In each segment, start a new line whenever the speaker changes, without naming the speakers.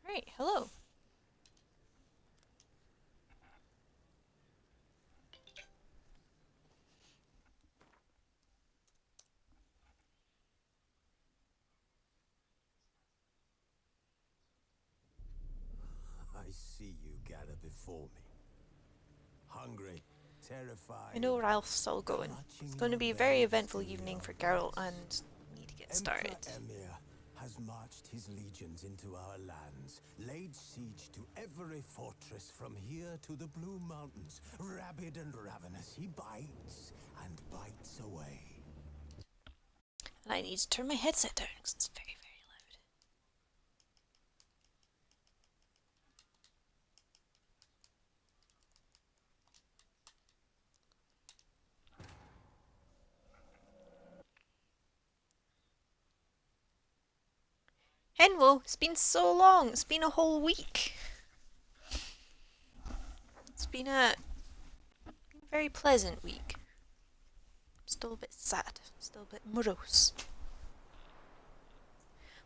Great, hello.
I see you gather before me. Hungry, terrified.
I know Ralph's still going. It's going to be a very eventful evening for Geralt and me to get started.
Emir has marched his legions into our lands, laid siege to every fortress from here to the Blue Mountains. Rabid and ravenous, he bites and bites away.
And I need to turn my headset down because it's very, very loud. Henwo, it's been so long. It's been a whole week. It's been a very pleasant week. Still a bit sad. Still a bit morose.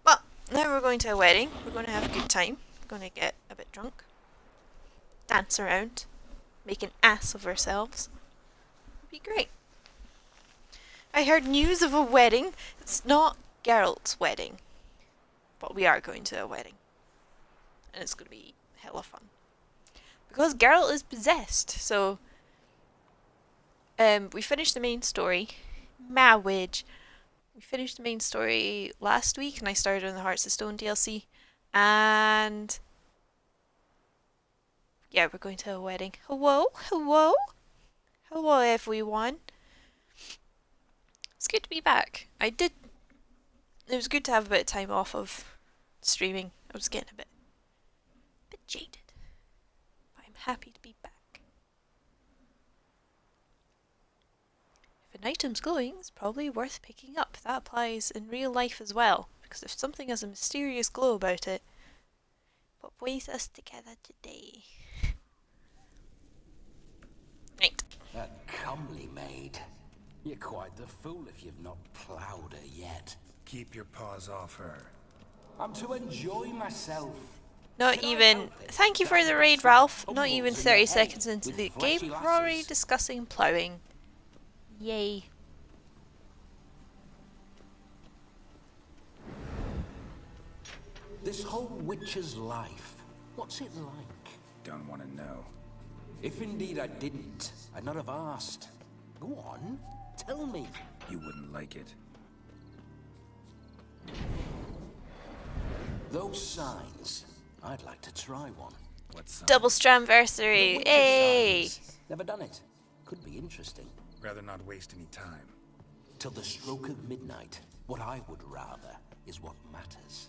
Well, now we're going to a wedding. We're going to have a good time. We're going to get a bit drunk. Dance around. Make an ass of ourselves. It'll be great. I heard news of a wedding. It's not Geralt's wedding. But we are going to a wedding. And it's going to be hella fun. Because Geralt is possessed, so... we finished the main story. Marriage. We finished the main story last week, and I started on the Hearts of Stone DLC. And... yeah, we're going to a wedding. Hello? Hello? Hello, everyone. It's good to be back. It was good to have a bit of time off of streaming. I was getting a bit jaded. But I'm happy to be back. If an item's glowing, it's probably worth picking up. That applies in real life as well. Because if something has a mysterious glow about it, what brings us together today? Right.
A comely maid. You're quite the fool if you've not ploughed her yet.
Keep your paws off her.
I'm to enjoy myself.
Not even... Thank you for the raid, Ralph. Not even 30 seconds into the game, we're already discussing ploughing. Yay.
This whole witcher's life, what's it like?
Don't want to know.
If indeed I didn't, I'd not have asked. Go on, tell me.
You wouldn't like it.
Those signs, I'd like to try one.
What sign?
Double Stramversary.
The witcher
Hey.
signs. Never done it. Could be interesting.
Rather not waste any time.
Till the stroke of midnight, what I would rather is what matters.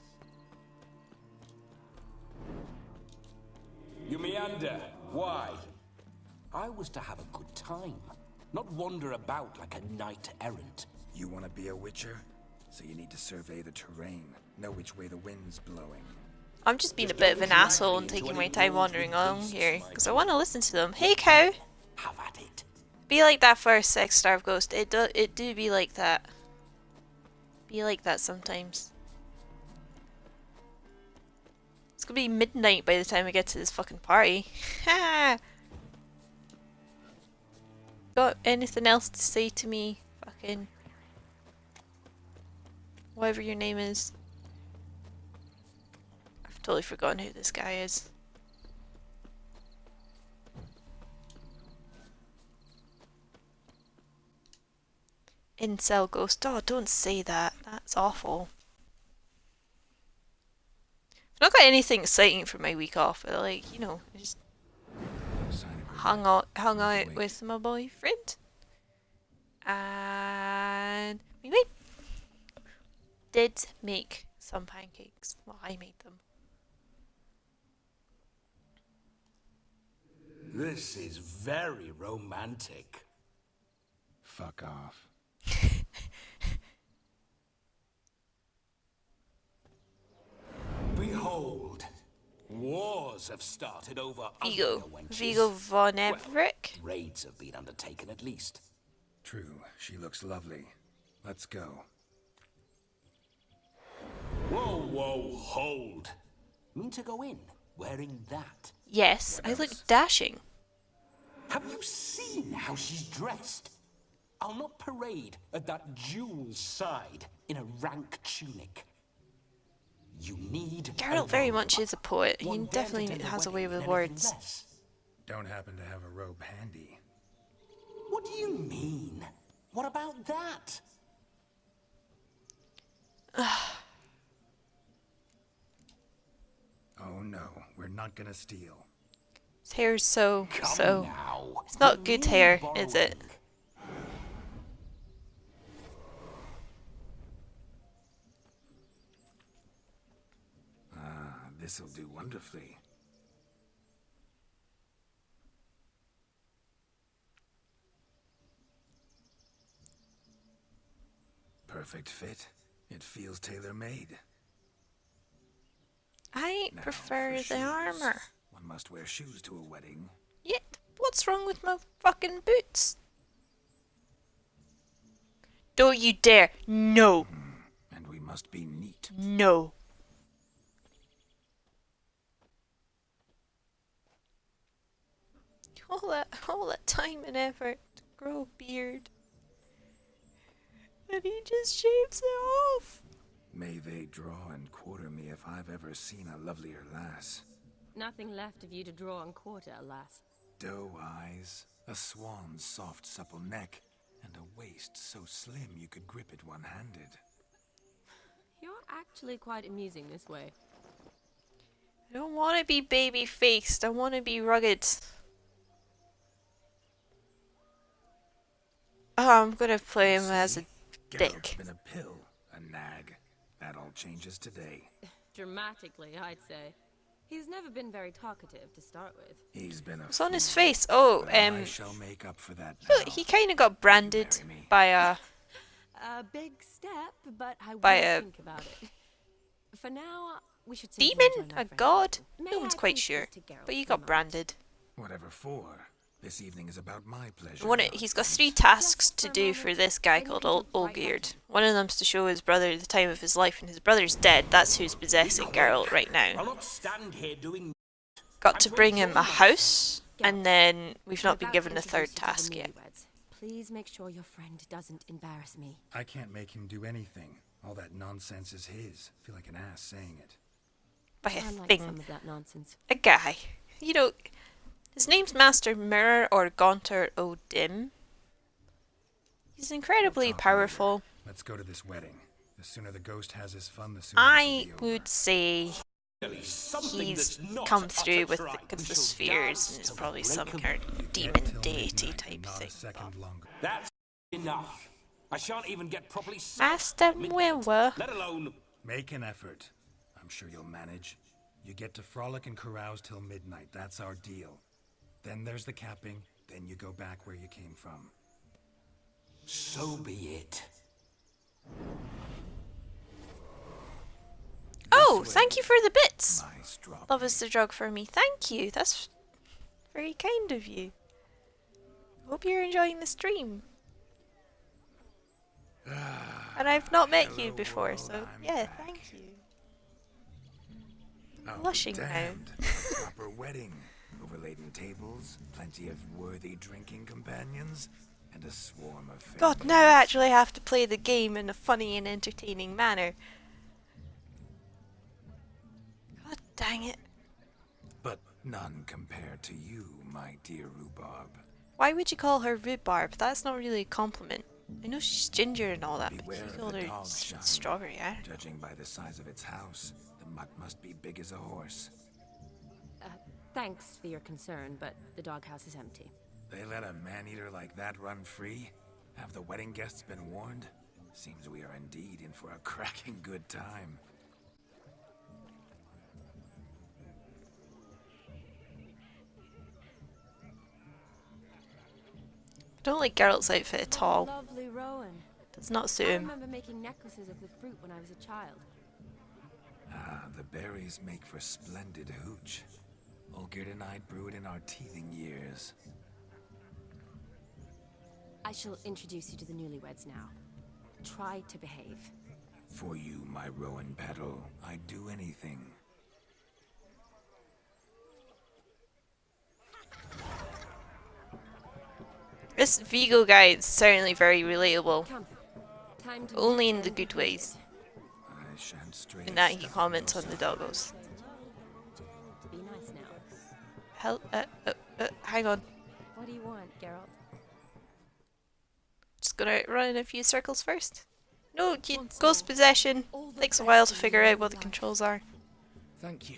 You meander. Why? I was to have a good time, not wander about like a knight-errant.
You want to be a witcher? So you need to survey the terrain, know which way the wind's blowing.
I'm just being a bit of an asshole and taking my time wandering along here, because I want to listen to them. Hey, cow!
Have at it.
Be like that for a sex starved ghost. It do be like that. Be like that sometimes. It's gonna be midnight by the time we get to this fucking party. Ha! Got anything else to say to me? Fucking... whatever your name is. I've totally forgotten who this guy is. Incel ghost. Oh, don't say that. That's awful. I've not got anything exciting for my week off, but like, you know, I just
No sign of her
hung out
Wait.
with my boyfriend. And we did make some pancakes. Well, I made them.
This is very romantic.
Fuck off.
Behold, wars have started over
Vigo.
uglier wenches.
Vigo von
Well,
Everett.
raids have been undertaken at least.
True, she looks lovely. Let's go.
Whoa, hold. Mean to go in wearing that?
Yes, I look dashing.
Have you seen how she's dressed? I'll not parade at that jewel's side in a rank tunic. You need
Geralt
a
very
robe.
much is a poet. He
One dared to
definitely
attend the
has a way
wedding,
with
anything
words.
less.
Don't happen to have a robe handy.
What do you mean? What about that?
Oh no, we're not gonna steal.
His hair's so.
Come now.
It's not
You're
good
really
hair, is it?
borrowing.
This'll do wonderfully. Perfect fit. It feels tailor-made.
I
Now,
prefer
for
the
shoes.
armor.
One must wear shoes to a wedding.
Yeah, what's wrong with my fucking boots? Don't you dare! No!
And we must be neat.
No! All that time and effort to grow a beard. And he just shaves it off!
May they draw and quarter me if I've ever seen a lovelier lass.
Nothing left of you to draw and quarter, alas.
Doe eyes, a swan's soft supple neck, and a waist so slim you could grip it one-handed.
You're actually quite amusing this way.
I don't want to be baby-faced, I want to be rugged. Oh, I'm gonna play him as a
See?
dick.
Geralt's been a pill, a nag. That all changes today.
Dramatically, I'd say. He's never been very talkative to start with.
He's been a
It's on his
fool,
face. Oh,
but I shall make up for that
look,
now.
he kind of got branded
marry me?
by a.
A big step, but I
By
will
a-
think about it. For now, we should simply
Demon?
join our
A
friends.
god?
May
No one's
I
quite
please
sure.
speak to Geralt
But you
for a
got
moment?
branded.
Whatever for. This evening is about my pleasure.
He's got
nonsense.
3 tasks
Just
to
for a
do for
moment,
this guy
I
called
need to write
Olgierd.
that.
One of them's to show his brother the time of his life, and his brother's dead. That's who's possessing Geralt right
I'll
now.
not stand here doing.
Got to bring him a house, and then we've
I'm
not been
about
given
to
a third
introduce you to the
task yet.
newlyweds. Please make sure your friend doesn't embarrass me.
I can't make him do anything. All that nonsense is his. Feel like an ass saying it.
By a
I like some
thing.
of that nonsense.
A guy. You know, his name's Master Mirror or Gaunter O'Dim. He's incredibly
We'll talk
powerful.
later. Let's go to this wedding. The sooner the ghost has his fun, the sooner
I
this will be
would
over.
say
Something
he's
that's not
come
utter
through with
tripe.
the
We shall
spheres,
dance
and it's
till the
probably
break
some
of
kind of
Get
demon
till
deity
midnight
type
and not
thing.
a second longer.
That's enough. I shan't even get properly set
Master
at midnight,
Mwewa.
let alone.
Make an effort. I'm sure you'll manage. You get to frolic and carouse till midnight. That's our deal. Then there's the capping. Then you go back where you came from.
So be it.
Oh, thank you for the bits.
My strawberry.
Love is the drug for me. Thank you. That's very kind of you. Hope you're enjoying the stream. And I've not met you
hello
before,
world,
so
I'm
yeah,
back.
thank you.
I'll be
Blushing now.
damned. A proper wedding. Overladen tables, plenty of worthy drinking companions, and a swarm of fair
God, now I
maids.
actually have to play the game in a funny and entertaining manner. God dang it.
But none compared to you, my dear rhubarb.
Why would you call her rhubarb? That's not really a compliment. I know she's ginger and all that, but
Beware
you
of
called
the
her
dog shine.
strawberry, I don't know.
Judging by the size of its house, the mutt must be big as a horse.
Thanks for your concern, but the doghouse is empty.
They let a man-eater like that run free? Have the wedding guests been warned? Seems we are indeed in for a cracking good time.
I don't like Geralt's outfit at all.
Lovely Rowan.
Does not suit
I
him.
remember making necklaces of the fruit when I was a child.
Ah, the berries make for splendid hooch. Olgierd and I brew it in our teething years.
I shall introduce you to the newlyweds now. Try to behave.
For you, my Rowan petal, I'd do anything.
This Vigo guy is certainly very relatable.
Come. Time to
Only
meet
in the
and
good
be
ways.
I shan't stray
In that he
stuff from
comments
your
on the
side.
doggos.
Be nice now.
Hell, hang on.
What do you want, Geralt?
Just gonna run in a few circles first. No,
Once
ghost
more,
possession.
all the
Takes a
best
while to
in
figure
your
out what the
life.
controls are.
Thank you.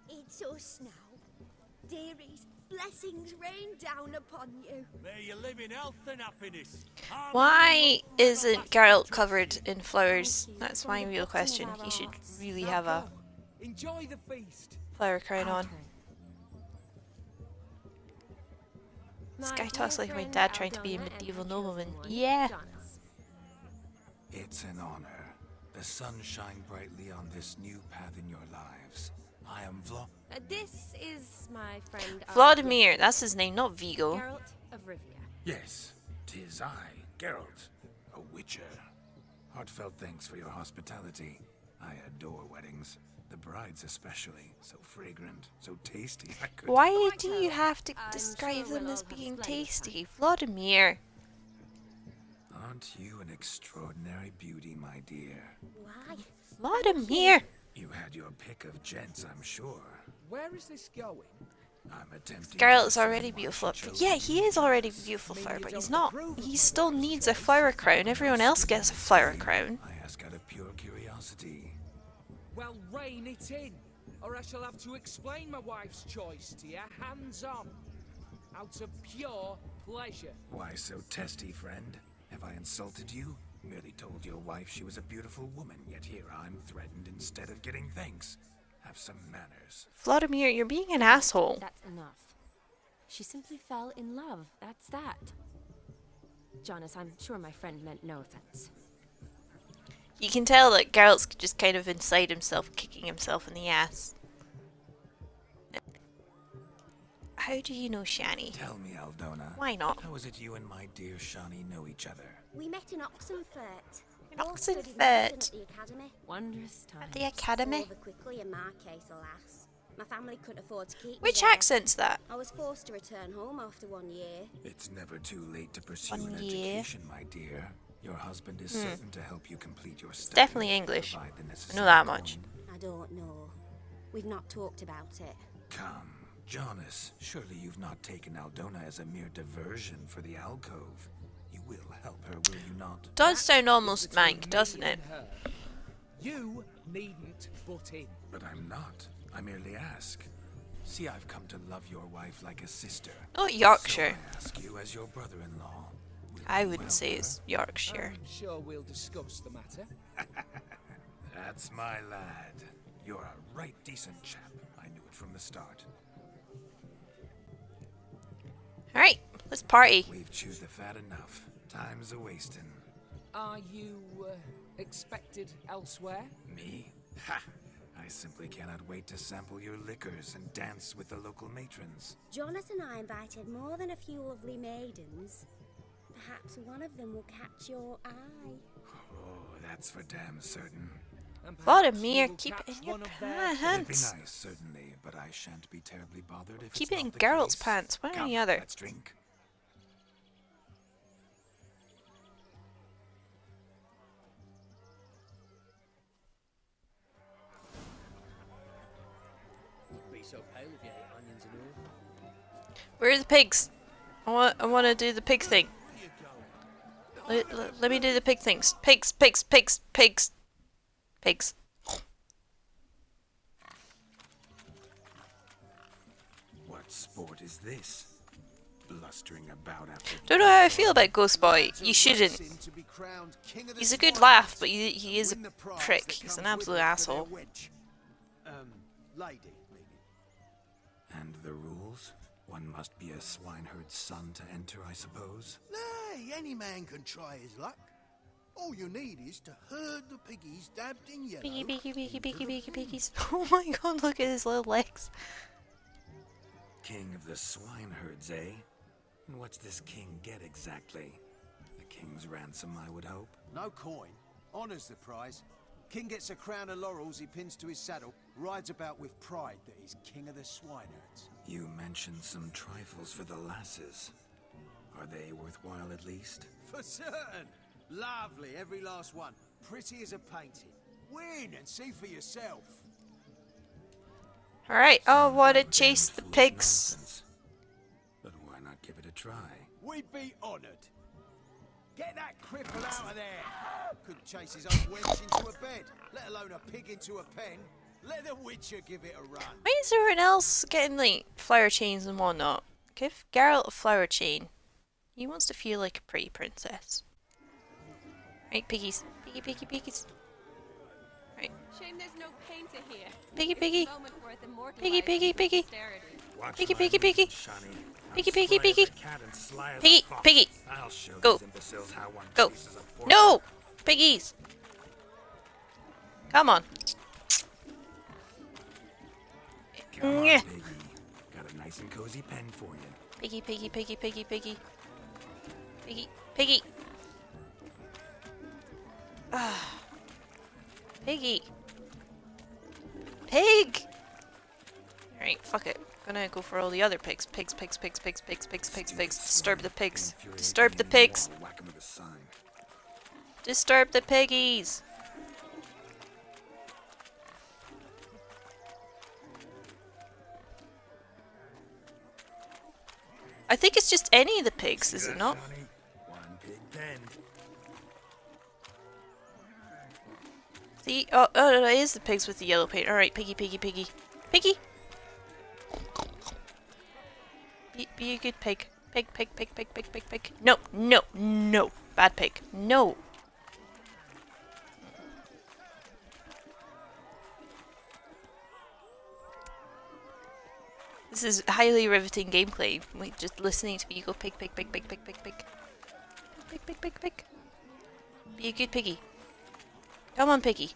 It's us now. Dearies, blessings rain down upon you.
May you live in health and happiness.
Why isn't Geralt covered in flowers? That's my real question. He should really have a
Enjoy the feast.
flower crown on.
Okay.
This
My
guy
dear
talks like my
friend
dad trying to be a
Aldona and
medieval
her
nobleman.
chosen one,
Yeah.
Jonas.
It's an honor. The sun shine brightly on this new path in your lives. I am
This is my friend
Vladimir, that's his name, not Vigo.
Geralt of Rivia.
Yes, 'tis I, Geralt, a witcher. Heartfelt thanks for your hospitality. I adore weddings. The brides especially. So fragrant, so tasty. I could...
Why do you have to
I'm
describe
sure
them
we'll
as
all have
being
splendid fun.
tasty? Vladimir.
Aren't you an extraordinary beauty, my dear?
Why?
Vladimir.
You had your pick of gents, I'm sure.
Where is this going?
I'm attempting
Geralt's
to
already
discern why
beautiful.
she chose
Yeah,
me
he is already
as-
beautiful flower,
you
but
don't
he's not.
approve of
He
my
still
wife's
needs a
choice?
flower crown. Everyone else gets a flower crown.
I ask out of pure curiosity.
Well, rein it in, or I shall have to explain my wife's choice to you, hands on. Out of pure pleasure.
Why so testy, friend? Have I insulted you? Merely told your wife she was a beautiful woman, yet here I'm threatened instead of getting thanks. Have some manners.
Vladimir, you're being an asshole.
That's enough. She simply fell in love. That's that. Jonas, I'm sure my friend meant no offense.
You can tell that Geralt's just kind of inside himself, kicking himself in the ass. How do you know Shani?
Tell me, Aldona.
Why not?
How is it you and my dear Shani know each other?
We met in Oxenfurt.
In
Both studied
Oxenfurt.
medicine at the academy.
Wondrous time.
At the academy?
Over quickly in my case, alas. My family couldn't afford to keep me
Which
there.
accent's that?
I was forced to return home after 1 year.
It's never too late to pursue
1
an
year.
education, my dear. Your husband is certain to help you complete your studies.
Definitely English.
provide the
I
necessary
know that much.
coin.
I don't know. We've not talked about it.
Come, Jonas, surely you've not taken Aldona as a mere diversion for the alcove. You will help her, will you not?
Does sound almost
Between
mank,
me
doesn't it?
and her. You needn't butt in.
But I'm not. I merely ask. See, I've come to love your wife like a sister.
Not
So
Yorkshire.
I ask you as your brother-in-law. will
I
you
wouldn't
help
say
her?
it's Yorkshire.
I'm sure we'll discuss the matter.
That's my lad. You're a right decent chap. I knew it from the start.
Alright, let's party.
We've chewed the fat enough. Time's a-wasting.
Are you expected elsewhere?
Me? Ha! I simply cannot wait to sample your liquors and dance with the local matrons.
Jonas and I invited more than a few lovely maidens. Perhaps one of them will catch your eye.
Oh, that's for damn certain.
And perhaps
Vladimir,
you will
keep it
catch
in your
one of their
It'd be
pants.
nice, certainly, but I shan't be terribly bothered if
Keep
it's
it in
not the
Geralt's
case.
pants. Why
Come,
any other?
Let's drink.
Be so pale if you ate onions and all.
Where are the pigs? I want to do the pig thing. Let me do the pig things. Pigs, pigs, pigs, pigs. Pigs.
What sport is this? Blustering about after...
Don't know how I feel about Ghost Boy. You shouldn't. He's a good laugh, but he is a prick. He's an absolute asshole.
Lady, maybe.
And the rules? One must be a swineherd's son to enter, I suppose?
Nay, any man can try his luck. All you need is to herd the piggies dabbed in yellow.
Piggy, piggy, piggy, piggy, piggy, piggies. Oh my god, look at his little legs.
King of the swineherds, eh? And what's this king get exactly? The king's ransom, I would hope.
No coin. Honours the prize. King gets a crown of laurels he pins to his saddle, rides about with pride that he's king of the swineherds.
You mentioned some trifles for the lasses. Are they worthwhile at least?
For certain. Lovely, every last one. Pretty as a painting. Win and see for yourself.
Alright, I
Sounds
want to
like
chase
damned
the
foolish
pigs.
nonsense. But why not give it a try?
We'd be honoured. Get that cripple out of there. Couldn't chase his own wench into a bed, let alone a pig into a pen. Let the Witcher give it a run.
Why is everyone else getting like flower chains and whatnot? Give Geralt a flower chain. He wants to feel like a pretty princess. Right, piggies. Piggy, piggy, piggies. Right.
Shame there's no painter here.
Piggy, piggy.
Moment worth
Piggy, piggy,
immortalizing
piggy.
posterity.
Watch
Piggy,
my
piggy, piggy.
movements, Shani. I'm
Piggy, piggy,
spry as a
piggy.
cat and sly as a
Piggy,
fox.
piggy.
I'll show
Go.
these imbeciles how one
Go.
chases a pork.
No! Piggies!
Come
Come on.
on,
Yeah.
piggy. Got a nice and cozy pen for you.
Piggy, piggy, piggy, piggy, piggy. Piggy, piggy. Ah. Piggy. Pig! Alright, fuck it. Gonna go for all the other pigs. Pigs, pigs, pigs, pigs, pigs, pigs, pigs, pigs. Disturb the pigs. Disturb the pigs.
Whack 'em with a sign.
Disturb the piggies. I think it's just any of the pigs, is it not?
Shani? One pig pen.
Oh, it is the pigs with the yellow paint. Alright, piggy, piggy, piggy. Piggy! Be a good pig. Pig, pig, pig, pig, pig, pig, pig. No, no, no. Bad pig. No. This is highly riveting gameplay. Like just listening to me go pig, pig, pig, pig, pig, pig, pig. Pig, pig, pig, pig. Be a good piggy. Come on, piggy.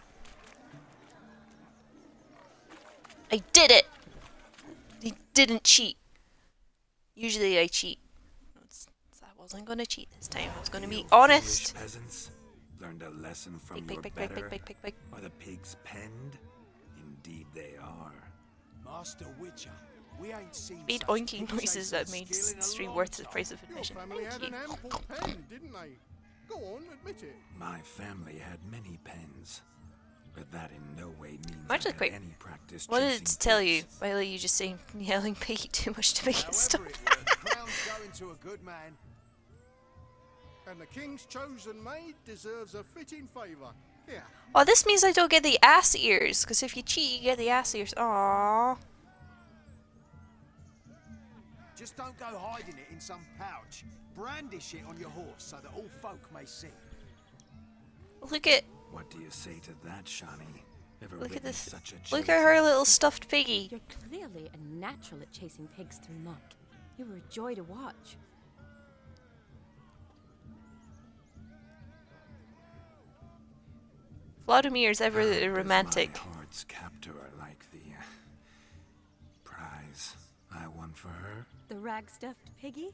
I did it! I didn't cheat. Usually I cheat. I wasn't gonna cheat this time. I was gonna be
You
honest.
foolish peasants learned a lesson from
Pig,
your
pig, pig, pig,
better.
pig, pig, pig, pig.
Are the pigs penned? Indeed they are.
Master Witcher, we ain't seen
Made
such
oinking
pig
noises that
chasing
made
skill in a
stream
long
worth the
time.
price of
Your
admission.
family
Thank
had
you.
an ample pen, didn't they? Go on, admit it.
My family had many pens, but that in no way means
Actually,
I
quite-
had any practice
What did
chasing
it tell you?
pigs.
By you just saying yelling piggy too much to make it stop.
However it was, crown's going to a good man.
And the king's chosen maid deserves a fitting favour. Here,
Oh, this means I don't get the ass ears, because if you cheat, you get the ass ears. Aww.
Just don't go hiding it in some pouch. Brandish it on your horse so that all folk may see.
Look at
What do you say to that, Shani? Ever
look at
witnessed
this.
such a
Look
chase?
at her little stuffed piggy.
You're clearly a natural at chasing pigs through muck. You were a joy to watch.
Vladimir's ever
How does
romantic.
My heart's captor like the prize I won for her?
The rag-stuffed piggy?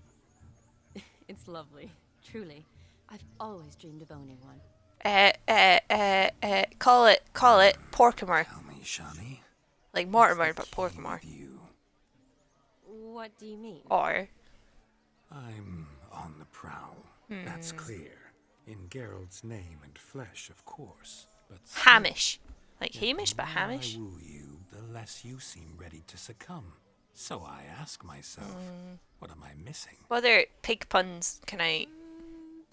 It's lovely, truly. I've always dreamed of owning one.
Call it Porkamore.
Tell me, Shani.
Like
what's
Mortimer,
the
but
key
Porkamore.
with you?
What do you mean?
Or
I'm on the prowl. That's clear. In Geralt's name and flesh, of course. But still,
Hamish. Like
the
Hamish, but
more
Hamish.
I woo you, the less you seem ready to succumb. So I ask myself, what am I missing?
What other pig puns can I...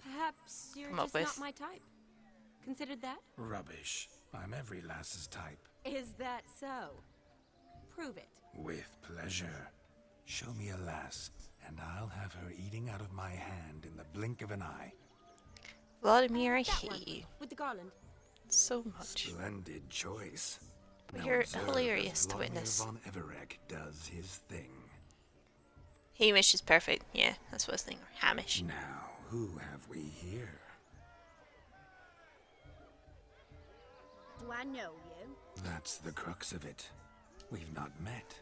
Perhaps you're
Come up
just
with.
not my type. Considered that?
Rubbish. I'm every lass's type.
Is that so? Prove it.
With pleasure. Show me a lass, and I'll have her eating out of my hand in the blink of an eye.
Vladimir, I
That one,
hate you
with the garland.
so much.
Splendid choice.
But
Now
you're
observe
hilarious
as
to
Vladimir
witness.
von Everegg does his thing.
Hamish is perfect. Yeah, that's what I was thinking. Or Hamish.
Now, who have we here?
Do I know you?
That's the crux of it. We've not met.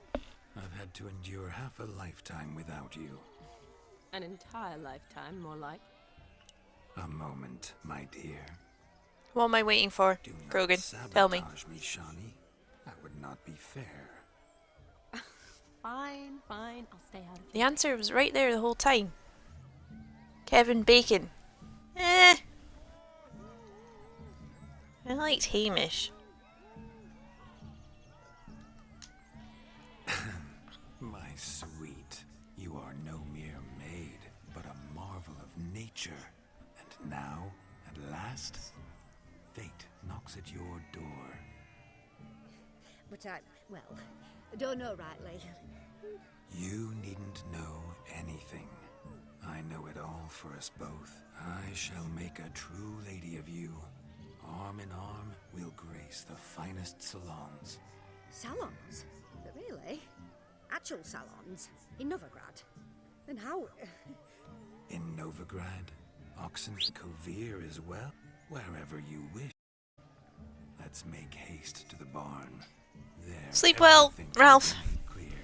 I've had to endure half a lifetime without you.
An entire lifetime, more like.
A moment, my dear.
What am I waiting for?
Do not
Krogan,
sabotage
tell me.
me, Shani. That would not be fair.
Fine, fine. I'll stay out of
The answer was right there the whole time. Kevin Bacon. Eh. I liked Hamish.
My sweet, you are no mere maid, but a marvel of nature. And now, at last, fate knocks at your door.
But well, I don't know rightly.
You needn't know anything. I know it all for us both. I shall make a true lady of you. Arm in arm, we'll grace the finest salons.
Salons? Really? Actual salons? In Novigrad? And how...
In Novigrad, Oxenkovir as well, wherever you wish. Let's make haste to the barn. There,
Sleep well,
everything
Ralph.
will be clear.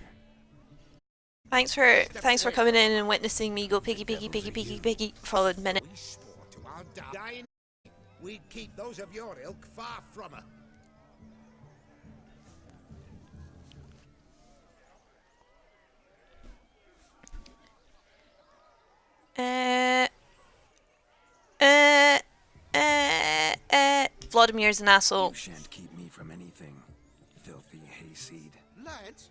Thanks for coming in and witnessing me go piggy piggy piggy piggy piggy for a minute.
We swore to our dying we'd keep those of your ilk far from her.
Vladimir's an asshole.
You shan't keep me from anything, filthy hayseed.
Lads,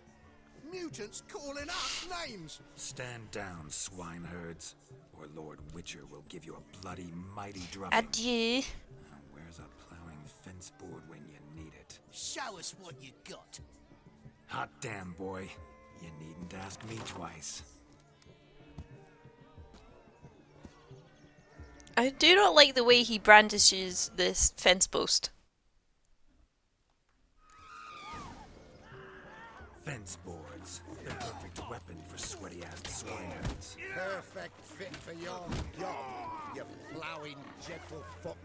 mutants calling us names.
Stand down, swineherds, or Lord Witcher will give you a bloody mighty drubbing.
Adieu.
Now, where's a plowing fence board when you need it?
Show us what you got.
Hot damn, boy. You needn't ask me twice.
I do not like the way he brandishes this fence post.
Fence boards. The perfect weapon for sweaty-ass swineherds.
Perfect fit for your job, you ploughing gentle fuck.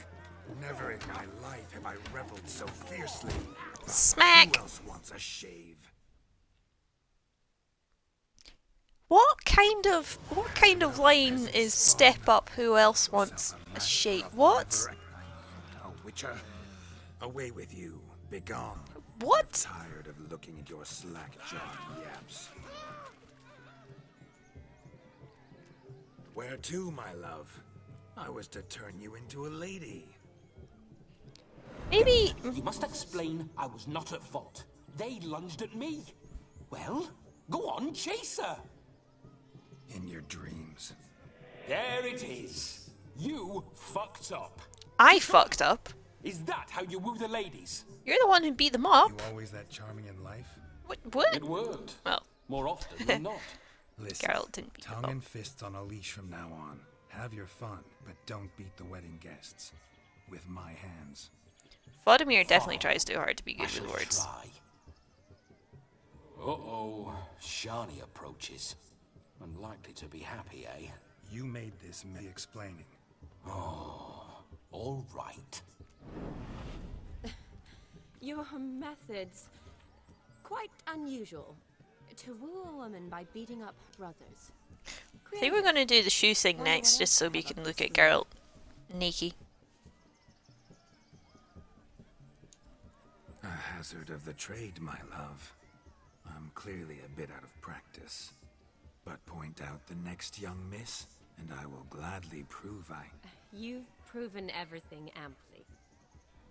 Never in my life have I reveled so fiercely.
Smack!
Who else wants a shave?
What kind of line is step up? Who else wants a shake? What?
Oh, Witcher, away with you. Begone.
What?
Tired of looking at your slack-jawed yaps. Where to, my love? I was to turn you into a lady.
Maybe.
You must explain I was not at fault. They lunged at me. Well, go on, chase her.
In your dreams.
There it is. You fucked up.
I fucked up.
Is that how you woo the ladies?
You're the one who beat them up.
You always that charming in life?
What?
It worked.
Well,
More often than not.
Listen,
Geralt didn't beat them
tongue
up.
and fists on a leash from now on. Have your fun, but don't beat the wedding guests. With my hands.
Vladimir definitely tries too hard to be
I
good
shall
with words.
try. Uh-oh. Shani approaches. Unlikely to be happy, eh?
You made this me explaining.
Oh, all right.
Your methods, quite unusual. To woo a woman by beating up her brothers.
I think we're gonna do the shoe thing next, just so we can look at Geralt naked.
A hazard of the trade, my love. I'm clearly a bit out of practice. But point out the next young miss, and I will gladly prove I...
You've proven everything amply.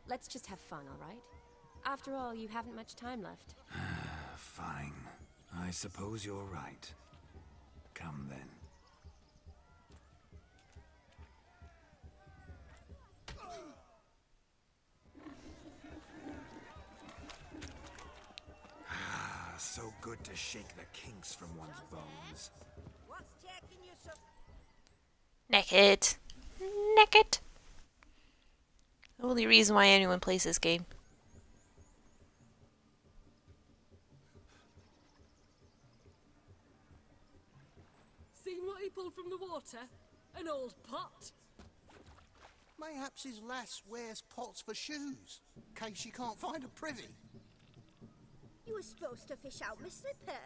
Let's just have fun, all right? After all, you haven't much time left.
Fine. I suppose you're right. Come then. So good to shake the kinks from one's bones.
What's taking you so...
Naked. Naked. The only reason why anyone plays this game.
Seen what he pulled from the water? An old pot.
Mayhaps his lass wears pots for shoes, in case she can't find a privy.
You were supposed to fish out my slipper.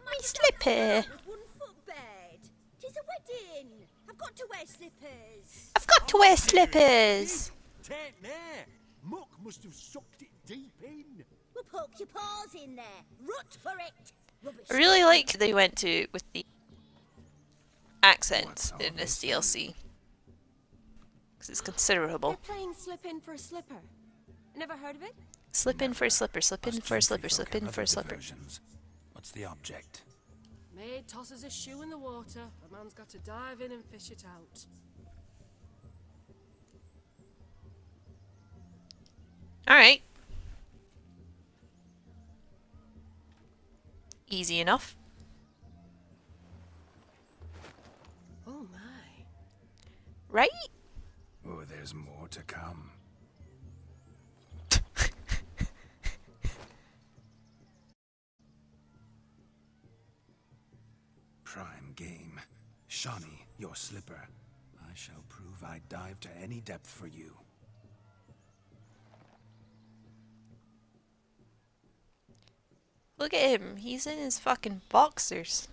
My slipper.
With 1 foot bed. 'Tis a wedding. I've got to wear slippers.
I've got to wear slippers.
Take there. Muck must have sucked it deep in.
Well, poke your paws in there. Rut for it. Rubbish.
I really like they went to with the accent in this DLC. Because it's considerable.
They're playing slip in for a slipper. Never heard of it?
Slip in for a slipper, slip in
Us
for a
gentry
slipper, slip
folk
in
have
for a
other
slipper.
diversions. What's the object?
Maid tosses a shoe in the water. A man's got to dive in and fish it out.
Alright. Easy enough.
Oh my.
Right?
Oh, there's more to come. Prime game. Shawnee, your slipper. I shall prove I dive to any depth for you.
Look at him. He's in his fucking boxers.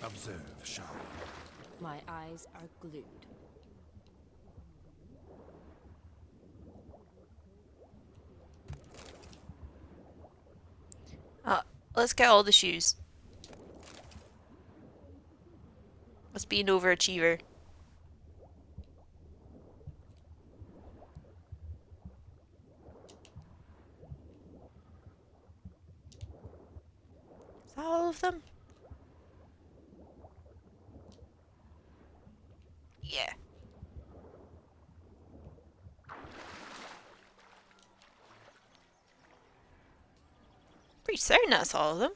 Observe, Shawnee.
My eyes are glued.
Let's get all the shoes. Let's be an overachiever. Is that all of them? Yeah. Pretty certain that's all of them.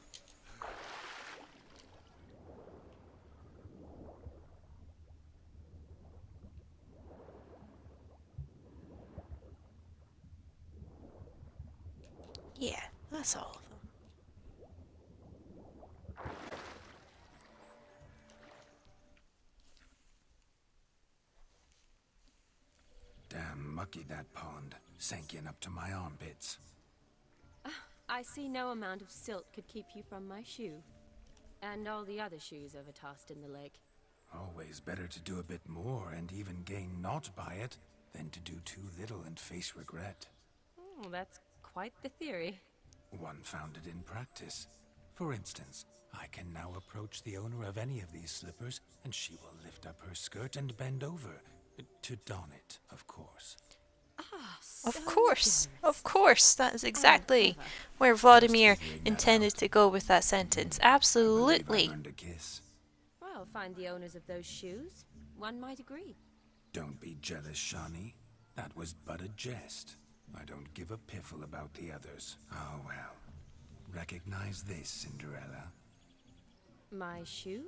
Yeah, that's all of them.
Damn mucky that pond. Sank in up to my armpits.
I see no amount of silt could keep you from my shoe. And all the other shoes overtossed in the lake.
Always better to do a bit more and even gain naught by it than to do too little and face regret.
Oh, that's quite the theory.
One founded in practice. For instance, I can now approach the owner of any of these slippers, and she will lift up her skirt and bend over. To don it, of course.
Of course, that is exactly where Vladimir intended to go with that sentence. Absolutely.
Earned a kiss.
Well, find the owners of those shoes. One might agree.
Don't be jealous, Shawnee. That was but a jest. I don't give a piffle about the others. Oh well. Recognize this, Cinderella.
My shoe?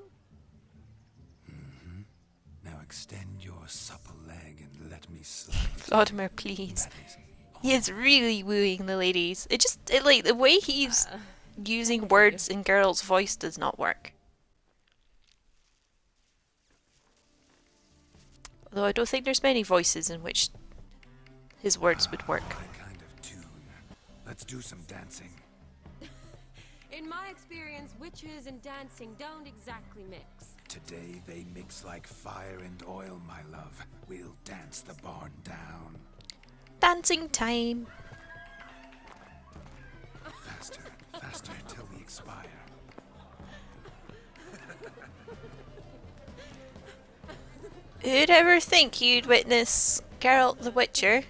Now extend your supple leg and let me slide.
Vladimir, please.
That is
He is really wooing the ladies. It like the way he's using words in Geralt's voice does not work. Although I don't think there's many voices in which his words would work.
my kind of tune. Let's do some dancing.
In my experience, witches and dancing don't exactly mix.
Today they mix like fire and oil, my love. We'll dance the barn down.
Dancing time.
Faster, faster till we expire.
Who'd ever think you'd witness Geralt the Witcher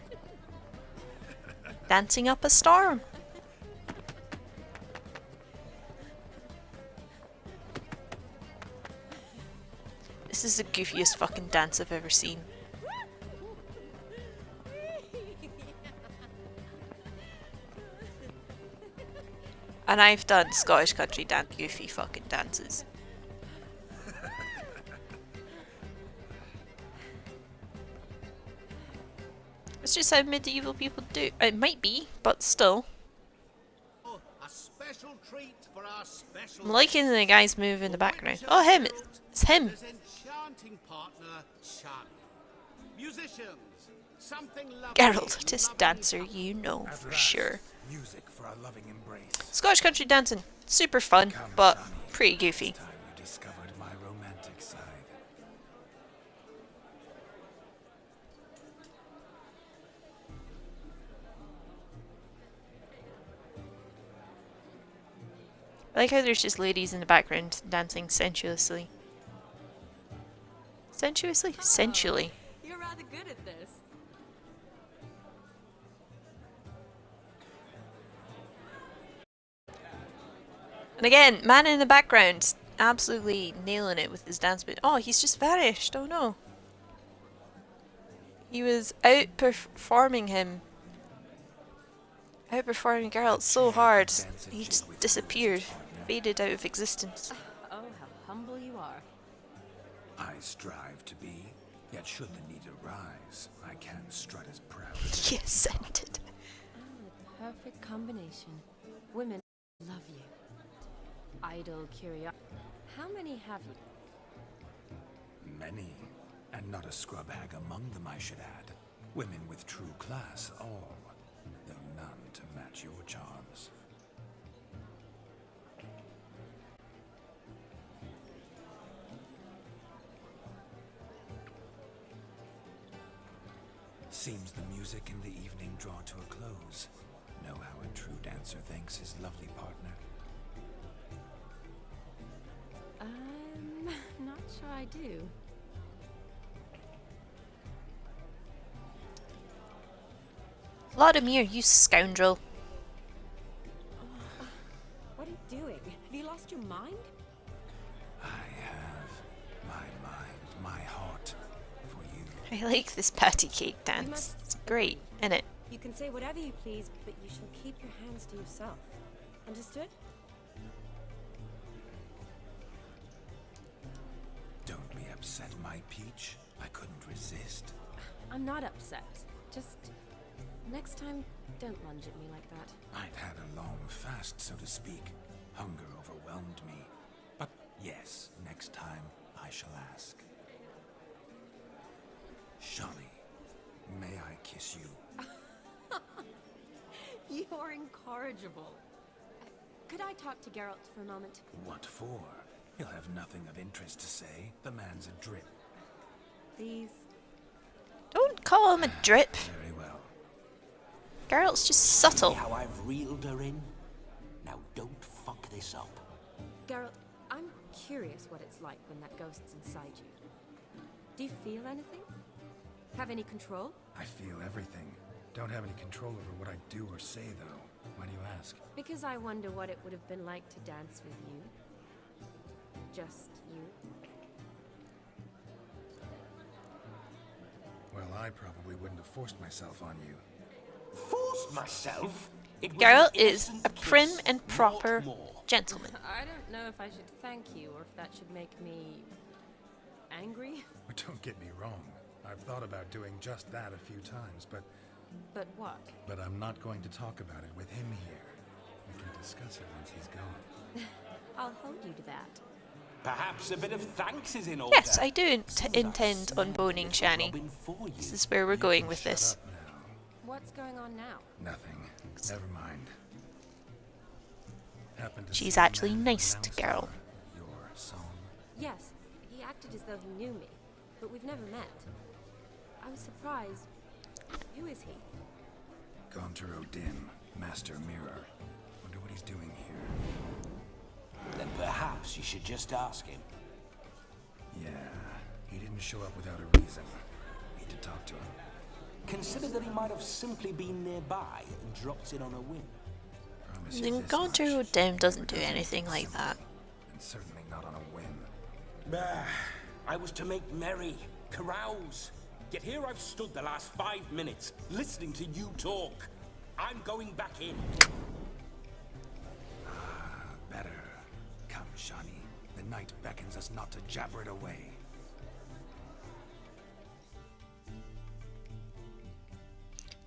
dancing up a storm? This is the goofiest fucking dance I've ever seen. And I've done Scottish country dance goofy fucking dances. It's just how medieval people do. It might be, but still.
A special treat for our special
I'm liking the guy's move in the background. Oh, him! It's him!
his enchanting partner, Shani. Musicians, something lovely.
Geralt, dancer, you know
At
for
last,
sure.
Music for a loving embrace.
Scottish country dancing, super fun,
Come,
but
Shawnee.
pretty goofy.
It's time you discovered my romantic side.
I like how there's just ladies in the background dancing sensuously. Sensuously? Sensually.
You're rather good at this.
And again, man in the background, absolutely nailing it with his dance. But oh, he's just vanished. Oh no. He was outperforming him. Outperforming Geralt so hard. He just disappeared. Faded out of existence.
Oh, how humble you are.
I strive to be, yet should the need arise, I can strut as proud.
He ascended.
Oh, the perfect combination. Women love you. Idle curiosity. How many have you?
Many, and not a scrub hag among them, I should add. Women with true class, all, though none to match your charms. Seems the music and the evening draw to a close. Know how a true dancer thanks his lovely partner.
Not sure I do.
Vladimir, you scoundrel.
What are you doing? Have you lost your mind?
I have my mind, my heart for you.
I like this patty cake dance. It's great, isn't it?
You can say whatever you please, but you shall keep your hands to yourself. Understood?
Don't be upset, my peach. I couldn't resist.
I'm not upset. Just next time, don't lunge at me like that.
I'd had a long fast, so to speak. Hunger overwhelmed me. But yes, next time I shall ask. Shawnee, may I kiss you?
You're incorrigible. Could I talk to Geralt for a moment?
What for? He'll have nothing of interest to say. The man's a drip.
Please.
Don't call him a drip.
Very well.
Geralt's just subtle.
See how I've reeled her in? Now don't fuck this up.
Geralt, I'm curious what it's like when that ghost's inside you. Do you feel anything? Have any control?
I feel everything. Don't have any control over what I do or say, though. Why do you ask?
Because I wonder what it would have been like to dance with you. Just you.
Well, I probably wouldn't have forced myself on you.
Forced myself? It was
Geralt
an
is
innocent
a prim
kiss,
and
not
proper
more.
gentleman.
I don't know if I should thank you or if that should make me angry.
But don't get me wrong. I've thought about doing just that a few times, but
what?
I'm not going to talk about it with him here. We can discuss it once he's gone.
I'll hold you to that.
Perhaps a bit of thanks is in order.
Yes, I do intend on boning Shani. This is where we're going with this.
Shut up now.
What's going on now?
Nothing. Never mind. Happened to
She's
see a
actually
man
nice to
announce
Geralt.
Your song.
Yes, he acted as though he knew me, but we've never met. I was surprised. Who is he?
Gaunter O'Dim, Master Mirror. Wonder what he's doing here.
Then perhaps you should just ask him.
Yeah, he didn't show up without a reason. Need to talk to him.
Consider that he might have simply been nearby and dropped in on a whim.
Promise you this
Gaunter
much.
O'Dim doesn't do
Never
anything like that.
And certainly not on a whim.
Bah, I was to make merry, carouse. Yet here I've stood the last 5 minutes, listening to you talk. I'm going back in.
Better. Come, Shani. The night beckons us not to jabber it away.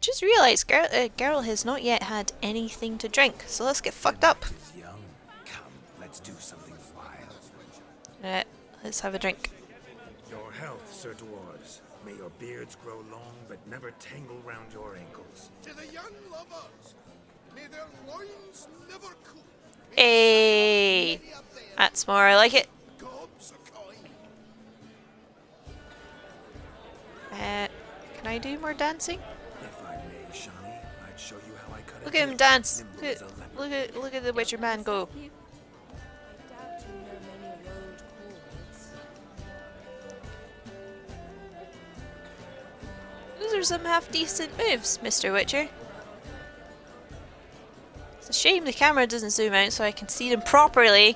Just realised Geralt has not yet had anything to drink, so let's get fucked up.
The night is young. Come, let's do something wild.
Let's have a drink.
Your health, Sir Dwarves. May your beards grow long, but never tangle round your ankles.
To the young lovers, may their loins never cool.
Hey, that's more. I like it.
Gobs a coin.
Can I do more dancing?
If I may, Shani, I'd show you how I cut
Look
a
at him
deer,
dance.
nimble as a leopard.
Look at the Witcher man go. are some half decent moves, Mr. Witcher. It's a shame the camera doesn't zoom out so I can see them properly.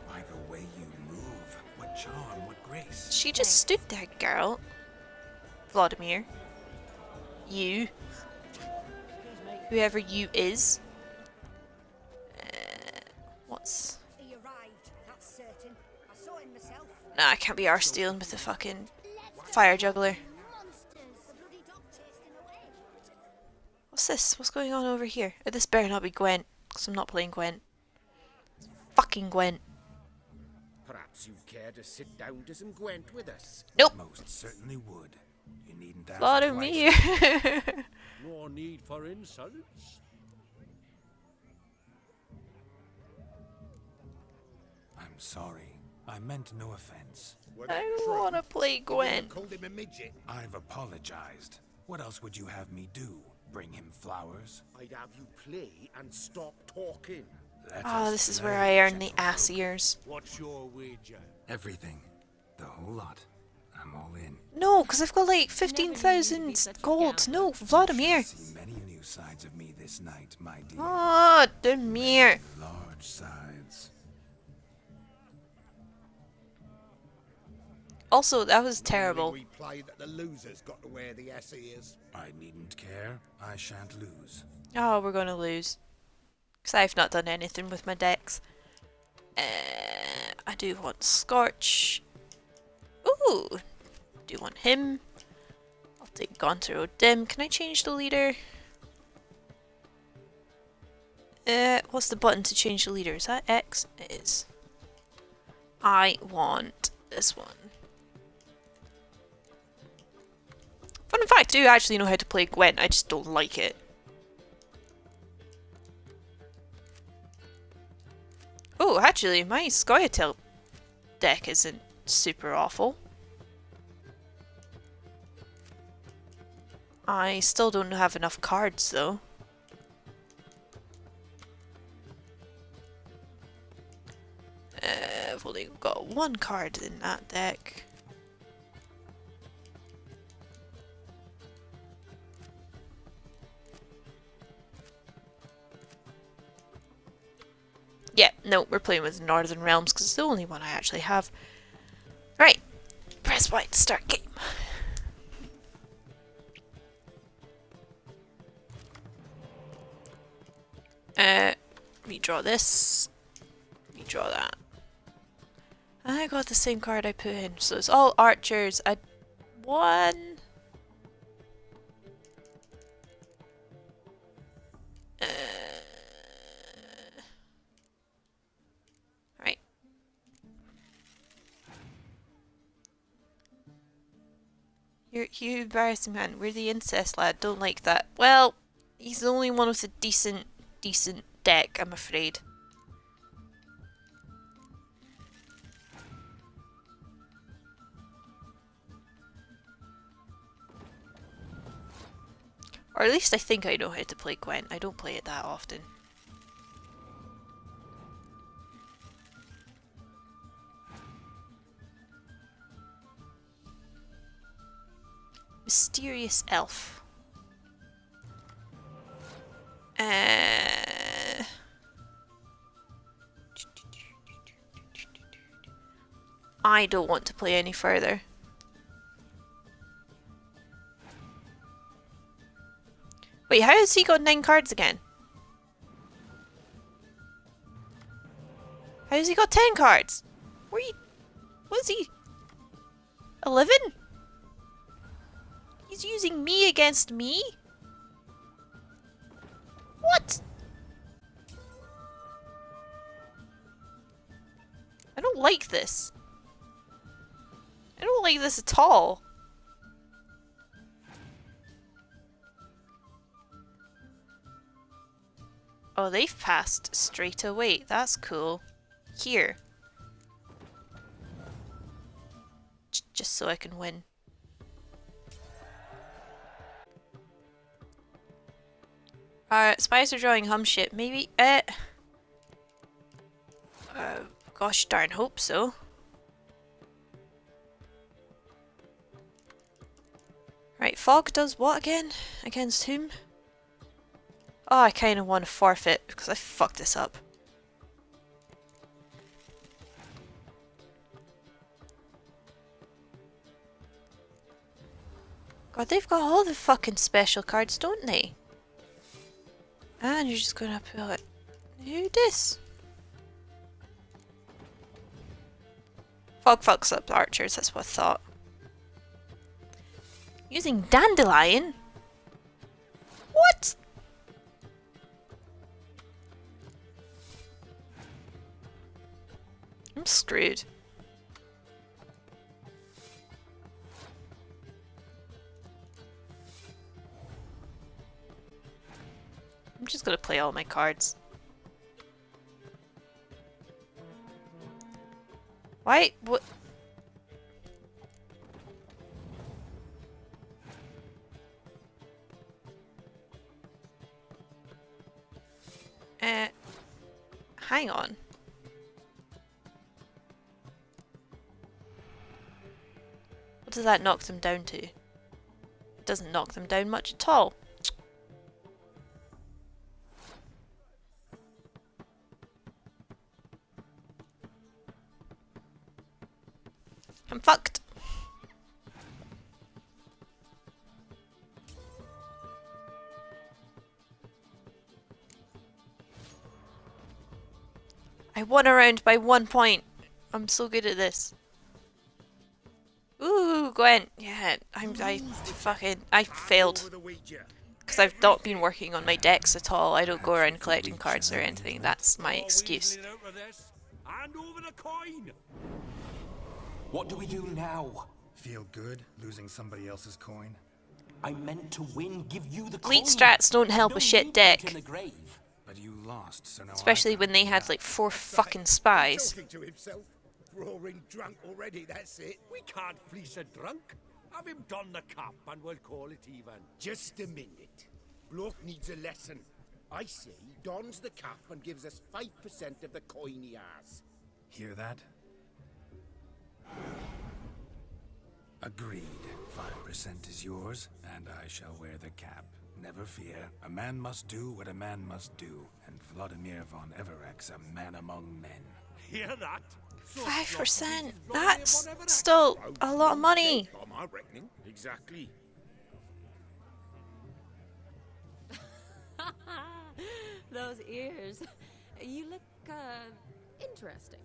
By the way you move, what charm, what grace.
She just stood there, Geralt. Vladimir. You. Whoever you is. What's...
He arrived, that's certain. I saw him myself.
Nah, I can't be arsed dealing with the fucking fire juggler. What's this? What's going on over here? Oh, this better not be Gwent, because I'm not playing Gwent. It's fucking Gwent.
Perhaps you'd care to sit down to some Gwent with us?
Nope.
Most certainly would. You needn't ask
Vladimir.
No need for insults.
I'm sorry. I meant no offense.
I don't want to play Gwent.
Called him a midget.
I've apologized. What else would you have me do? Bring him flowers?
I'd have you play and stop talking.
Oh, this is where I earn the ass ears.
What's your wager?
Everything. The whole lot. I'm all in.
No, because I've got like 15,000 gold. No, Vladimir.
See many new sides of me this night, my dear.
Oh, Demir.
Large sides.
Also, that was terrible.
We play that the losers got to wear the S ears.
I needn't care. I shan't lose.
Oh, we're going to lose. Because I've not done anything with my decks. I do want Scorch. Ooh. Do want him. I'll take Gaunter O'Dim. Can I change the leader? What's the button to change the leader? Is that X? It is. I want this one. Fun fact, I do actually know how to play Gwent, I just don't like it. Oh, actually, my Scoia'tael deck isn't super awful. I still don't have enough cards, though. I've only got one card in that deck. Yeah, no, we're playing with the Northern Realms because it's the only one I actually have. Right, press Y to start game. Redraw this. Redraw that. I got the same card I put in, so it's all archers. I won. Right. You embarrassing man. We're the incest lad. Don't like that. Well, he's the only one with a decent deck, I'm afraid. Or at least I think I know how to play Gwent. I don't play it that often. Mysterious elf. I don't want to play any further. Wait, how has he got 9 cards again? How has he got 10 cards? What is he? 11? He's using me against me? What? I don't like this. I don't like this at all. Oh, they've passed straight away. That's cool. Here. Just so I can win. Spies are drawing hum shit. Maybe, gosh darn hope so. Right, Fog does what again? Against whom? Oh, I kind of want to forfeit because I fucked this up. God, they've got all the fucking special cards, don't they? And you're just gonna pull it. Who this? Fog fucks up archers, that's what I thought. Using Dandelion? What? I'm screwed. I'm just gonna play all my cards. Why? What? Hang on. What does that knock them down to? It doesn't knock them down much at all. I'm fucked. I won a round by 1 point. I'm so good at this. Ooh, Gwen. Yeah, I failed. Because I've not been working on my decks at all. I don't go around collecting cards or anything. That's my excuse.
What do we do now?
Feel good losing somebody else's coin?
I meant to win, give you the
Elite
coin.
strats don't help a shit deck.
In the grave.
But you lost, so now
Especially when they had like 4 fucking spies.
Talking to himself. Roaring drunk already, that's it.
We can't fleece a drunk. Have him don the cap and we'll call it even.
Just a minute. Bloke needs a lesson. I say he dons the cap and gives us 5% of the coin he has.
Hear that? Agreed. 5% is yours, and I shall wear the cap. Never fear. A man must do what a man must do, and Vladimir von Everex a man among men.
Hear that?
5%. That's still a lot of money.
By my reckoning. Exactly.
Those ears. You look, interesting.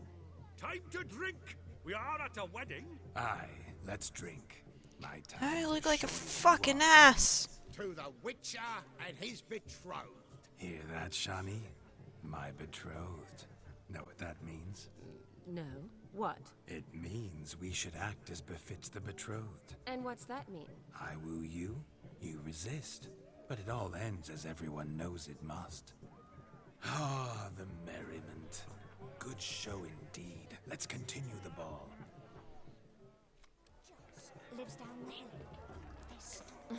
Time to drink. We are at a wedding.
Aye, let's drink. My time.
I look like a fucking ass.
To the Witcher and his betrothed.
Hear that, Shawnee? My betrothed. Know what that means?
No. What?
It means we should act as befits the betrothed.
And what's that mean?
I woo you, you resist. But it all ends as everyone knows it must. Ah, the merriment. Good show indeed. Let's continue the ball.
Lives down the hill.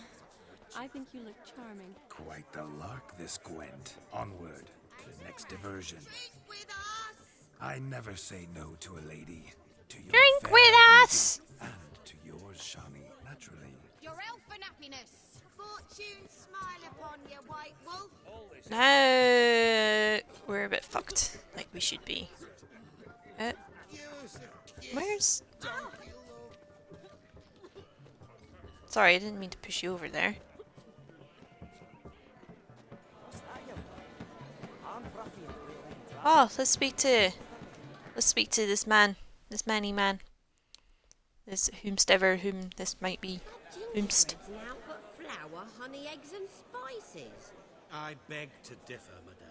I think you look charming.
Quite the lark, this Gwent. Onward to the next diversion. I never say no to a lady. To your
Drink
fair
with
beauty,
us!
And to yours, Shawnee, naturally.
Your elfin happiness. Fortune smile upon you, white wolf.
Now we're a bit fucked, like we should be. Where's? Sorry, I didn't mean to push you over there. Oh, let's speak to this man, this manny man, this whomstever whom this might be, whomst.
Now but flour, honey, eggs and spices.
I beg to differ, madame.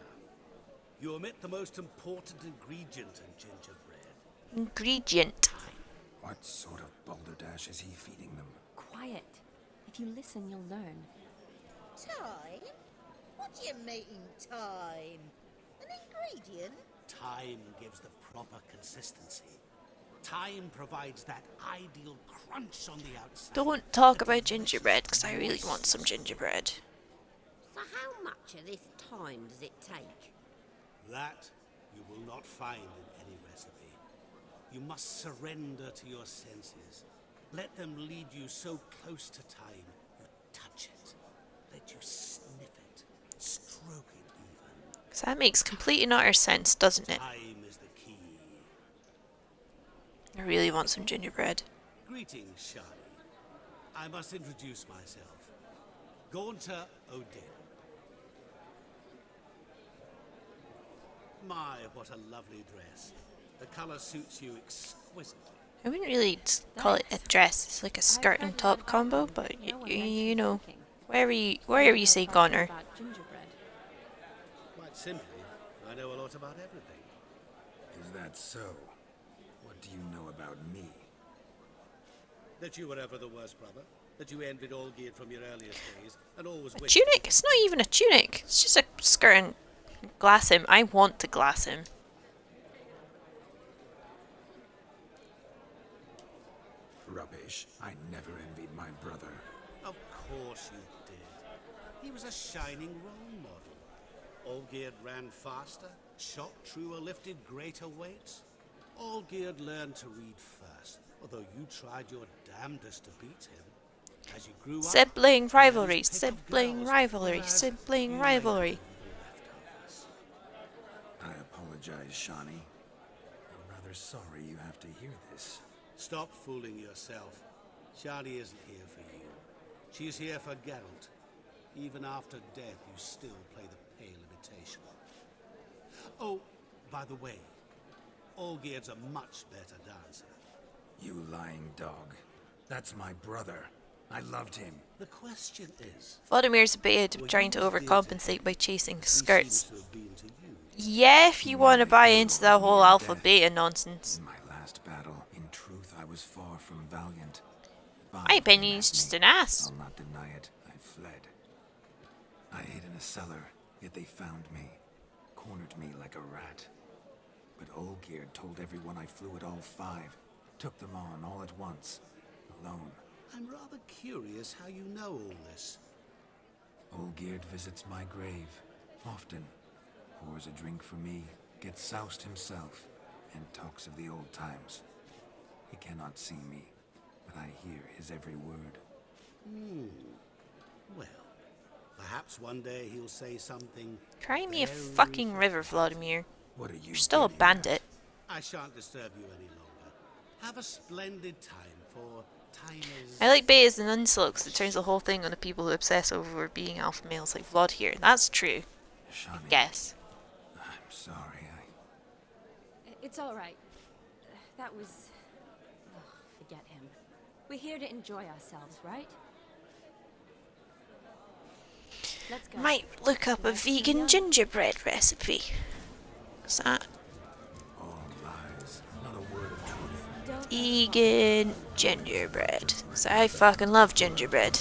You omit the most important ingredient in gingerbread.
Ingredient.
What sort of balderdash is he feeding them?
Quiet. If you listen, you'll learn.
Time? What do you mean, time? An ingredient?
Time gives the proper consistency. Time provides that ideal crunch on the outside.
Don't talk about gingerbread, because I really want some gingerbread.
So how much of this time does it take?
That you will not find in any recipe. You must surrender to your senses. Let them lead you so close to time let you sniff it, stroke it even.
So that makes complete and utter sense, doesn't it?
Time is the key.
I really want some gingerbread.
Greetings, Shani. I must introduce myself. Gaunter Odin. My, what a lovely dress. The colour suits you exquisitely.
I wouldn't really call it a dress. It's like a skirt and top combo, but you know, wherever you say goner.
Quite simply, I know a lot about everything.
Is that so? What do you know about me?
That you were ever the worst brother. That you envied Olgierd from your earliest days, and always
A tunic? It's not even a tunic. It's just a skirt and glass him. I want to glass him.
Rubbish. I never envied my brother.
Of course you did. He was a shining role model. Olgierd ran faster, shot truer, lifted greater weights. Olgierd learned to read first, although you tried your damnedest to beat him. As you grew up,
Sibling rivalry, sibling rivalry, sibling rivalry.
I apologize, Shani. I'm rather sorry you have to hear this.
Stop fooling yourself. Shani isn't here for you. She's here for Geralt. Even after death, you still play the pale imitation. Oh, by the way, Olgierd's a much better dancer.
You lying dog. That's my brother. I loved him.
The question is...
Vladimir's a bit trying to overcompensate by chasing skirts. Yeah, if you want to buy into that whole alpha beta nonsense.
In my last battle, in truth, I was far from valiant.
My opinion is just an ass.
I'll not deny it. I fled. I hid in a cellar, yet they found me. Cornered me like a rat. But Olgierd told everyone I flew at all 5. Took them on all at once. Alone.
I'm rather curious how you know all this.
Olgierd visits my grave. Often. Pours a drink for me. Gets soused himself. And talks of the old times. He cannot see me. But I hear his every word.
Well, perhaps one day he'll say something...
Cry me a fucking river, Vladimir.
What are you
You're still a bandit.
I shan't disturb you any longer. Have a splendid time, for time is...
I like betas and unsilks that turns the whole thing on the people who obsess over being alpha males like Vlad here. That's true.
Shani,
I guess.
I'm sorry,
It's alright. That was... Oh, forget him. We're here to enjoy ourselves, right? Let's go.
Might look up a vegan gingerbread recipe. What's that?
All lies, not a word of truth.
Vegan gingerbread. So I fucking love gingerbread.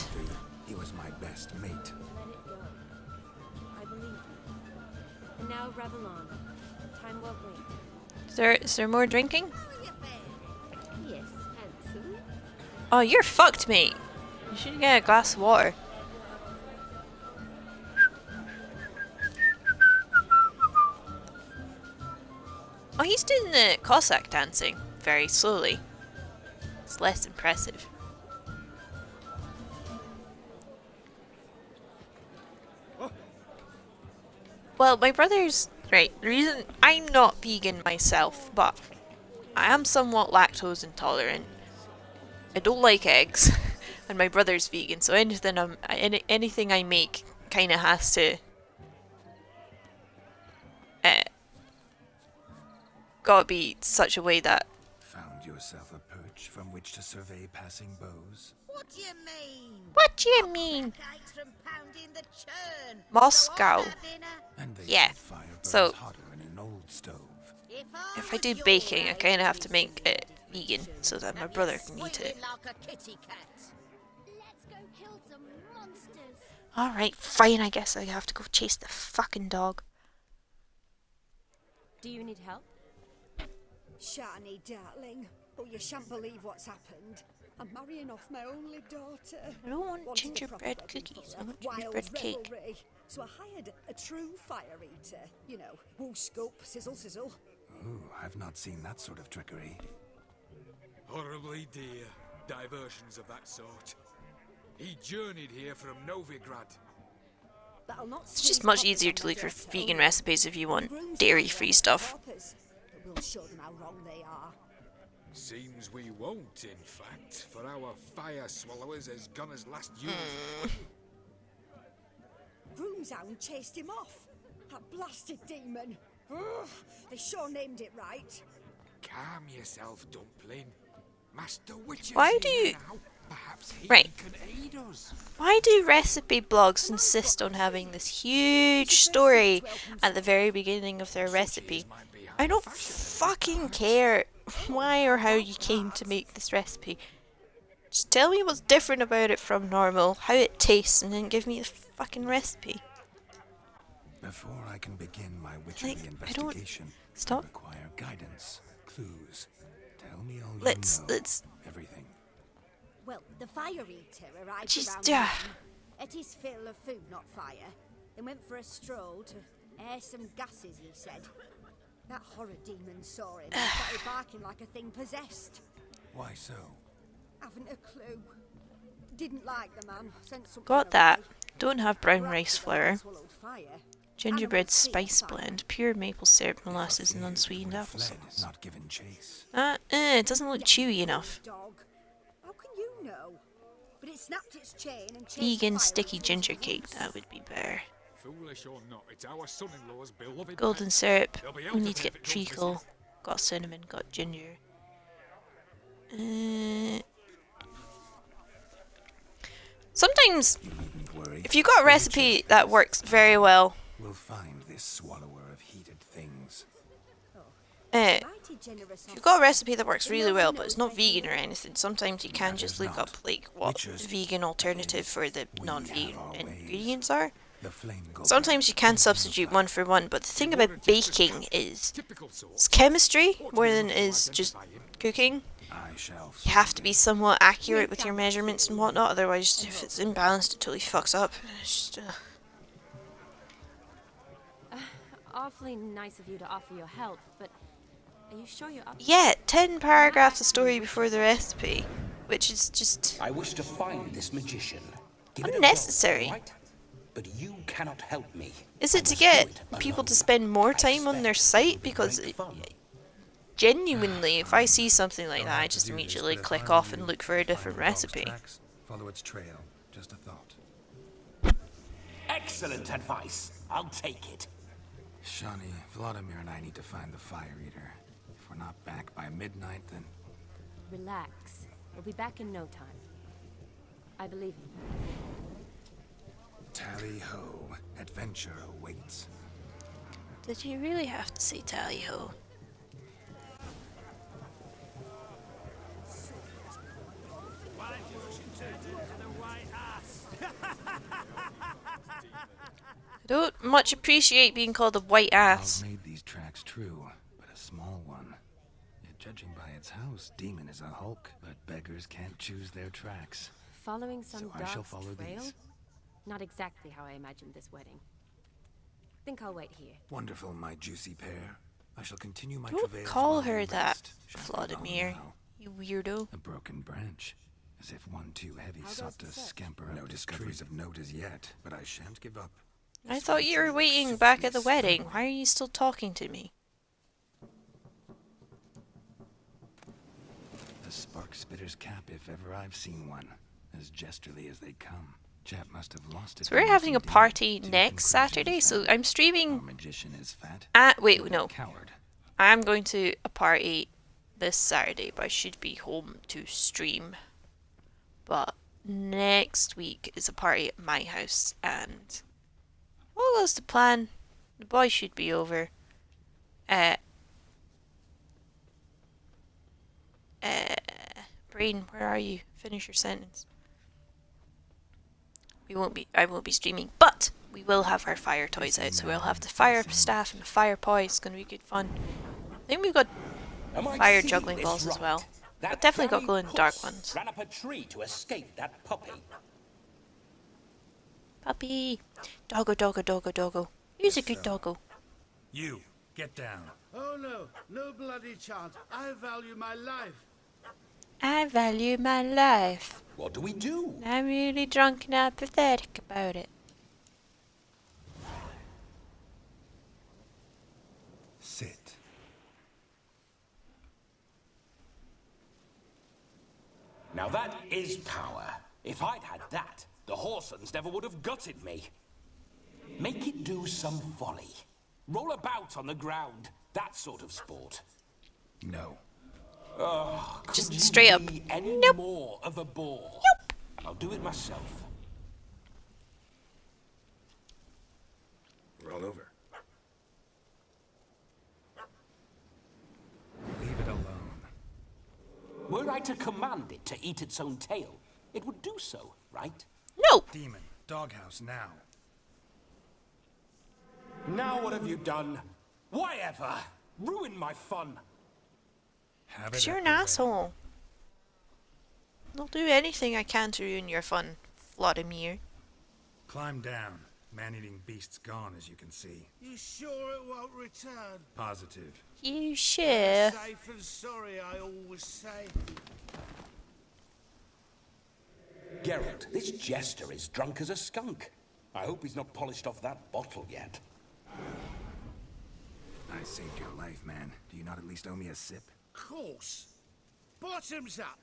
He was my best mate.
Let it go. I believe you. And now revel on. Time won't wait.
Is there more drinking?
Yes, handsome.
Oh, you're fucked, mate. You should get a glass of water. Oh, he's doing the Cossack dancing very slowly. It's less impressive. Well, my brother's... Right, the reason... I'm not vegan myself, but I am somewhat lactose intolerant. I don't like eggs, and my brother's vegan, so anything I make kind of has to... gotta be such a way that...
Found yourself a perch from which to survey passing beaux?
What do you mean?
What do you mean?
Cakes from pounding the churn.
Moscow.
And they
Yeah,
said fire burns
so
hotter in an old stove.
if I do baking, I kind of have to make it vegan so that my brother can eat it.
Like a kitty cat.
Let's go kill some monsters.
Alright, fine, I guess I have to go chase the fucking dog.
Do you need help?
Shani, darling. Oh, you shan't believe what's happened. I'm marrying off my only daughter.
I don't want
Wanted a
gingerbread
proper wedding
cookies,
for
I
her,
want
wild
gingerbread cake.
revelry. So I hired a true fire eater. You know, whoo scope, sizzle, sizzle.
Ooh, I've not seen that sort of trickery.
Horribly dear diversions of that sort. He journeyed here from Novigrad.
but I'll not
It's just
squeeze
much
coppers
easier
on
to
their
look for
dirt
vegan
only.
recipes if you
The
want
grooms
dairy-free
might
stuff.
want coppers, but we'll show them how wrong they are.
Seems we won't, in fact, for our fire swallowers has gone as last used.
Groomshound chased him off. That blasted demon. Ugh, they sure named it right.
Calm yourself, Dumpling. Master Witcher's
Why do
here
you...
now. Perhaps he
Right.
can aid us.
Why do recipe blogs insist on having this huge story at the very beginning of their recipe? I don't fucking care why or how you came to make this recipe. Just tell me what's different about it from normal, how it tastes, and then give me the fucking recipe.
Before I can begin my witchery investigation, I require guidance, clues. Tell me all you know.
Let's...
Everything.
Well, the fire eater arrived
Just,
around noon, ate his fill of food, not fire, then went for a stroll to air some gases, he said. That horror demon saw him and started barking like a thing possessed.
Why so?
Haven't a clue. Didn't like the man. Sent something
Got that.
away.
Don't have brown
Perhaps
rice
the
flour.
dog swallowed fire.
Gingerbread
Animals see
spice
fire.
blend, pure maple syrup, molasses, and unsweetened
Fled,
applesauce.
not given chase.
It doesn't look chewy enough.
Dog. How can you know? But it snapped its chain and chased
Vegan
fire
sticky
into
ginger
the
cake,
woods.
that would be better.
Foolish or not, it's our son-in-law's beloved
Golden
pet.
syrup.
They'll be
We
out of
need to
here
get
if it goes
treacle.
missing.
Got cinnamon, got ginger. Sometimes,
You needn't worry.
if you've got a recipe that works very well,
We'll find this swallower of heated things.
if you've got a recipe that works really well, but it's not vegan or anything, sometimes you can just look up like what the vegan alternative for the non-vegan ingredients are.
The flame goes
Sometimes you can substitute one for one, but the thing about baking is it's chemistry more than it is just cooking.
I shall
You have to be somewhat accurate with your measurements and whatnot, otherwise if it's imbalanced it totally fucks up. It's just,
Awfully nice of you to offer your help, but are you sure you're up?
yeah, 10 paragraphs of story before the recipe, which is just
I wish to find this magician. Give it a go,
unnecessary.
right? But you cannot help me.
Is it to get people to spend more time on their site? Because genuinely, if I see something like that, I just immediately click off and look for a different recipe.
follow its trail. Just a thought.
Excellent advice. I'll take it.
Shawnee, Vladimir and I need to find the fire eater. If we're not back by midnight, then...
Relax. We'll be back in no time. I believe you.
Tally-ho. Adventure awaits.
Did you really have to say tally-ho? I don't much appreciate being called a white ass.
I've made these tracks true, but a small one. Yet judging by its house, Demon is a hulk, but beggars can't choose their tracks.
Following some
So I shall follow
trail?
these.
Not exactly how I imagined this wedding. Think I'll wait here.
Wonderful, my juicy pair. I shall continue my
Don't
travails
call
while
her
you
that,
rest. Shan't be long
Vladimir.
now.
You weirdo.
A broken branch. As if one too heavy
How
sought
goes
to
the search?
scamper up. No discoveries of note as yet, but I shan't give up.
I thought you were waiting back at the wedding. Why are you still talking to me?
The spark spitter's cap, if ever I've seen one. As jesterly as they come. Chap must have lost it.
So we're having a party next Saturday, so I'm streaming
Magician is fat.
wait, no.
Coward.
I'm going to a party this Saturday, but I should be home to stream. But next week is a party at my house, and all goes to plan. The boys should be over. Brain, where are you? Finish your sentence. I won't be streaming, but we will have our fire toys out, so we'll have the fire staff and the fire poi. It's going to be good fun. I think we've got
Am I
fire
seeing
juggling
this
balls as
right?
well.
That
But definitely got
damn
glow in the dark
puss
ones.
Ran up a tree to escape that puppy.
Puppy! Doggo, doggo, doggo, doggo. He's a good doggo.
You, get down.
Oh no, no bloody chance. I value my life.
I value my life.
What do we do?
I'm really drunk and apathetic about it.
Sit.
Now that is power. If I'd had that, the Horsons never would have gutted me. Make it do some folly. Roll about on the ground. That sort of sport.
No.
Oh,
Just straight up.
Any
Nope.
more of a bore?
Nope.
I'll do it myself.
Roll over. Leave it alone.
Were I to command it to eat its own tail, it would do so, right?
No.
Demon, doghouse now.
Now what have you done? Why ever? Ruin my fun.
Have it
'Cause you're
at
an
the ready.
asshole. I'll do anything I can to ruin your fun, Vladimir.
Climb down. Man-eating beast's gone, as you can see.
You sure it won't return?
Positive.
You sure?
Safe and sorry, I always say.
Geralt, this jester is drunk as a skunk. I hope he's not polished off that bottle yet.
I saved your life, man. Do you not at least owe me a sip?
Course. Bottoms up.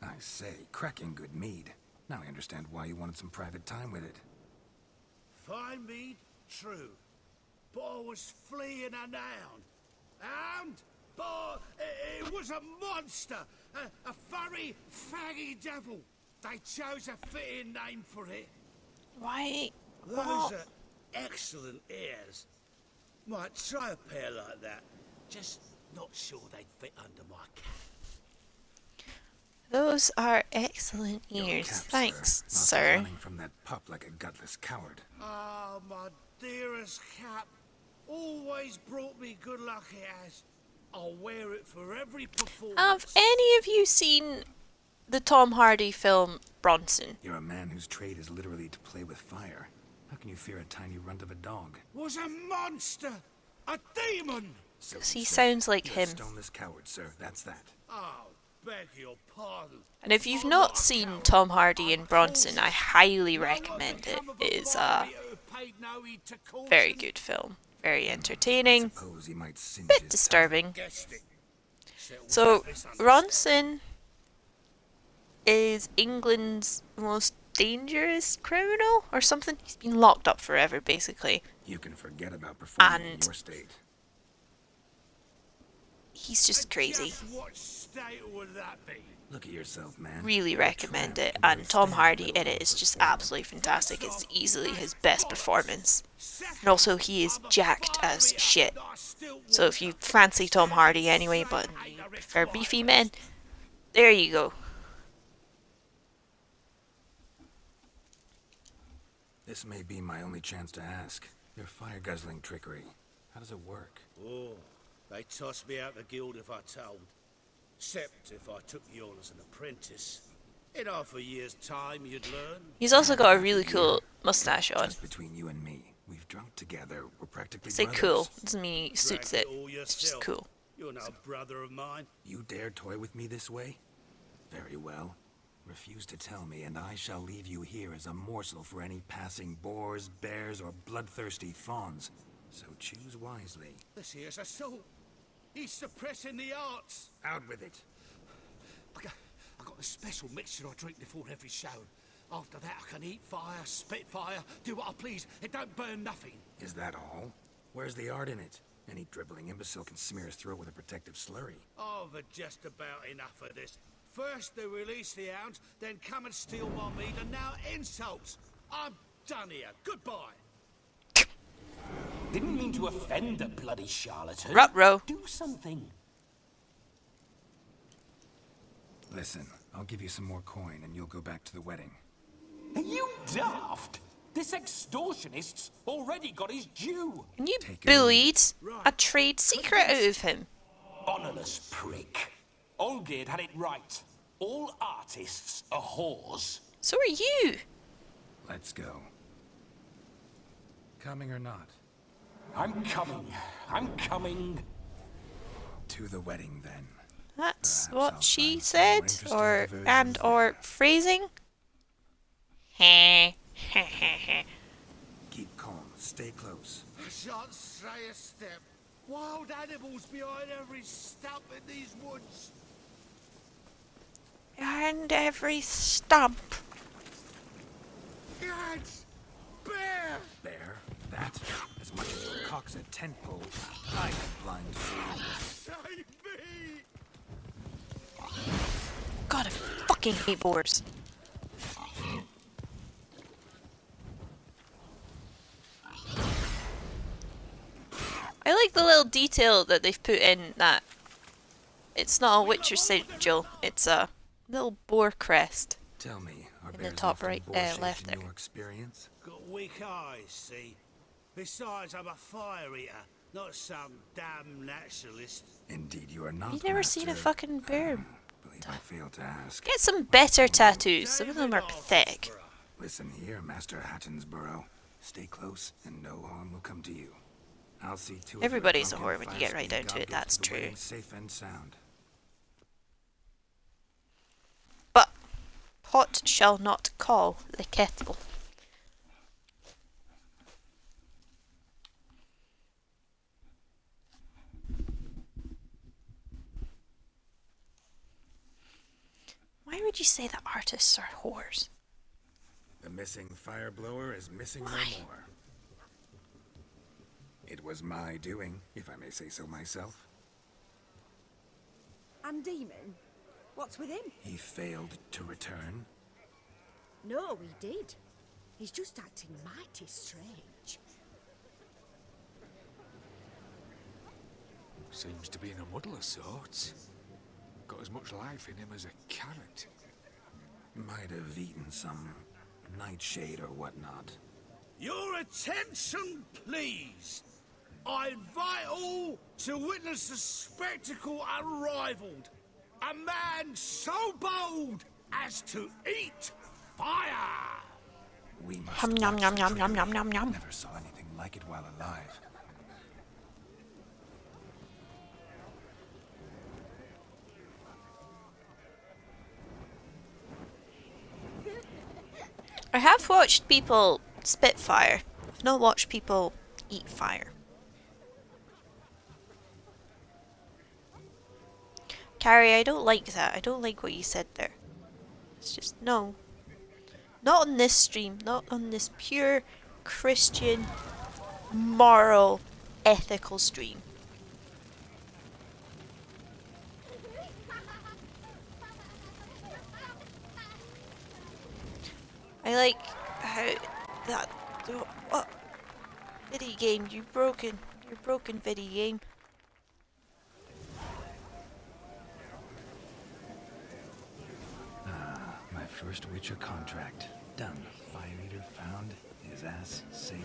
I say, cracking good mead. Now I understand why you wanted some private time with it.
Fine mead, true. But I was fleeing a hound. But it was a monster. A furry, faggy devil. They chose a fitting name for it.
Why?
Those are excellent ears. Might try a pair like that. Just not sure they'd fit under my cap.
Those are excellent
Your
ears.
cap,
Thanks,
Not
sir.
running from that pup like a gutless coward.
Ah, my dearest cap. Always brought me good luck it has. I'll wear it for every performance.
Have any of you seen the Tom Hardy film Bronson?
You're a man whose trade is literally to play with fire. How can you fear a tiny runt of a dog?
Was a monster. A demon.
So
He
you say.
sounds like
You're a
him.
stoneless coward, sir. That's that.
Oh, beg your pardon.
And if you've not seen Tom Hardy in Bronson, I highly recommend it. It is a very good film. Very entertaining.
Suppose he might singe
Bit
his
disturbing.
Guessed it.
So, Bronson is England's most dangerous criminal or something. He's been locked up forever, basically.
You can forget about performing in
And
your state.
he's just crazy.
Just what state would that be?
Look at yourself, man.
Really
You're a
recommend
tramp
it.
you're
And Tom
standing
Hardy in
alone
it is
for
just
form.
absolutely fantastic. It's easily his best performance. And also, he is jacked as shit. So if you fancy Tom Hardy anyway, but you prefer beefy men, there you go.
This may be my only chance to ask. Your fire-guzzling trickery. How does it work?
Oh, they tossed me out the guild if I told. Except if I took you on as an apprentice. In half a year's time, you'd learn.
He's also got a really cool mustache on.
Just between you and me, we've drunk together. We're practically
Say
brothers.
cool. Doesn't mean he suits
Drag
it.
all
It's just
yourself.
cool.
You're no brother of mine.
You dare toy with me this way? Very well. Refuse to tell me, and I shall leave you here as a morsel for any passing boars, bears, or bloodthirsty fawns. So choose wisely.
This here's assault. He's suppressing the arts.
Out with it.
I got a special mixture I drink before every show. After that, I can eat fire, spit fire, do what I please. It don't burn nothing.
Is that all? Where's the art in it? Any dribbling imbecile can smear his throat with a protective slurry.
I've had just about enough of this. First they release the hounds, then come and steal my meat, and now insults. I'm done here. Goodbye.
Didn't mean to offend the bloody charlatan.
Ruh-roh.
Do something.
Listen, I'll give you some more coin and you'll go back to the wedding.
Are you daft? This extortionist's already got his due.
And you
Take it
bullied a trade secret out of him.
Honourless prick. Olgierd had it right. All artists are whores.
So are you.
Let's go. Coming or not?
I'm coming. I'm coming.
To the wedding, then.
That's
Perhaps
what
I'll
she
find some
said,
more interesting
or
diversions
or
there.
phrasing.
Keep calm. Stay close.
I shan't say a step. Wild animals behind every stump in these woods.
And every stump.
Gads! Bear!
Bear, that, as much as your cock's a tent pole, I can blind fool.
Save me!
God, I fucking hate boars. I like the little detail that they've put in that it's not a Witcher sigil, it's a little boar crest.
Tell me, are
In the
bears
top
often
right,
boar-shaped
left
in
there.
your experience?
Got weak eyes, see? Besides, I'm a fire eater, not some damn naturalist.
Indeed, you are not.
You've never seen a
Master.
fucking bear.
Believe I failed to ask.
Get some better tattoos, some of them are pathetic.
Listen here, Master Hattonsborough. Stay close, and no harm will come to you. I'll see to it.
Everybody's a whore when you get right down to it, that's true.
Safe and sound.
But pot shall not call the kettle. Why would you say that artists are whores?
The missing fire blower is missing no more. It was my doing, if I may say so myself.
And Demon? What's with him?
He failed to return.
No, he did. He's just acting mighty strange.
Seems to be in a muddle of sorts. Got as much life in him as a carrot.
Might have eaten some nightshade or whatnot.
Your attention, please. I invite all to witness a spectacle unrivaled. A man so bold as to eat fire.
We must
Hum yum
watch
yum
the
yum yum
trigger.
yum yum yum.
Never saw anything like it while alive.
I have watched people spit fire. I've not watched people eat fire. Carrie, I don't like that. I don't like what you said there. It's just, no. Not on this stream. Not on this pure Christian, moral, ethical stream. I like how that... What? Video game, you're broken. You're broken, video game.
My first Witcher contract. Done. Fire Eater found. His ass saved.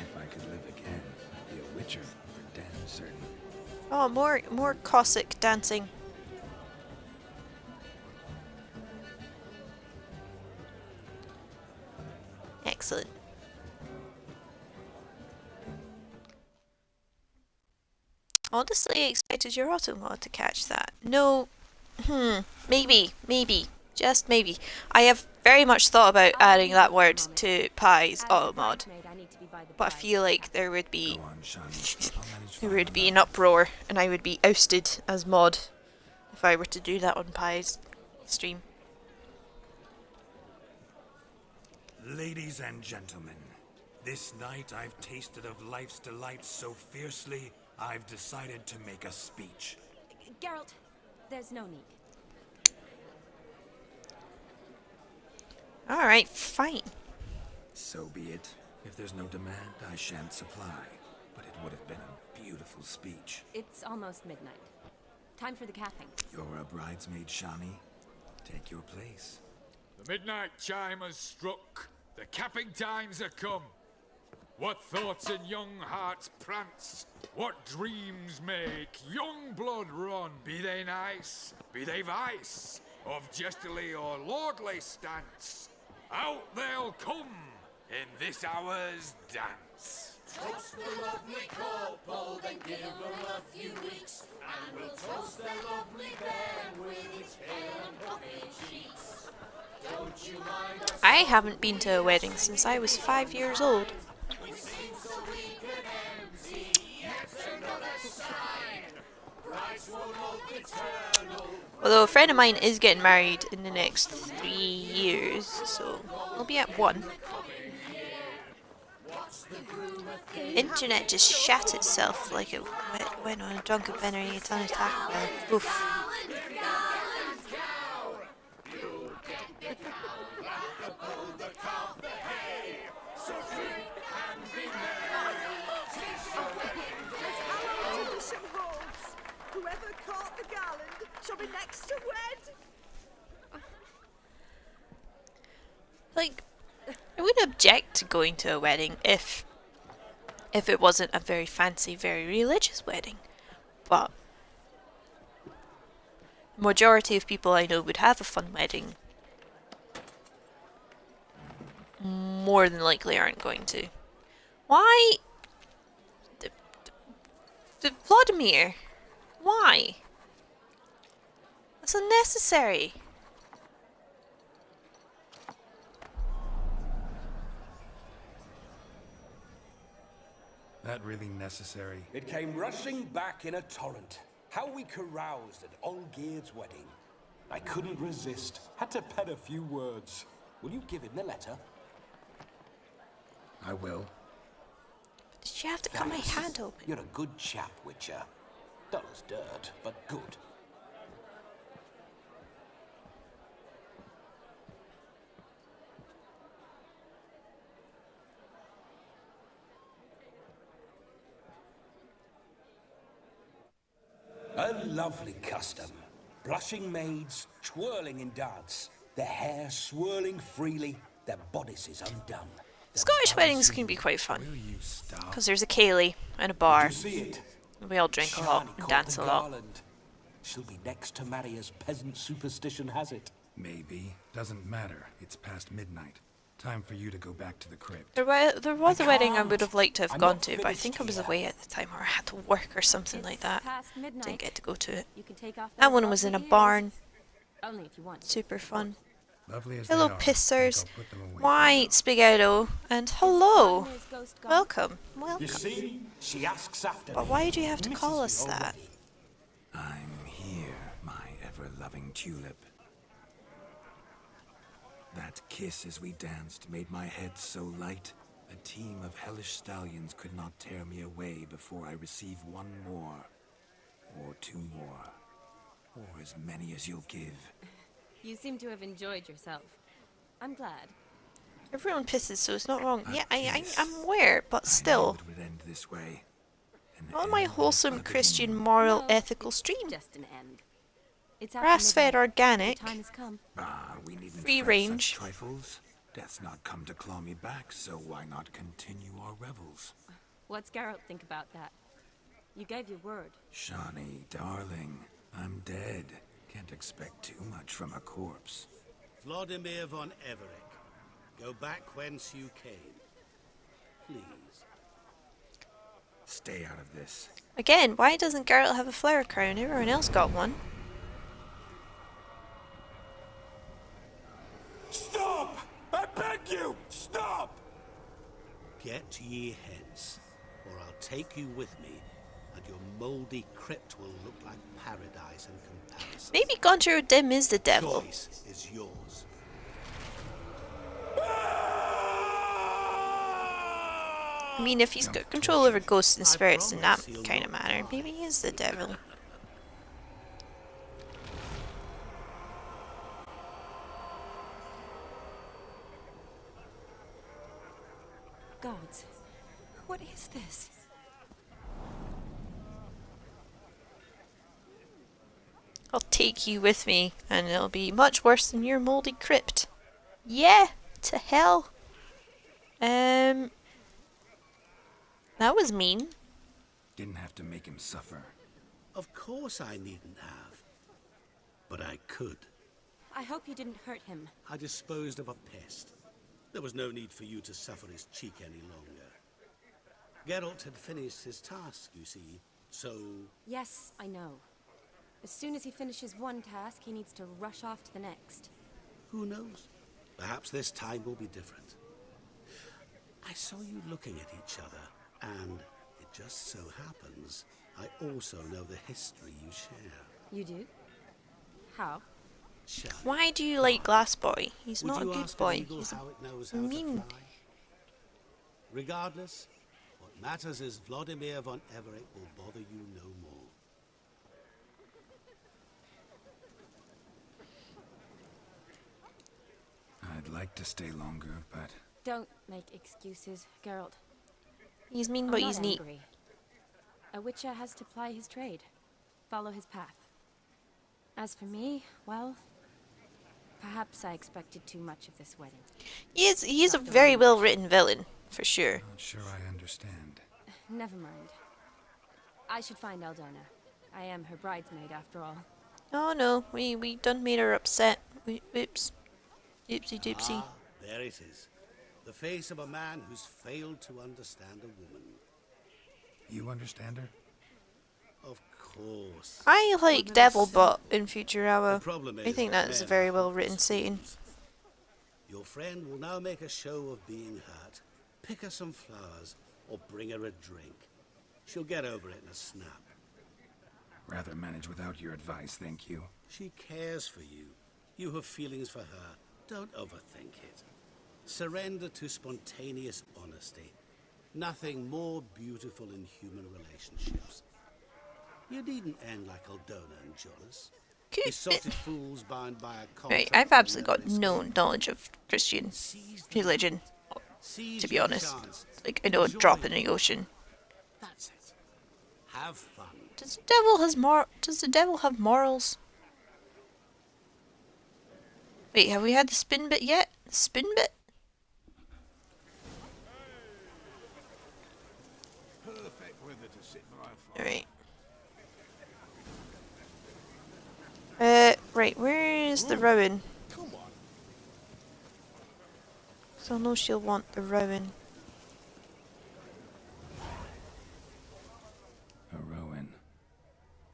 If I could live again, I'd be a Witcher for damn certain.
Oh, more Cossack dancing. Excellent. Honestly, I expected your automod to catch that. No, maybe, just maybe. I have very much thought about adding that word to Pi's automod, but I feel like there would be an uproar, and I would be ousted as mod if I were to do that on Pi's stream.
Ladies and gentlemen, this night I've tasted of life's delights so fiercely, I've decided to make a speech.
Geralt, there's no need.
Alright, fine.
So be it. If there's no demand, I shan't supply. But it would have been a beautiful speech.
It's almost midnight. Time for the capping.
You're a bridesmaid, Shani. Take your place.
The midnight chime has struck. The capping times are come. What thoughts in young hearts prance? What dreams make young blood run? Be they nice, be they vice, of jestily or lordly stance, out they'll come in this hour's dance.
Toast the lovely couple, then give them a few weeks, and we'll toast their lovely bed with its pale and puffy cheeks. Don't you mind us?
I haven't been to a wedding since I was 5 years old.
We sing so we can empty yet another shrine. Brides won't look eternal.
Although a friend of mine is getting married in the next 3 years, so we'll be at 1. Internet just shat itself like it went on a drunken Benner and a ton of Taco Bell. Oof.
Whoever caught the garland shall be next to wed.
Like, I wouldn't object to going to a wedding if it wasn't a very fancy, very religious wedding. But the majority of people I know would have a fun wedding. More than likely aren't going to. Why? The Vladimir? Why? That's unnecessary.
That really necessary?
It came rushing back in a torrent. How we caroused at Olgierd's wedding. I couldn't resist. Had to pen a few words. Will you give him the letter?
I will.
Did you have to cut my hand open?
You're a good chap, Witcher. Dull as dirt, but good. A lovely custom. Blushing maids, twirling in dance, their hair swirling freely, their bodices undone.
Scottish weddings can be quite fun. Because there's a ceilidh and a bar.
Did you see it?
And we all drink a lot and dance a lot.
Garland. She'll be next to marry as peasant superstition has it.
Maybe. Doesn't matter. It's past midnight. Time for you to go back to the crypt.
There was a wedding I would have liked to have gone to, but I think I was away at the time or I had to work or something like that. Didn't get to go to it. That one was in a barn.
Only if you want.
Super fun.
Lovely as
Hello,
they are,
pissers.
I'll put them away.
White spaghetto. And hello. Welcome. Welcome.
You see, she asks after
But
me.
why do you have to
Misses
call
me
us that?
already.
I'm here, my ever-loving tulip. That kiss as we danced made my head so light. A team of hellish stallions could not tear me away before I receive one more. Or two more. Or as many as you'll give.
You seem to have enjoyed yourself. I'm glad.
Everyone pisses, so it's not wrong. Yeah, I'm aware, but still.
It would end this way.
On my wholesome Christian moral ethical stream.
Just an end. It's
Grass-fed organic.
Time has come.
We needn't
Free
fret
range.
such trifles. Death's not come to claw me back, so why not continue our revels?
What's Geralt think about that? You gave your word.
Shawnee, darling, I'm dead. Can't expect too much from a corpse.
Vladimir von Everick, go back whence you came. Please.
Stay out of this.
Again, why doesn't Geralt have a flower crown? Everyone else got one.
Stop! I beg you! Stop!
Get ye hence, or I'll take you with me, and your mouldy crypt will look like paradise in comparison.
Maybe Gunter Dim is the devil.
Choice is yours.
I mean, if he's got control over ghosts and spirits in that kind of manner, maybe he is the devil.
Gods, what is this?
I'll take you with me, and it'll be much worse than your mouldy crypt. Yeah, to hell. That was mean.
Didn't have to make him suffer.
Of course I needn't have. But I could.
I hope you didn't hurt him.
I disposed of a pest. There was no need for you to suffer his cheek any longer. Geralt had finished his task, you see, so...
Yes, I know. As soon as he finishes one task, he needs to rush off to the next.
Who knows? Perhaps this time will be different. I saw you looking at each other, and it just so happens I also know the history you share.
You do? How?
Why do you like Glass Boy? He's
Would
not a
you
good
ask an
boy.
eagle
He's
how it knows how
mean.
to fly? Regardless, what matters is Vladimir von Everett will bother you no more.
I'd like to stay longer, but...
Don't make excuses, Geralt.
He's mean,
I'm
but
not
he's neat.
angry. A witcher has to ply his trade, follow his path. As for me, well, perhaps I expected too much of this wedding.
He's a very well written villain, for sure.
Not sure I understand.
Never mind. I should find Aldona. I am her bridesmaid after all.
Oh no, we done made her upset. Oops. Oopsie doopsie.
Ah, there it is. The face of a man who's failed to understand a woman.
You understand her?
Of course.
I like Devilbot in Futurama.
The problem
I
is
think
that
that is a
men
very
are
well written Satan.
Your friend will now make a show of being hurt, pick her some flowers, or bring her a drink. She'll get over it in a snap.
Rather manage without your advice, thank you.
She cares for you. You have feelings for her. Don't overthink it. Surrender to spontaneous honesty. Nothing more beautiful in human relationships. You needn't end like Aldona and Jonas. Besotted fools bound by a contract.
Right, I've absolutely got no knowledge of Christian religion, to be honest. Like, I know a drop in the ocean.
That's it. Have fun.
Does the devil have morals? Wait, have we had the spin bit yet? The spin bit? Alright. Right, where is the Rowan? So I know she'll want the Rowan.
A Rowan.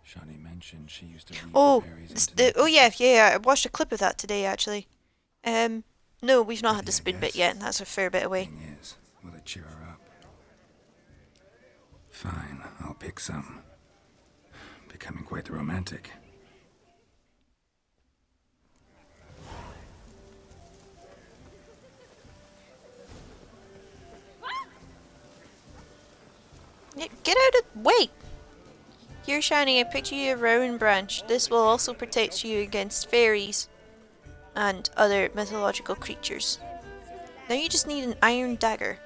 Shani mentioned she used to leave
Oh,
the berries into
oh yeah, I watched a clip of that today actually. No, we've not had the spin bit yet, and that's a fair bit away.
Thing is, will it cheer her up? Fine, I'll pick some. Becoming quite the romantic.
Yeah, get out of the way! Here, Shani, I picked you a Rowan branch. This will also protect you against fairies and other mythological creatures. Now you just need an iron dagger.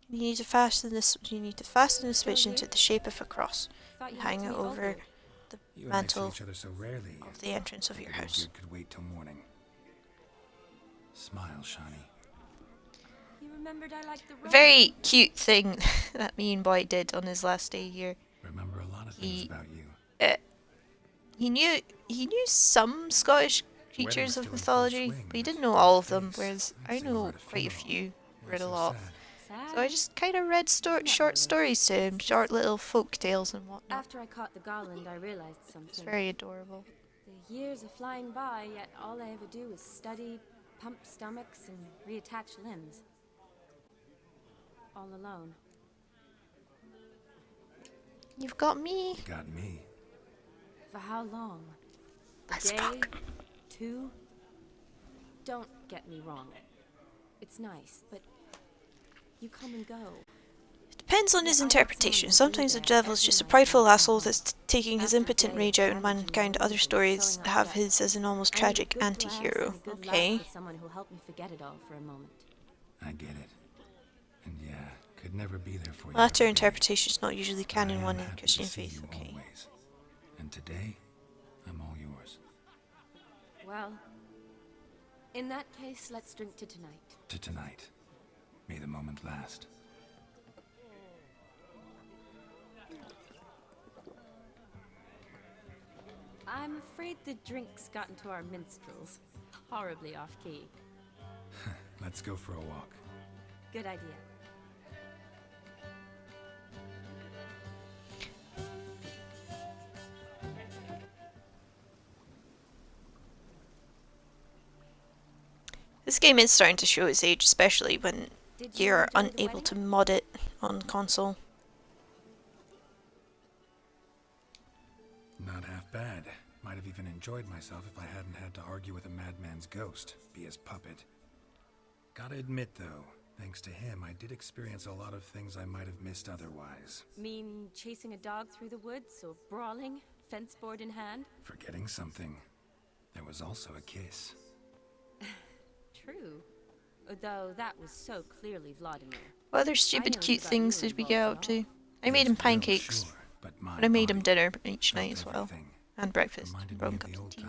You need to fasten this. You need to fasten the switch into the shape of a cross. And hang it over the
You and I see
mantle
each other so rarely.
of the entrance of your house.
Could wait till morning. Smile, Shani.
You remembered I liked the Rowan.
Very cute thing that me and Boy did on his last day here.
Remember a lot of things about you.
He knew some Scottish creatures of mythology, but he didn't know all of them. Whereas I know quite a few, read a lot. So I just kind of read short stories to him, short little folk tales and whatnot.
After I caught the garland, I realized something.
It's very adorable.
The years are flying by, yet all I ever do is study, pump stomachs, and reattach limbs. All alone.
You've got me.
You got me.
For how long?
Let's
Day?
talk.
2? Don't get me wrong. It's nice, but you come and go.
Depends on his interpretation. Sometimes the devil's just a prideful asshole that's taking his impotent rage out on mankind. Other stories have his as an almost tragic anti-hero. Okay.
Someone who'll help me forget it all for a moment.
I get it. And yeah, could never be there for you.
Latter interpretation is not usually canon one in Christian faith. Okay.
Always. And today, I'm all yours.
Well, in that case, let's drink to tonight.
To tonight. May the moment last.
I'm afraid the drinks got into our minstrels. Horribly off-key.
Let's go for a walk.
Good idea.
This game is starting to show its age, especially when you're unable to mod it on console.
Not half bad. Might have even enjoyed myself if I hadn't had to argue with a madman's ghost, be his puppet. Gotta admit though, thanks to him, I did experience a lot of things I might have missed otherwise.
Mean chasing a dog through the woods or brawling, fence board in hand?
Forgetting something. There was also a kiss.
True. Though that was so clearly Vladimir.
What other stupid cute things did we get up to? I made him pancakes.
But
I made him dinner each night as well. And breakfast. Brown cups of tea.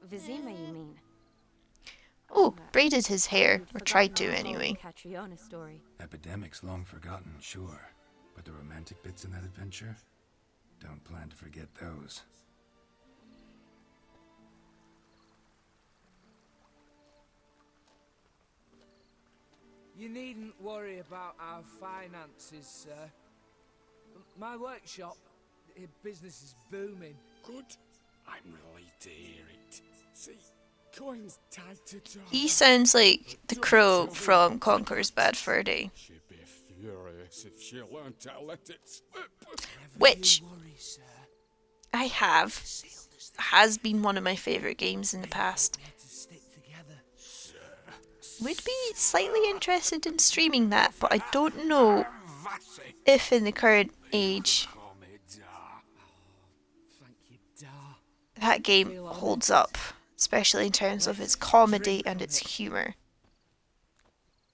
Vizima, you mean?
Oh, braided his hair. Or tried to, anyway.
Catriona story.
Epidemics long forgotten, sure. But the romantic bits in that adventure? Don't plan to forget those.
You needn't worry about our finances, sir. My workshop, business is booming.
Good. I'm relieved to hear it. See, coins tied to time.
He sounds like the crow from Conqueror's Bad Fur Day.
She'd be furious if she learned to let it slip.
Which I have. Has been one of my favourite games in the past. Would be slightly interested in streaming that, but I don't know if in the current age that game holds up, especially in terms of its comedy and its humour.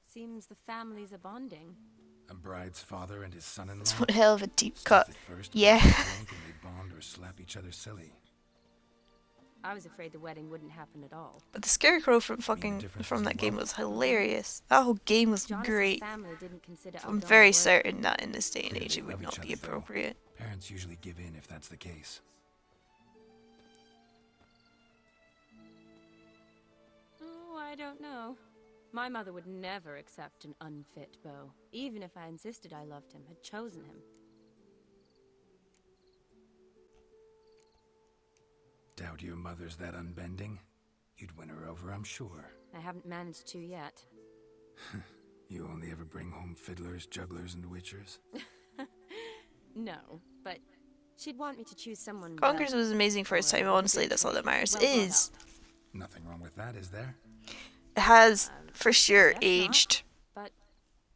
Seems the families are bonding.
A bride's father and his son-in-law.
It's one hell of a deep cut. Yeah.
They bond or slap each other silly.
I was afraid the wedding wouldn't happen at all.
But the scarecrow from that game was hilarious. That whole game was great. I'm very certain that in this day and age it would not be appropriate.
Parents usually give in if that's the case.
Oh, I don't know. My mother would never accept an unfit beau, even if I insisted I loved him, had chosen him.
Doubt your mother's that unbending? You'd win her over, I'm sure.
I haven't managed to yet.
You only ever bring home fiddlers, jugglers, and witchers?
No, but she'd want me to choose someone.
Conquerors was amazing for its time, honestly, that's all that matters.
Nothing wrong with that, is there?
It has, for sure, aged.
But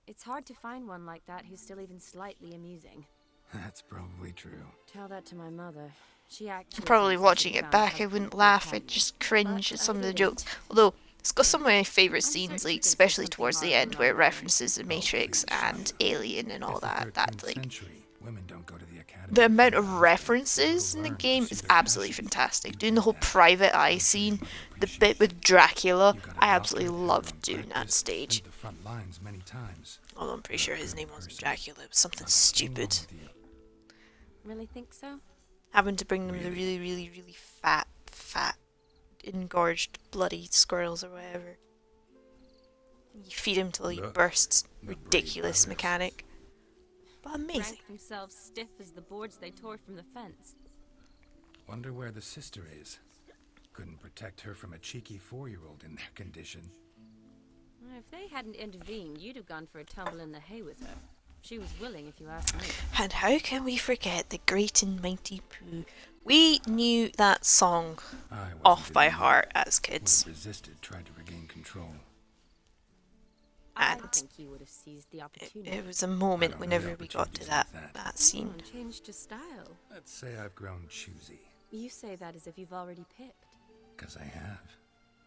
it's hard to find one like that who's still even slightly amusing.
That's probably true.
Tell that to my mother. She actually
Probably watching it back, I wouldn't laugh, I'd just cringe at some of the jokes. Although, it's got some of my favourite scenes, like, especially towards the end, where it references The Matrix and Alien and all that. The amount of references in the game is absolutely fantastic. Doing the whole private eye scene, the bit with Dracula, I absolutely loved doing that stage. Although I'm pretty sure his name wasn't Dracula, it was something stupid.
Really think so?
Having to bring them the really, really, really fat, engorged, bloody squirrels or whatever. You feed him till he bursts. Ridiculous mechanic. But amazing.
Drank themselves stiff as the boards they tore from the fence.
Wonder where the sister is. Couldn't protect her from a cheeky 4-year-old in their condition.
If they hadn't intervened, you'd have gone for a tumble in the hay with her. She was willing, if you ask me.
And how can we forget the great and mighty Pooh? We knew that song off by heart as kids.
Resisted, tried to regain control.
And
I think you would have seized the opportunity.
it was a moment whenever we got to that scene.
Changed your style.
Let's say I've grown choosy.
You say that as if you've already picked.
'Cause I have.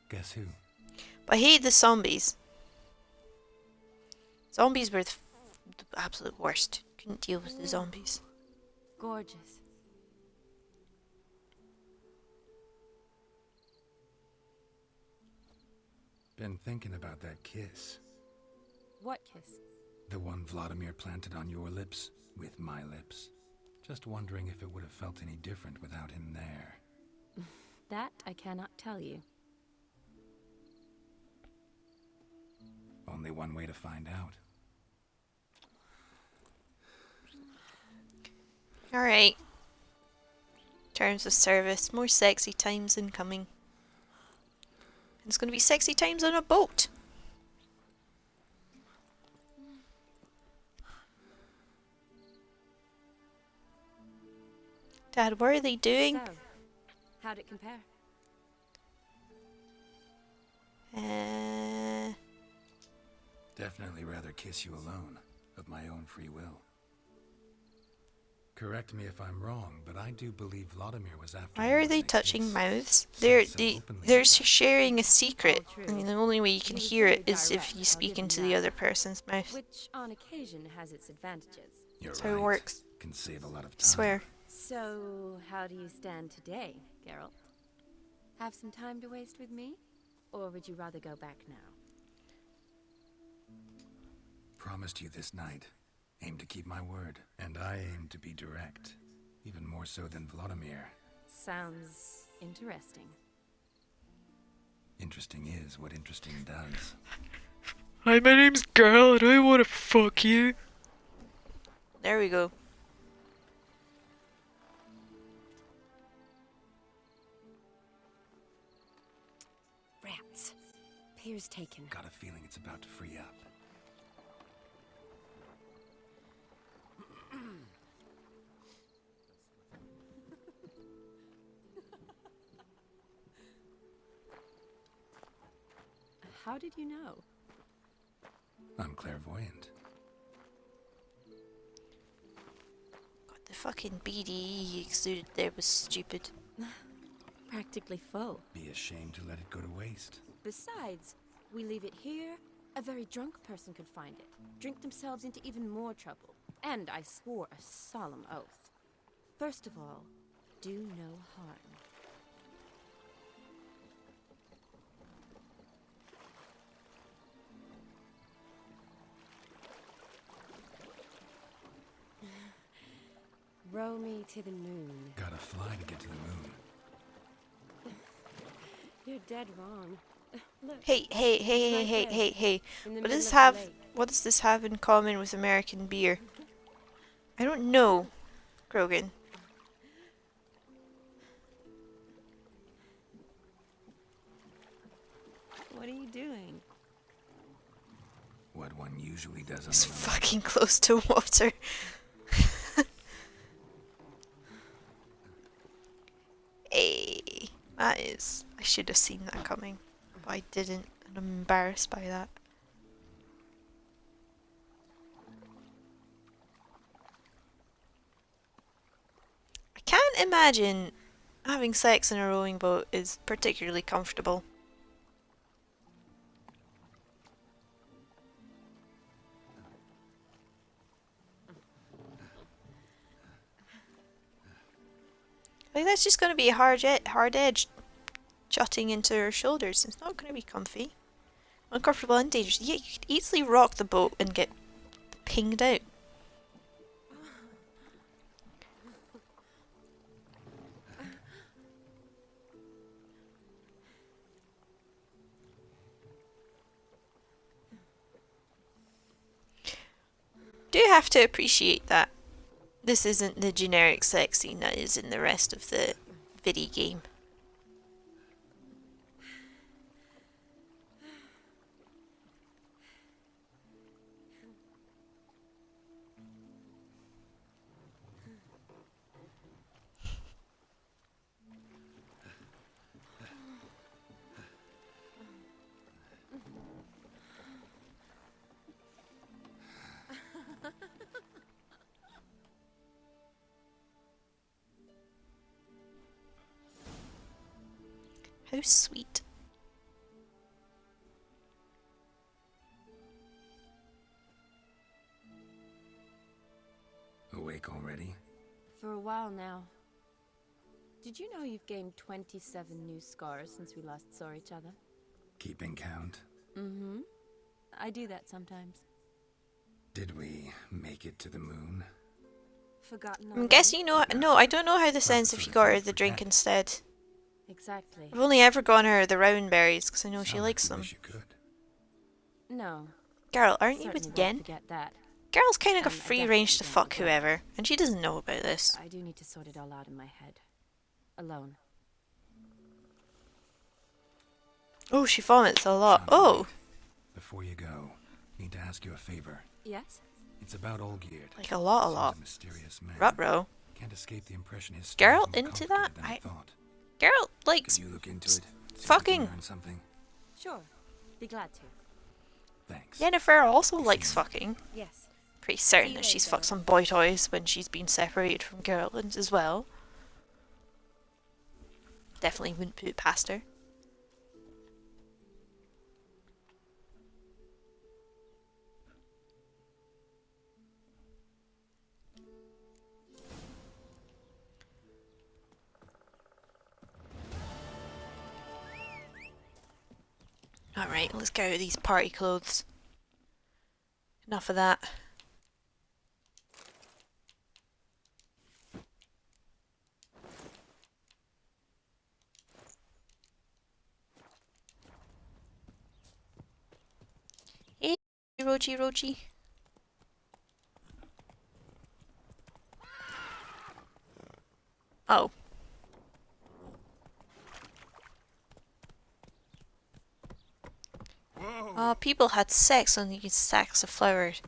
Guess who?
But I hate the zombies. Zombies were the absolute worst. Couldn't deal with the zombies.
Gorgeous.
Been thinking about that kiss.
What kiss?
The one Vladimir planted on your lips, with my lips. Just wondering if it would have felt any different without him there.
That I cannot tell you.
Only one way to find out.
Alright. Terms of service. More sexy times incoming. And it's going to be sexy times on a boat. Dad, what are they doing?
So, how'd it compare?
Definitely rather kiss you alone, of my own free will. Correct me if I'm wrong, but I do believe Vladimir was after.
Why are they touching mouths? They're sharing a secret, and the only way you can hear it is if you speak into the other person's mouth.
Which, on occasion, has its advantages.
That's how it works.
Can save a lot of time.
Swear.
So, how do you stand today, Geralt? Have some time to waste with me? Or would you rather go back now?
Promised you this night. Aim to keep my word. And I aim to be direct. Even more so than Vladimir.
Sounds interesting.
Interesting is what interesting does.
Hi, my name's Geralt and I want to fuck you. There we go.
Rats. Pier's taken.
Got a feeling it's about to free up.
How did you know?
I'm clairvoyant.
God, the fucking BDE he exuded there was stupid.
Practically full.
Be ashamed to let it go to waste.
Besides, we leave it here, a very drunk person could find it, drink themselves into even more trouble. And I swore a solemn oath. First of all, do no harm. Row me to the moon.
Gotta fly to get to the moon.
You're dead wrong. Look,
Hey.
in the
What
middle
does
of the
have
lake.
what does this have in common with American beer? I don't know, Grogan.
What are you doing?
What one usually does on
It's
the moon.
fucking close to water. Hey, that is. I should have seen that coming, but I didn't, and I'm embarrassed by that. I can't imagine having sex in a rowing boat is particularly comfortable. Like, that's just going to be a hard edge jutting into her shoulders. It's not going to be comfy. Uncomfortable and dangerous. Yeah, you could easily rock the boat and get pinged out. Do have to appreciate that this isn't the generic sex scene that is in the rest of the video game. How sweet.
Awake already?
For a while now. Did you know you've gained 27 new scars since we last saw each other?
Keeping count?
Mm-hmm. I do that sometimes.
Did we make it to the moon?
Forgotten
I'm
already?
guessing you know. No, I don't know how this ends if you got her the drink instead.
Exactly.
I've only ever gone her the round berries because I know she likes them.
Wish you could.
No,
Geralt, aren't you
Certainly
with
won't
Yen?
forget that.
Geralt's kind of got
And I
free
definitely
range to
don't
fuck
regret
whoever, and she doesn't know about this.
I do need to sort it all out in my head. Alone.
Oh, she vomits a lot.
Shauna,
Oh!
wait. Before you go, need to ask you a favor.
Yes?
It's about Olgierd.
Like a lot.
Seems a mysterious man.
Ruh-roh.
Can't escape the impression his story is
Geralt
more
into that?
complicated than I thought.
Geralt likes
Could you look into it? See if you
fucking.
can learn something.
Sure. Be glad to.
Thanks.
Yennefer also likes fucking.
Yes.
Pretty certain
See you
that she's
later.
fucked some boy toys when she's been separated from Geralt as well. Definitely wouldn't put it past her. Alright, let's get out of these party clothes. Enough of that. Hey, Roji. Oh. Oh, people had sex on these sacks of flowers.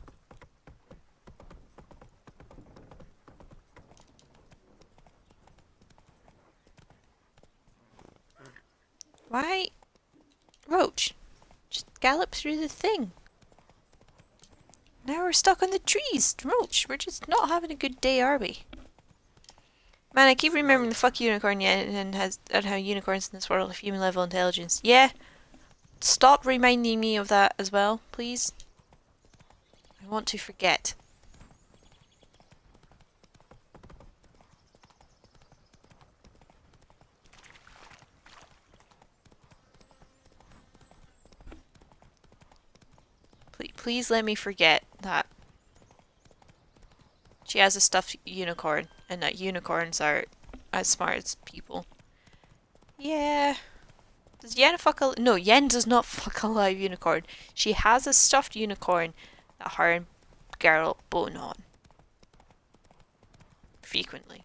Why? Roach, just gallop through the thing. Now we're stuck on the trees. Roach, we're just not having a good day, are we? Man, I keep remembering the fuck unicorn and how unicorns in this world have human level intelligence. Yeah. Stop reminding me of that as well, please. I want to forget. Please let me forget that she has a stuffed unicorn and that unicorns are as smart as people. Yeah. Does Yen fuck a... No, Yen does not fuck a live unicorn. She has a stuffed unicorn that her and Geralt bone on. Frequently.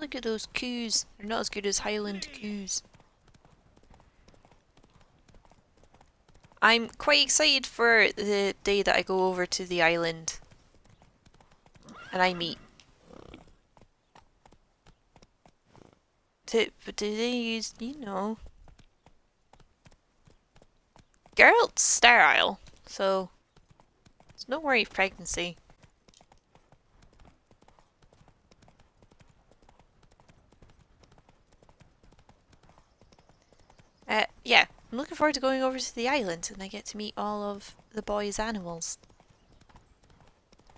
Look at those coos. They're not as good as Highland coos. I'm quite excited for the day that I go over to the island and I meet. But do they use, you know... Geralt's sterile, so there's no worry of pregnancy. Yeah, I'm looking forward to going over to the island and I get to meet all of the boy's animals.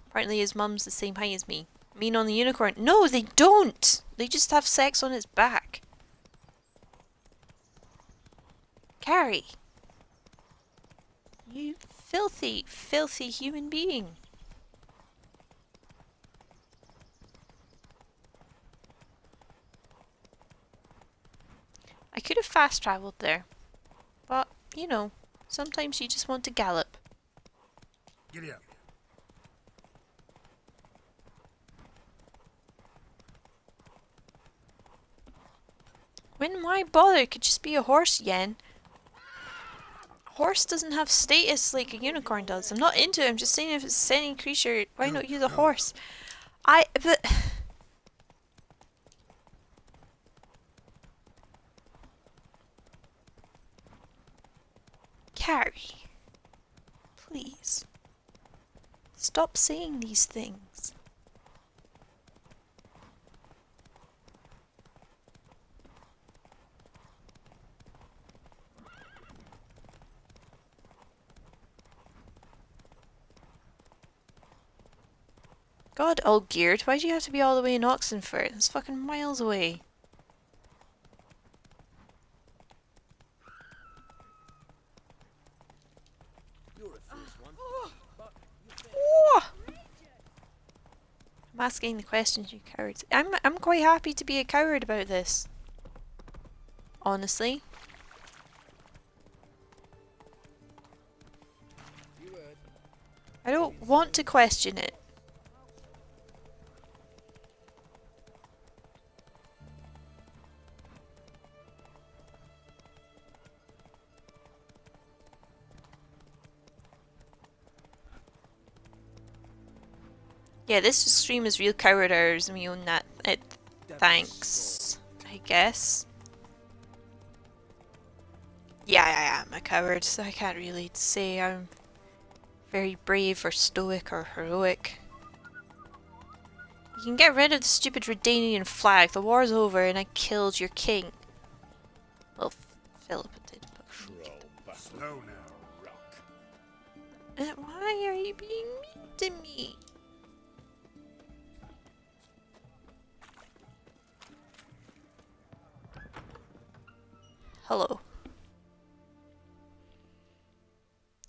Apparently his mum's the same height as me. I mean on the unicorn. No, they don't! They just have sex on its back. Carrie! You filthy, filthy human being. I could have fast travelled there. But, you know, sometimes you just want to gallop.
Giddy up.
When why bother? It could just be a horse, Yen. A horse doesn't have status like a unicorn does. I'm not into it. I'm just saying if it's a sentient creature, why not use a horse? But... Carrie, please, stop saying these things. God, Olgierd, why do you have to be all the way in Oxenford? It's fucking miles away. asking the questions, you cowards. I'm quite happy to be a coward about this. Honestly. I don't want to question it. Yeah, this stream is real coward hours, and we own that. Thanks, I guess. Yeah, I am a coward, so I can't really say I'm very brave or stoic or heroic. You can get rid of the stupid Redanian flag. The war's over and I killed your king. Well, Philippa did, but...
Slow now, Rock.
Why are you being mean to me? Hello.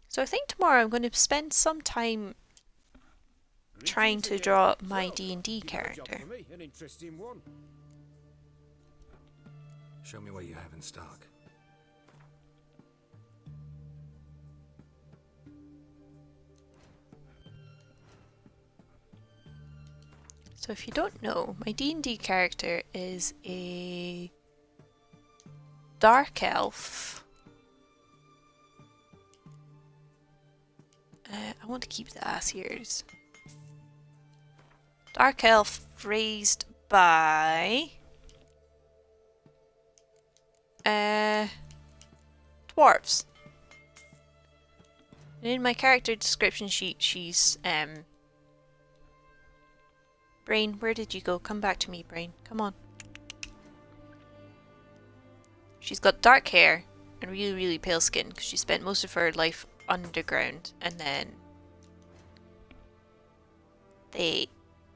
So I think tomorrow I'm going to spend some time trying to draw my D&D character.
An interesting one.
Show me what you have in stock.
So if you don't know, my D&D character is a dark elf. I want to keep the ass ears. Dark elf raised by dwarves. And in my character description sheet, she's Brain, where did you go? Come back to me, Brain. Come on. She's got dark hair and really, really pale skin because she spent most of her life underground and then they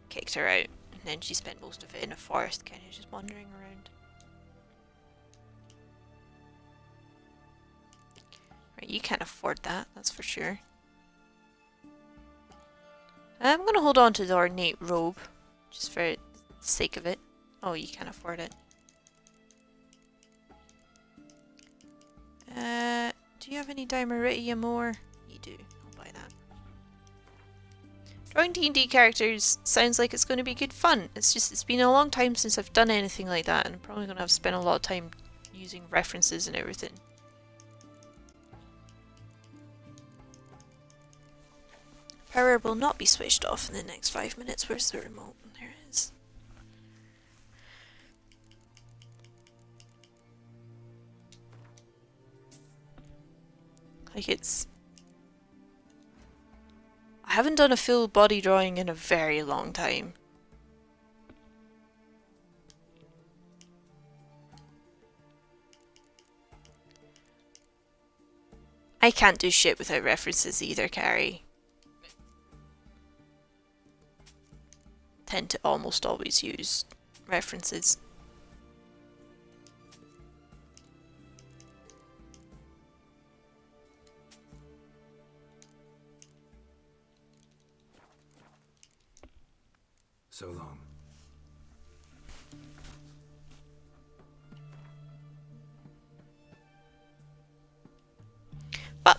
kicked her out and then she spent most of it in a forest kind of just wandering around. Right, you can't afford that, that's for sure. I'm gonna hold on to the ornate robe just for the sake of it. Oh, you can't afford it. Do you have any Dimeritia more? You do. I'll buy that. Drawing D&D characters sounds like it's going to be good fun. It's been a long time since I've done anything like that, and I'm probably going to have to spend a lot of time using references and everything. Power will not be switched off in the next 5 minutes. Where's the remote? There it is. Like I haven't done a full body drawing in a very long time. I can't do shit without references either, Carrie. Tend to almost always use references.
So long.
But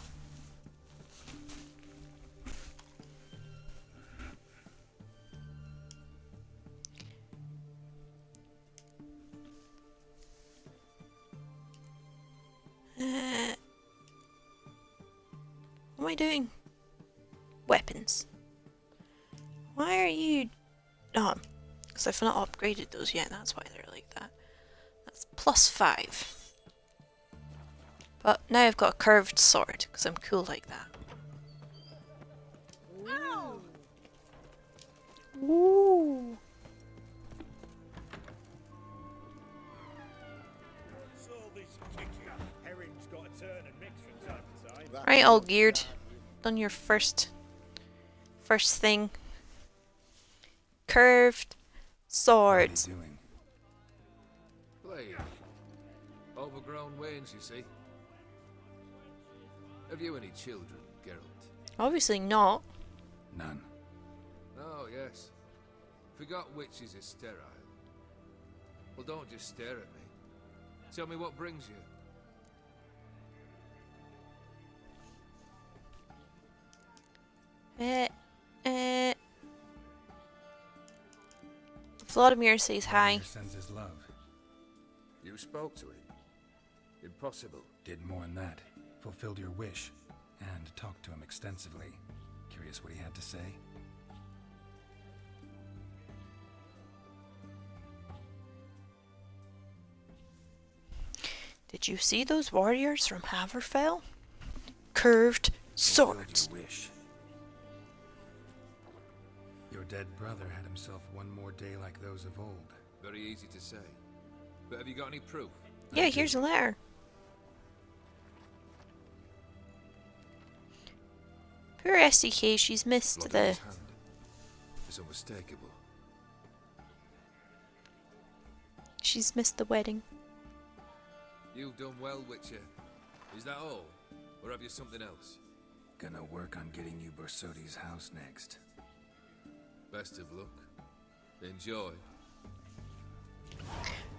what am I doing? Weapons. Why are you... Oh, because I've not upgraded those yet, that's why they're like that. That's +5. But now I've got a curved sword, because I'm cool like that. Ooh. Right, all geared. Done your first thing. Curved swords.
What are you doing?
Playing. Overgrown wains, you see. Have you any children, Geralt?
Obviously not.
None.
Oh, yes. Forgot witches are sterile. Well, don't just stare at me. Tell me what brings you.
Vladimir says hi.
Sends his love.
You spoke to him? Impossible.
Did more than that. Fulfilled your wish. And talked to him extensively. Curious what he had to say?
Did you see those warriors from Haverfell? Curved swords.
Fulfilled your wish. Your dead brother had himself one more day like those of old.
Very easy to say. But have you got any proof?
Yeah, here's a letter. Poor SDK, she's missed
Blood
the...
on his hand. It's unmistakable.
She's missed the wedding.
You've done well, Witcher. Is that all? Or have you something else?
Gonna work on getting you Bersoti's house next.
Best of luck. Enjoy.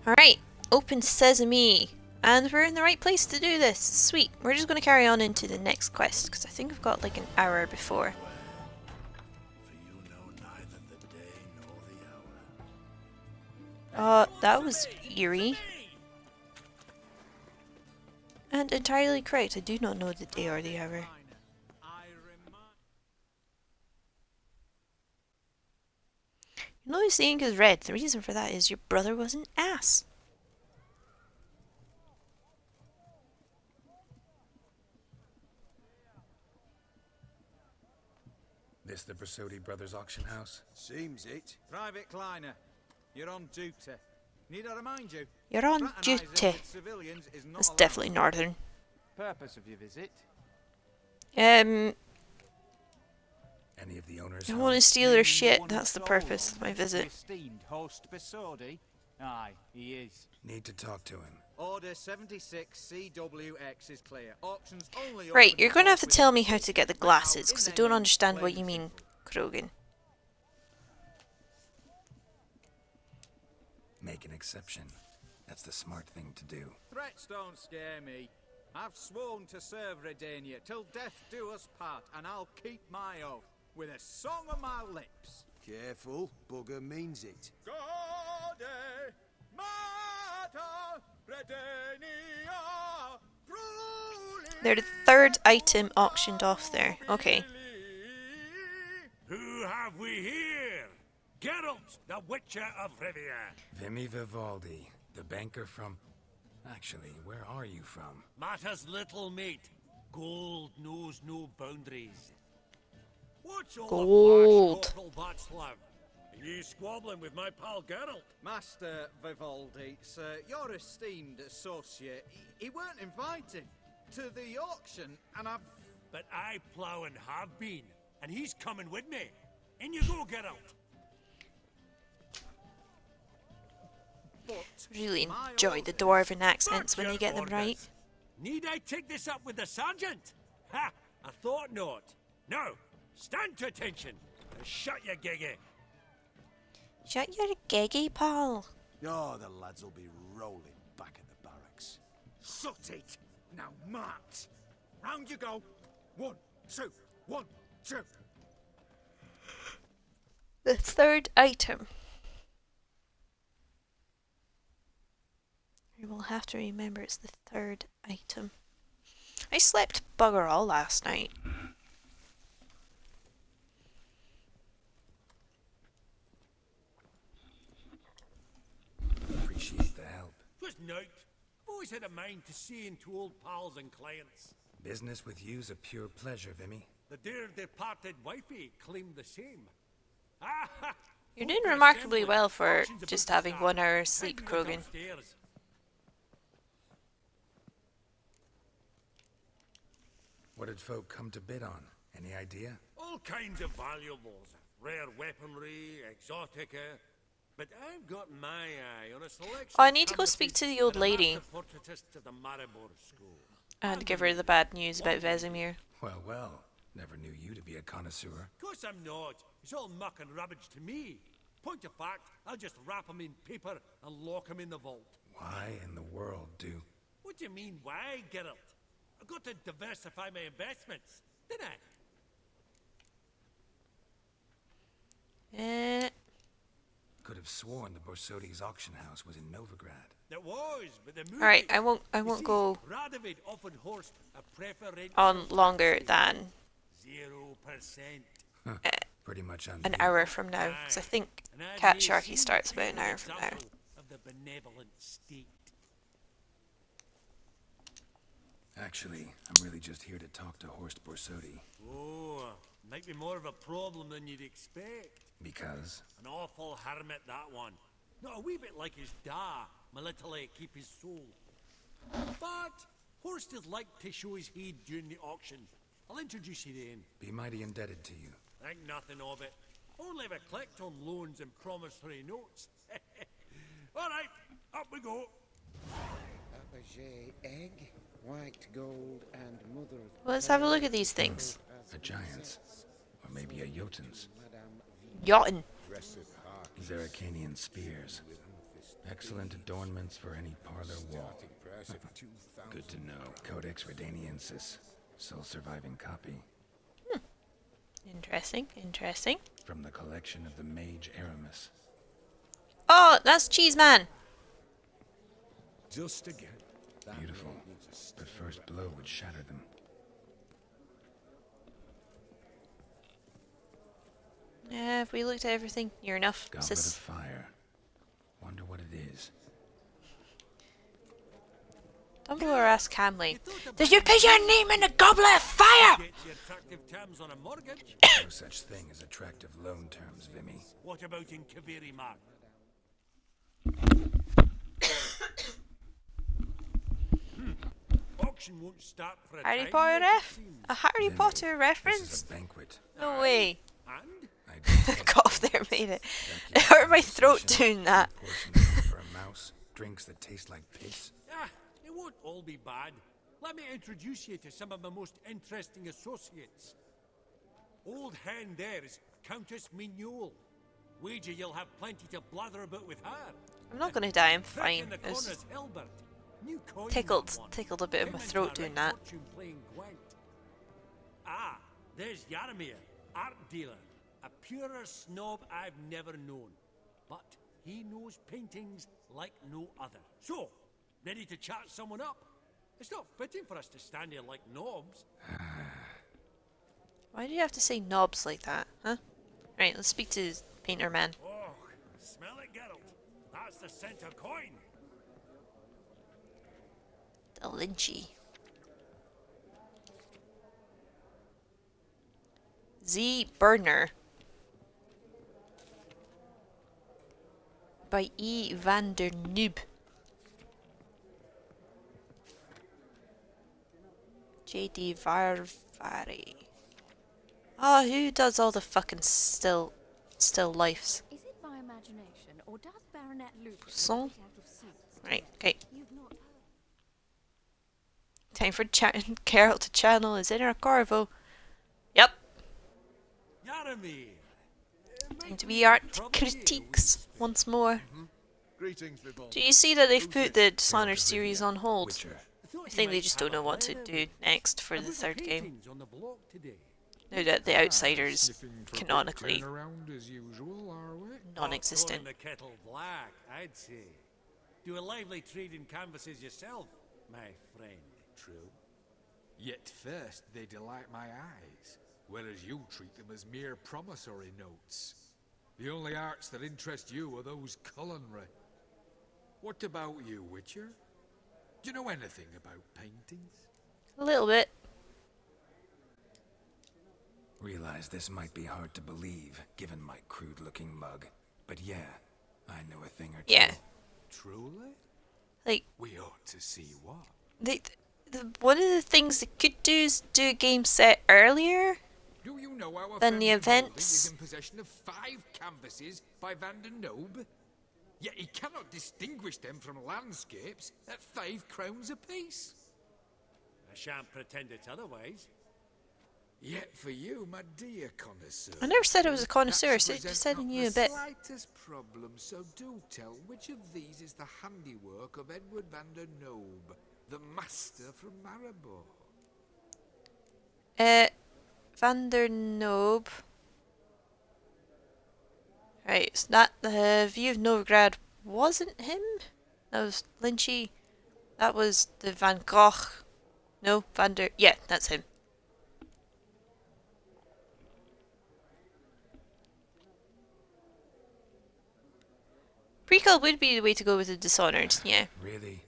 Alright, open sesame. And we're in the right place to do this. Sweet. We're just going to carry on into the next quest, because I think we've got like an hour before. That was eerie. And entirely correct. I do not know the day or the hour. You know the ink is red. The reason for that is your brother was an ass.
This the Bersodi Brothers auction house?
Seems it. Private Kleiner, you're on duty. Need I remind you?
You're on duty. That's definitely northern.
Purpose of your visit?
Any of the owners?
I want to steal their shit. That's the purpose of my visit.
Esteemed host Bersodi? Aye, he is.
Need to talk to him.
Order 76 CWX is clear. Auctions only.
Right, you're going to have to tell me how to get the glasses, because I don't understand what you mean, Krogan.
Make an exception. That's the smart thing to do.
Threats don't scare me. I've sworn to serve Redania till death do us part, and I'll keep my oath with a song on my lips.
Careful, bugger means it.
They're the third item auctioned off there. Okay.
Who have we here? Geralt, the Witcher of Rivia.
Vimy Vivaldi, the banker from... Actually, where are you from?
Matters little, mate. Gold knows no boundaries. What's all
Gold.
the fash, Corporal Václav? Are you squabbling with my pal Geralt?
Master Vivaldi, sir, your esteemed associate, he weren't invited to the auction, and I've...
But I plough and have been, and he's coming with me. In you go, Geralt.
Really enjoy the dwarven accents when they get them right.
Need I take this up with the sergeant? Ha! I thought not. Now, stand to attention and shut your giggy.
Shut your giggy, pal.
Oh, the lads will be rolling back at the barracks.
Sut it! Now march! Round you go! 1, 2, 1, 2.
The third item. You will have to remember it's the third item. I slept bugger all last night.
Appreciate the help.
Just note, I've always had a mind to see into old pals and clients.
Business with you's a pure pleasure, Vimy.
The dear departed wifey claimed the same.
You're doing remarkably well for just having 1 hour sleep, Krogan.
What did folk come to bid on? Any idea?
All kinds of valuables. Rare weaponry, exotica. But I've got my eye on a selection.
Oh, I need to go speak to the old lady. And give her the bad news about Vesemir.
Well, well. Never knew you to be a connoisseur.
Of course I'm not. It's all muck and rubbish to me. Point of fact, I'll just wrap him in paper and lock him in the vault.
Why in the world do...
What do you mean, why, Geralt? I've got to diversify my investments, didn't I?
Could have sworn the Borsodi's auction house was in Novigrad.
It was, but the movie...
Alright, I won't go
Radovid offered Horst a preferential
on longer than
0%.
Pretty much
an hour from now, because I think Cat Sharky starts about an hour from now.
Of the benevolent state.
Actually, I'm really just here to talk to Horst Borsodi.
Oh, might be more of a problem than you'd expect.
Because?
An awful hermit, that one. Not a wee bit like his da, my little keep his soul. But Horst is like to show his head during the auction. I'll introduce you then.
Be mighty indebted to you.
Think nothing of it. Only if I collect on loans and promissory notes. All right, up we go.
Egg, white gold, and mother of...
Well, let's have a look at these things.
A giant's. Or maybe a Jotun's.
Jotun.
Zeracanian spears. Excellent adornments for any parlor wall. Good to know. Codex Redaniensis. Sole surviving copy.
Interesting, interesting.
From the collection of the mage Aramis.
Oh, that's Cheese Man.
Just again. Beautiful. But first blow would shatter them.
Yeah, have we looked at everything? Near enough.
Goblet of fire. Wonder what it is.
Dumbledore asked calmly, "Did you put your name in the goblet of fire?"
No such thing as attractive loan terms, Vimy.
What about in Kaveri Mark? Auction won't start for a
Harry
time
Potter
yet, it
ref?
seems.
A Harry Potter reference?
This is a banquet.
No way.
And?
Cough there made it. It hurt my throat doing that.
For a mouse, drinks that taste like piss.
Ah, it won't all be bad. Let me introduce you to some of my most interesting associates. Old hen there is Countess Mignole. Wager you'll have plenty to blather about with her.
I'm not gonna die, I'm
Back
fine.
in the
It was
corner's Hilbert. New coin,
tickled
that one.
a bit in my
Him and
throat
Tara
doing that.
fortune-playing Gwent. Ah, there's Yaramir, art dealer. A purer snob I've never known. But he knows paintings like no other. So, ready to chat someone up? It's not fitting for us to stand here like knobs.
Why do you have to say knobs like that, huh? Right, let's speak to Painter Man.
Oh, smell it, Geralt. That's the center coin.
Da Vinci. Z Burner. By E. van der Noob. J.D. Varvari. Oh, who does all the fucking still lifes?
Is it my imagination, or does Baronet Lupin
Son?
get out of sorts?
Right, okay.
You've not heard.
Time for Geralt to channel his inner Corvo. Yep.
Yaramir.
Time to be art critiques once more.
Greetings, Vivon.
Do you see that they've put the Dishonored series on hold? I think they just don't know what to do next for the third game. Now that the Outsiders canonically
Around as usual, are we?
non-existent.
The kettle black, I'd say. Do a lively trade in canvases yourself, my friend. True.
Yet first they delight my eyes, whereas you treat them as mere promissory notes. The only arts that interest you are those culinary. What about you, Witcher? Do you know anything about paintings?
A little bit.
Realize this might be hard to believe, given my crude-looking mug. But yeah, I know a thing or two.
Yeah.
Truly?
Like,
We ought to see what.
one of the things they could do is do a game set earlier
Do you know our
than the
friend Baldy
events.
is in possession of 5 canvases by Van der Noob? Yet he cannot distinguish them from landscapes at 5 crowns apiece.
I shan't pretend it's otherwise.
Yet for you, my dear connoisseur.
I never said I was a connoisseur,
that
so
present
just said I
not
knew a
the
bit.
slightest problem, so do tell which of these is the handiwork of Edward van der Noob, the master from Maribor.
Van der Noob. Right, so that the View of Novigrad wasn't him? That was Lynchy. That was the Van Gogh. No, Van der... Yeah, that's him. Prequel would be the way to go with the Dishonored, yeah.
Really?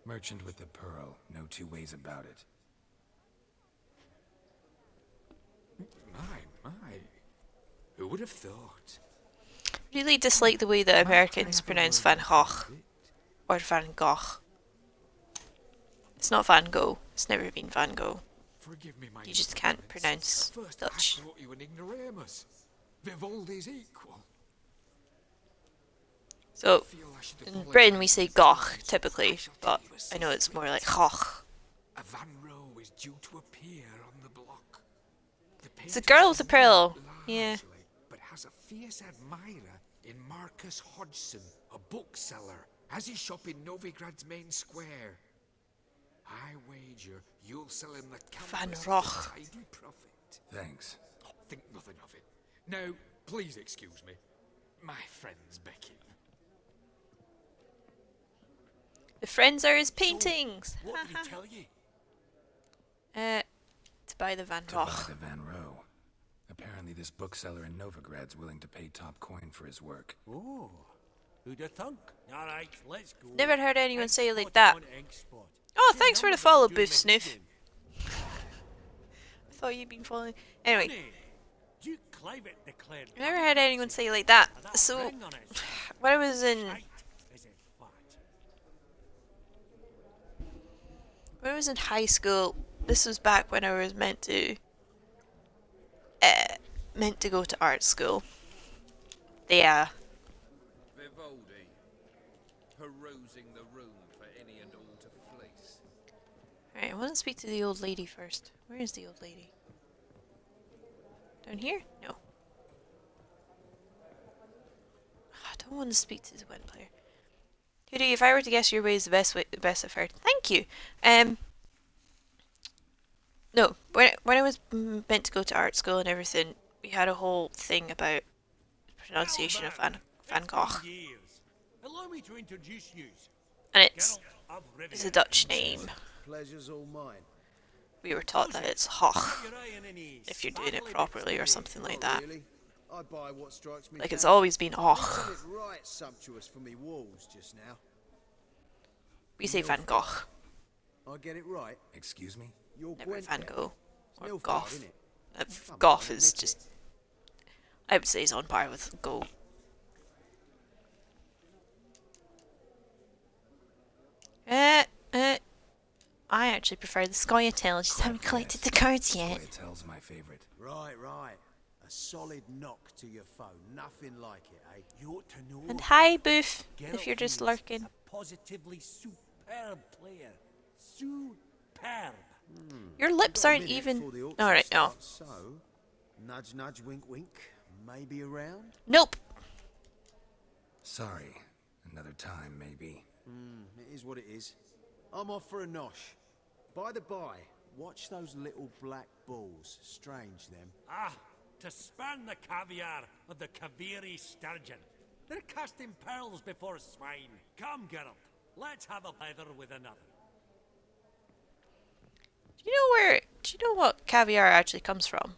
Merchant with the pearl, no two ways about it.
My. Who would have thought?
Really dislike the way that Americans pronounce Van Gogh. Or Van Gogh. It's not Van Gogh. It's never been Van Gogh.
Forgive me, my
You just can't pronounce
First,
Dutch.
I thought you an ignoramus. Vivaldi's equal.
So, in Britain we say Goch, typically, but I know it's more like Goch.
A Van Row is due to appear on the block.
It's a girl with a pearl. Yeah.
But has a fierce admirer in Marcus Hodgson, a bookseller, has his shop in Novigrad's main square. I wager you'll sell him the canvas at a tidy profit.
Thanks.
Oh, think nothing of it. Now, please excuse me. My friend's Becky.
The friends are his paintings.
So, what did he tell you?
To buy the Van
To buy
Gogh.
the Van Row. Apparently this bookseller in Novigrad's willing to pay top coin for his work.
Oh, who'd have thunk? All right, let's go.
Never heard anyone say it like that.
Spot.
Oh, thanks for the follow, Boof Snoof. I thought you'd been following. Anyway,
Duke Clivet declared.
I never heard anyone say it like that. So, when I was in high school, this was back when I was meant to go to art school.
Vivaldi, perusing the room for any and all to fleece.
Alright, I want to speak to the old lady first. Where is the old lady? Down here? No. I don't want to speak to the Gwen player. Hooty, if I were to guess your way is the best I've heard. Thank you. No, when I was meant to go to art school and everything, we had a whole thing about pronunciation of Van Gogh.
Allow me to introduce you.
And it's a Dutch name.
Pleasure's all mine.
We were taught that it's Hoch, if you're doing it properly or something like that.
I buy what strikes me.
Like it's always been Och.
Right sumptuous for me walls just now.
We say Van Gogh.
I get it right.
Excuse me?
Never Van Gogh. Or
Milford,
Goth.
innit?
Goth is just... I would say is on par with Go. I actually prefer the Scoia'tael. I just haven't collected the cards yet.
Scoia'tael's my favorite.
Right. A solid knock to your phone. Nothing like it, eh? You ought to know.
And hi, Boof,
Geralt
if you're just
is
lurking.
A positively superb player. Superb.
Your lips aren't even... Alright, no.
So, nudge, nudge, wink, wink. Maybe around?
Nope.
Sorry. Another time, maybe.
It is what it is. I'm off for a nosh. By the by, watch those little black balls. Strange, them. Ah, to spurn the caviar of the Kaviri sturgeon. They're casting pearls before swine. Come, Geralt. Let's have a leather with another.
Do you know what caviar actually comes from?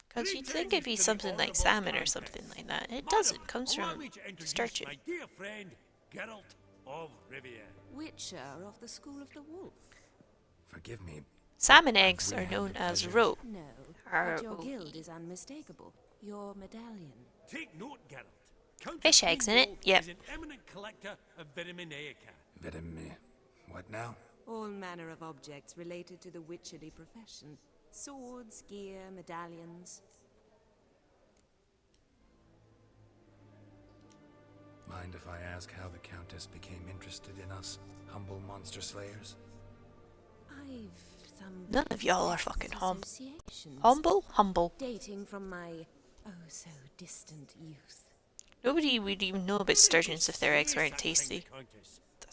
Because you'd think it'd be something like salmon or something like that. It doesn't. It comes from sturgeon.
My dear friend, Geralt of Rivia.
Witcher of the School of the Wolf.
Forgive me.
Salmon eggs are known as roe.
No,
R
but your
O E.
guild is unmistakable. Your medallion.
Take note, Geralt. Count
Fish eggs in it? Yep.
is an eminent collector of Vitaminaica.
What now?
All manner of objects related to the witcherly profession. Swords, gear, medallions.
My mind if I ask how the Countess became interested in us, humble monster slayers?
I've some
None of y'all are fucking
associations.
humble.
Dating from my oh so distant youth.
Nobody would even know about sturgeons if their eggs weren't tasty.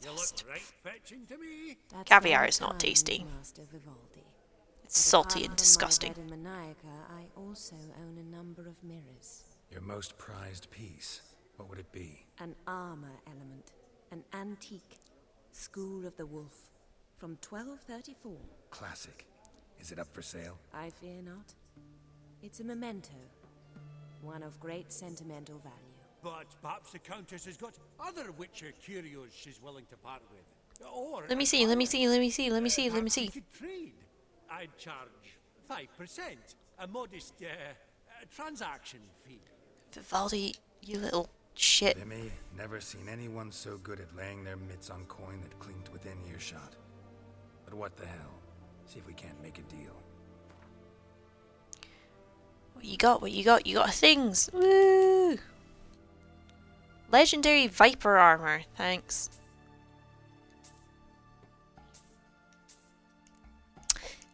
You look right fetching to me.
Caviar is not tasty.
Master Vivaldi.
It's salty and disgusting.
Apart from my bed in Maniaca, I also own a number of mirrors.
Your most prized piece, what would it be?
An armor element, an antique, School of the Wolf, from 1234.
Classic. Is it up for sale?
I fear not. It's a memento, one of great sentimental value.
But perhaps the Countess has got other Witcher curios she's willing to part with. Or
Let me see.
perhaps we could trade. I'd charge 5%, a modest transaction fee.
Vivaldi, you little shit.
Vimy, never seen anyone so good at laying their mitts on coin that clinked within earshot. But what the hell? See if we can't make a deal.
What you got? What you got? You got things. Woo! Legendary Viper armor. Thanks.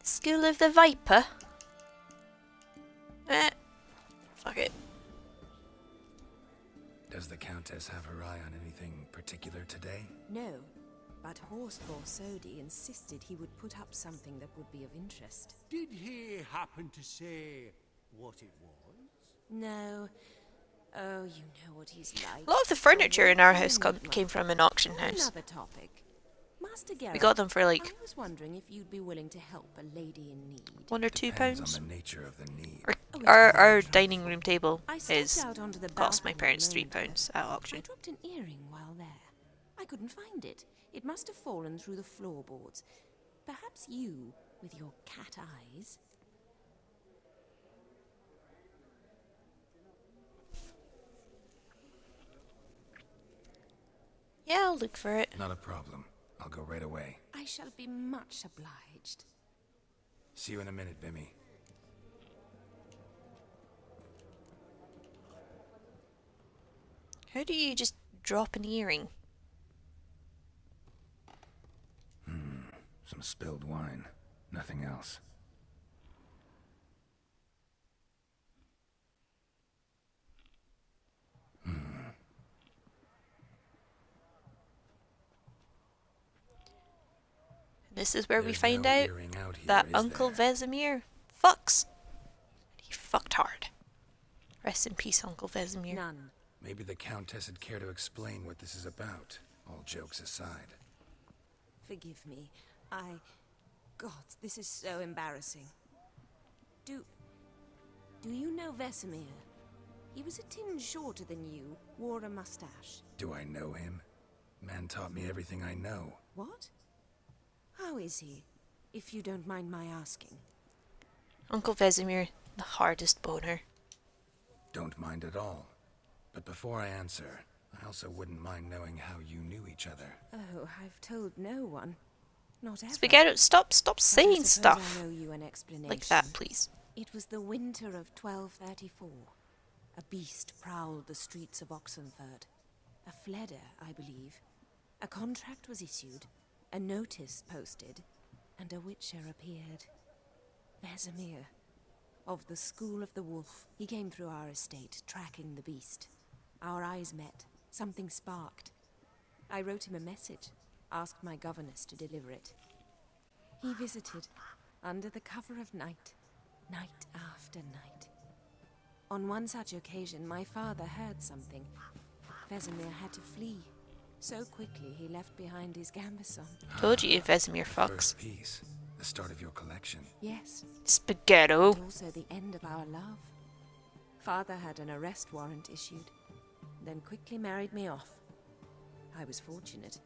School of the Viper. Fuck it.
Does the Countess have her eye on anything particular today?
No, but Horseball Sodi insisted he would put up something that would be of interest.
Did he happen to say what it was?
No. Oh, you know what he's like.
A lot of the furniture in our house came from an auction house.
Another topic. Master Geralt,
We got them for like
I was wondering if you'd be willing to help a lady in need.
£1 or £2.
Depends on the nature of the need.
Our dining room table
I stepped out onto the
cost my
balcony
parents
a moment
£3
ago.
at auction.
I dropped an earring while there. I couldn't find it. It must have fallen through the floorboards. Perhaps you, with your cat eyes.
Yeah, I'll look for it.
Not a problem. I'll go right away.
I shall be much obliged.
See you in a minute, Vimy.
How do you just drop an earring?
Some spilled wine. Nothing else.
This is where we
There's
find
no
out
earring out here,
that
is
Uncle
there?
Vesemir fucks. He fucked hard. Rest in peace, Uncle Vesemir.
None.
Maybe the Countess would care to explain what this is about, all jokes aside.
Forgive me. God, this is so embarrassing. Do you know Vesemir? He was a tinge shorter than you, wore a mustache.
Do I know him? Man taught me everything I know.
What? How is he, if you don't mind my asking?
Uncle Vesemir, the hardest boner.
Don't mind at all. But before I answer, I also wouldn't mind knowing how you knew each other.
Oh, I've told no one. Not ever.
Spaghetti, stop
But I
saying
suppose
stuff
I owe you an explanation.
like that, please.
It was the winter of 1234. A beast prowled the streets of Oxenford. A fledder, I believe. A contract was issued, a notice posted, and a witcher appeared. Vesemir, of the School of the Wolf. He came through our estate, tracking the beast. Our eyes met. Something sparked. I wrote him a message, asked my governess to deliver it. He visited, under the cover of night, night after night. On one such occasion, my father heard something. Vesemir had to flee. So quickly, he left behind his gambeson.
Told you Vesemir
The
fucks.
first piece, the start of your collection.
Yes.
Spaghetto.
But also the end of our love. Father had an arrest warrant issued, then quickly married me off. I was fortunate.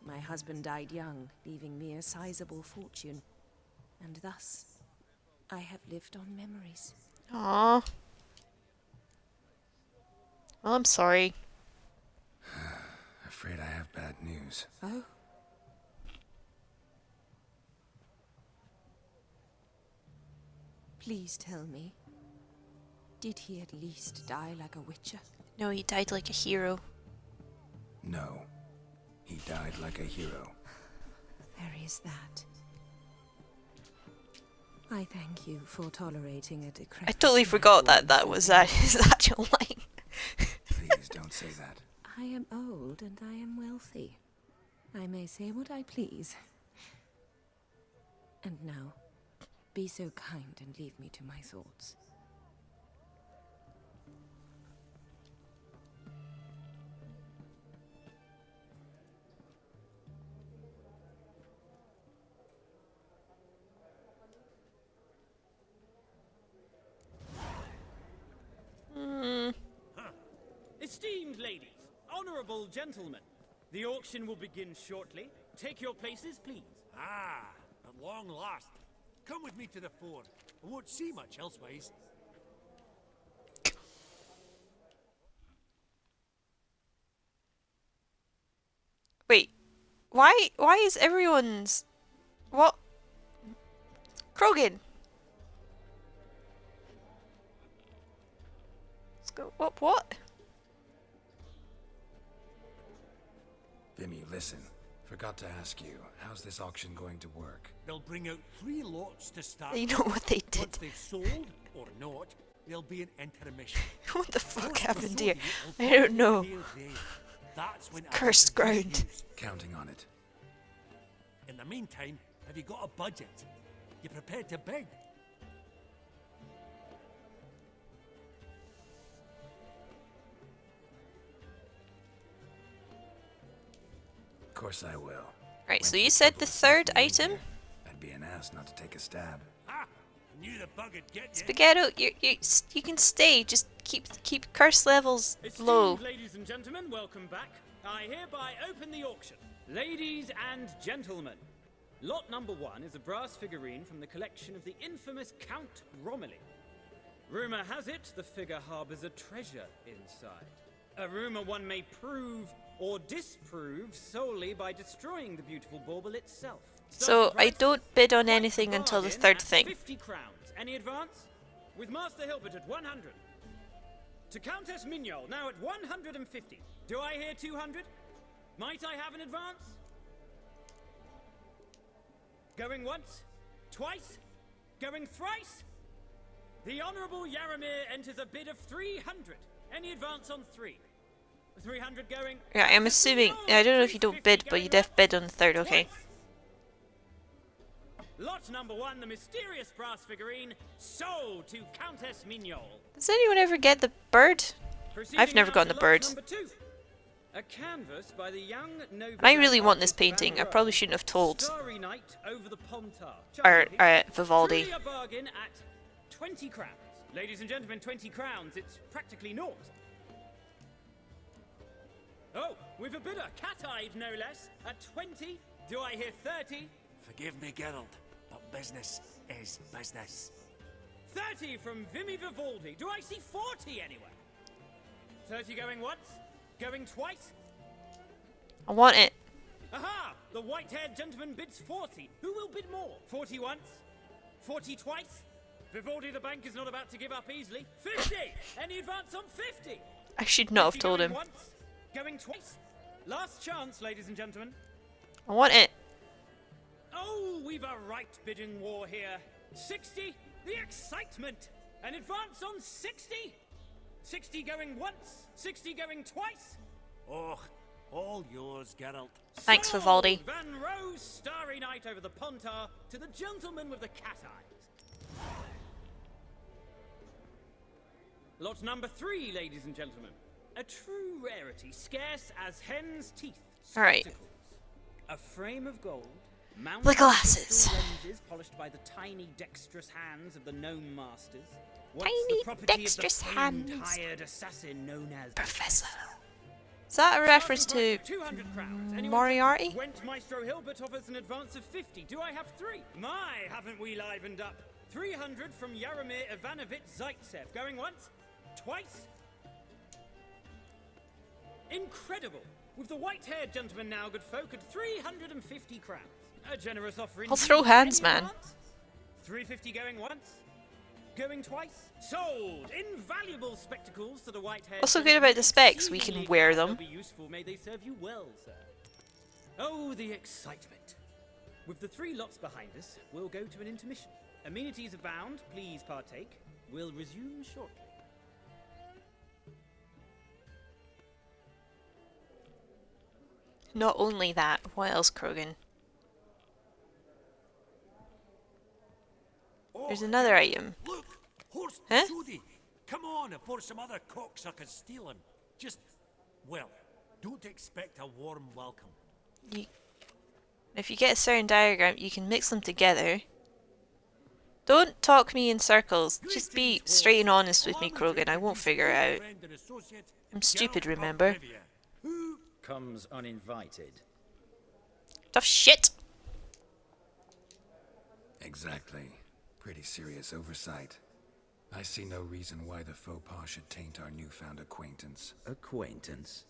My husband died young, leaving me a sizable fortune. And thus, I have lived on memories.
Aww. Well, I'm sorry.
Afraid I have bad news.
Oh? Please tell me. Did he at least die like a witcher?
No, he died like a hero.
No. He died like a hero.
There is that. I thank you for tolerating a decrepit.
I totally forgot that was his actual line.
Please don't say that.
I am old and I am wealthy. I may say what I please. And now, be so kind and leave me to my thoughts.
Esteemed ladies, honorable gentlemen, the auction will begin shortly. Take your places, please.
Ah, at long last. Come with me to the ford. I won't see much elsewise.
Wait, why is everyone's... What? Krogan! Let's go... What?
Vimy, listen. Forgot to ask you, how's this auction going to work?
They'll bring out 3 lots to start.
You know what they did.
Once they've sold, or not, there'll be an intermission.
What the fuck happened here? I don't know.
That's when
Cursed ground.
Counting on it.
In the meantime, have you got a budget? You prepared to bid?
Of course I will.
Right, so you said the third item?
I'd be an ass not to take a stab.
Ah, I knew the bug would get you.
Spaghetto, you can stay. Just keep curse levels low.
Esteemed ladies and gentlemen, welcome back. I hereby open the auction. Ladies and gentlemen, lot number 1 is a brass figurine from the collection of the infamous Count Romilly. Rumor has it the figure harbors a treasure inside. A rumor one may prove or disprove solely by destroying the beautiful bauble itself.
So I don't bid on anything until the third thing.
50 crowns. Any advance? With Master Hilbert at 100. To Countess Mignol, now at 150. Do I hear 200? Might I have an advance? Going once? Twice? Going thrice? The Honourable Yaramir enters a bid of 300. Any advance on 3? 300 going?
Yeah, I'm assuming. I don't know if you don't bid, but you def bid on the third, okay.
Lot number 1, the mysterious brass figurine, sold to Countess Mignol.
Does anyone ever get the bird? I've never gotten the bird.
Number 2, a canvas by the young
And I really want this painting. I probably shouldn't have told.
Starry Night over the Pontar.
Or Vivaldi.
Truly a bargain at 20 crowns. Ladies and gentlemen, 20 crowns. It's practically naught. Oh, we've a bidder, cat-eyed no less, at 20. Do I hear 30?
Forgive me, Geralt, but business is business.
30 from Vimy Vivaldi. Do I see 40 anywhere? 30 going once? Going twice?
I want it.
Aha! The white-haired gentleman bids 40. Who will bid more? 40 once? 40 twice? Vivaldi the bank is not about to give up easily. 50! Any advance on 50?
I should not have told him.
Once? Going twice? Last chance, ladies and gentlemen.
I want it.
Oh, we've a right bidding war here. 60? The excitement! An advance on 60? 60 going once? 60 going twice?
Oh, all yours, Geralt.
Thanks, Vivaldi.
Van Rowe's Starry Night over the Pontar to the gentleman with the cat eyes. Lot number 3, ladies and gentlemen. A true rarity, scarce as hen's teeth.
Alright.
A frame of gold, mounted
the glasses.
lenses polished by the tiny, dexterous hands of the gnome masters.
Tiny, dexterous hands.
Hired assassin known as
Professor. Is that a reference to
200 crowns.
Moriarty?
Went Maestro Hilbert offers an advance of 50. Do I have 3? My, haven't we livened up? 300 from Yaramir Ivanovich Zaitsev. Going once? Twice? Incredible! With the white-haired gentleman now, good folk, at 350 crowns. A generous offer.
I'll throw hands, man.
350 going once. going twice? Sold! Invaluable spectacles to the white-haired.
What's so good about the specs? We can wear them.
Be useful. May they serve you well, sir. Oh, the excitement. With the 3 lots behind us, we'll go to an intermission. Amenities abound. Please partake. We'll resume shortly.
Not only that, what else, Krogan? There's another item.
Look, horse
Huh?
Hooty. Come on, before some other cocksuckers steal him. Just, well, don't expect a warm welcome.
If you get a certain diagram, you can mix them together. Don't talk me in circles. Just be straight and honest with me, Krogan. I won't figure it out. I'm stupid, remember?
Who
comes uninvited?
Tough shit!
Exactly. Pretty serious oversight. I see no reason why the faux pas should taint our newfound acquaintance.
Acquaintance?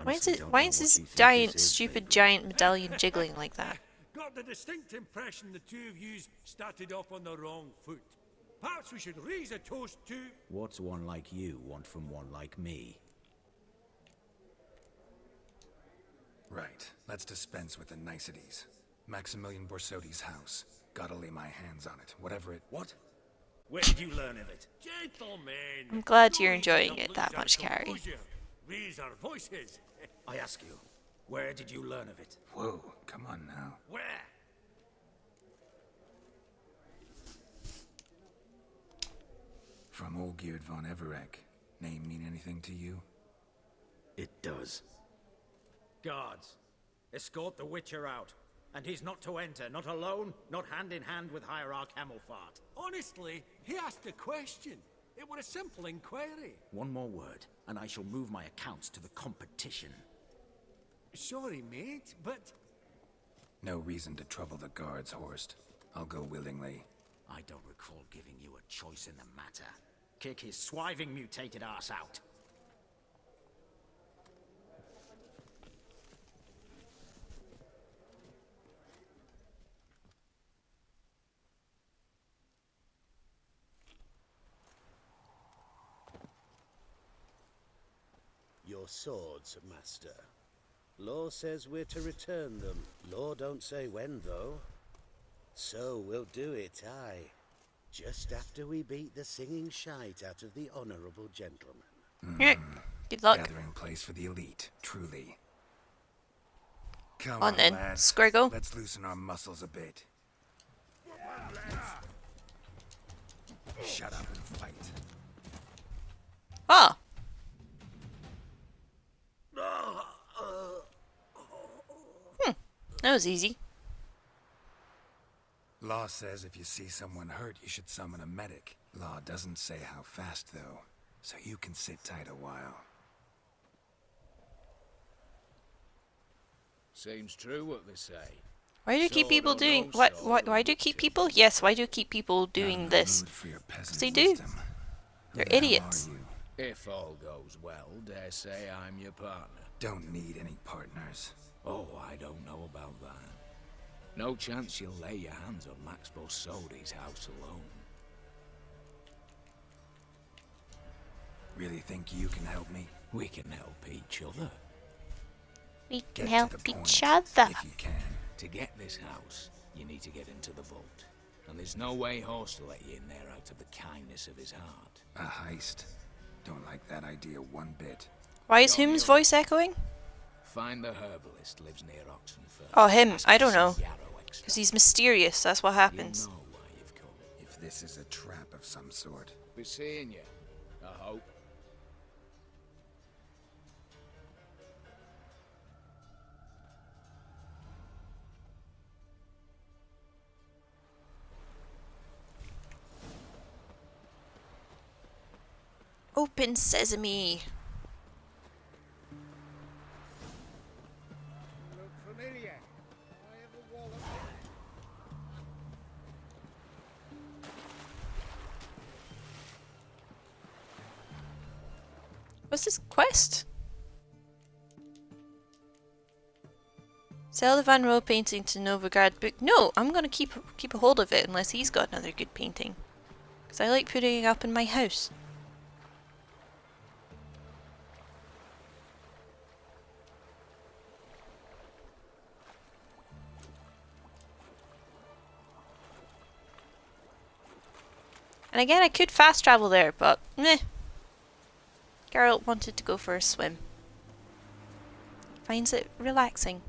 Why is this giant, stupid giant medallion jiggling like that?
got the distinct impression the two of you started off on the wrong foot. Perhaps we should raise a toast to...
What's one like you want from one like me?
Right. Let's dispense with the niceties. Maximilian Borsodi's house. Gotta lay my hands on it. Whatever it...
What?
Where did you learn of it? Gentlemen!
I'm glad you're enjoying it that much, Carrie.
Raise our voices.
I ask you, where did you learn of it?
Whoa, come on now.
Where?
From Olgierd von Everek. Name mean anything to you?
It does.
Guards, escort the Witcher out. And he's not to enter, not alone, not hand in hand with Hierarch Hamelfart.
Honestly, he asked a question. It was a simple inquiry.
One more word, and I shall move my accounts to the competition.
Sorry, mate, but...
No reason to trouble the guards, Horst. I'll go willingly.
I don't recall giving you a choice in the matter. Kick his swiving mutated ass out.
Your swords, master. Law says we're to return them. Law don't say when, though. So we'll do it, aye. Just after we beat the singing shite out of the honourable gentleman.
Good luck.
Gathering place for the elite, truly. Come
On then,
lads.
Squirgle.
Let's loosen our muscles a bit. Shut up and fight.
Ah! That was easy.
Law says if you see someone hurt, you should summon a medic. Law doesn't say how fast, though, so you can sit tight a while.
Seems true what they say.
Why do keep people doing why do keep people? Yes, why do keep people doing this? Because they do. They're idiots.
If all goes well, dare say I'm your partner.
Don't need any partners.
Oh, I don't know about that. No chance you'll lay your hands on Max Borsodi's house alone.
Really think you can help me?
We can help each other.
We can help each other.
If you can.
To get this house, you need to get into the vault. And there's no way Horst will let you in there out of the kindness of his heart.
A heist. Don't like that idea one bit.
Why is Hume's voice echoing?
Find the herbalist lives near Oxenford.
Oh, him. I don't know. Because he's mysterious, that's what happens.
You know why you've come.
If this is a trap of some sort.
Be seeing you, I hope.
Open sesame.
Look familiar. I have a wallet.
What's this quest? Sell the Van Roo painting to Novigrad book. No, I'm gonna keep a hold of it unless he's got another good painting. Because I like putting it up in my house. And again, I could fast travel there, but meh. Geralt wanted to go for a swim. Finds it relaxing.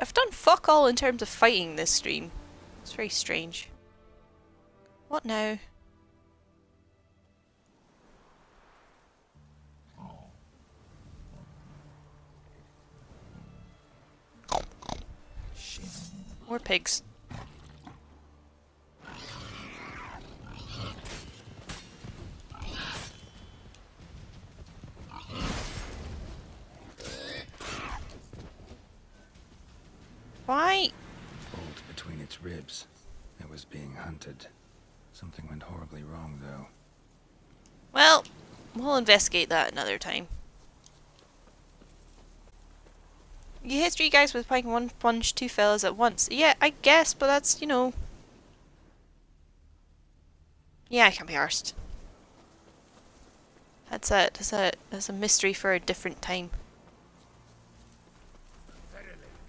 I've done fuck all in terms of fighting this stream. It's very strange. What now?
Shit.
More pigs. Why?
Bolt between its ribs. It was being hunted. Something went horribly wrong, though.
Well, we'll investigate that another time. You hit 3 guys with playing 1 punch 2 fellas at once. Yeah, I guess, but that's, you know... Yeah, I can't be arsed. That's a mystery for a different time.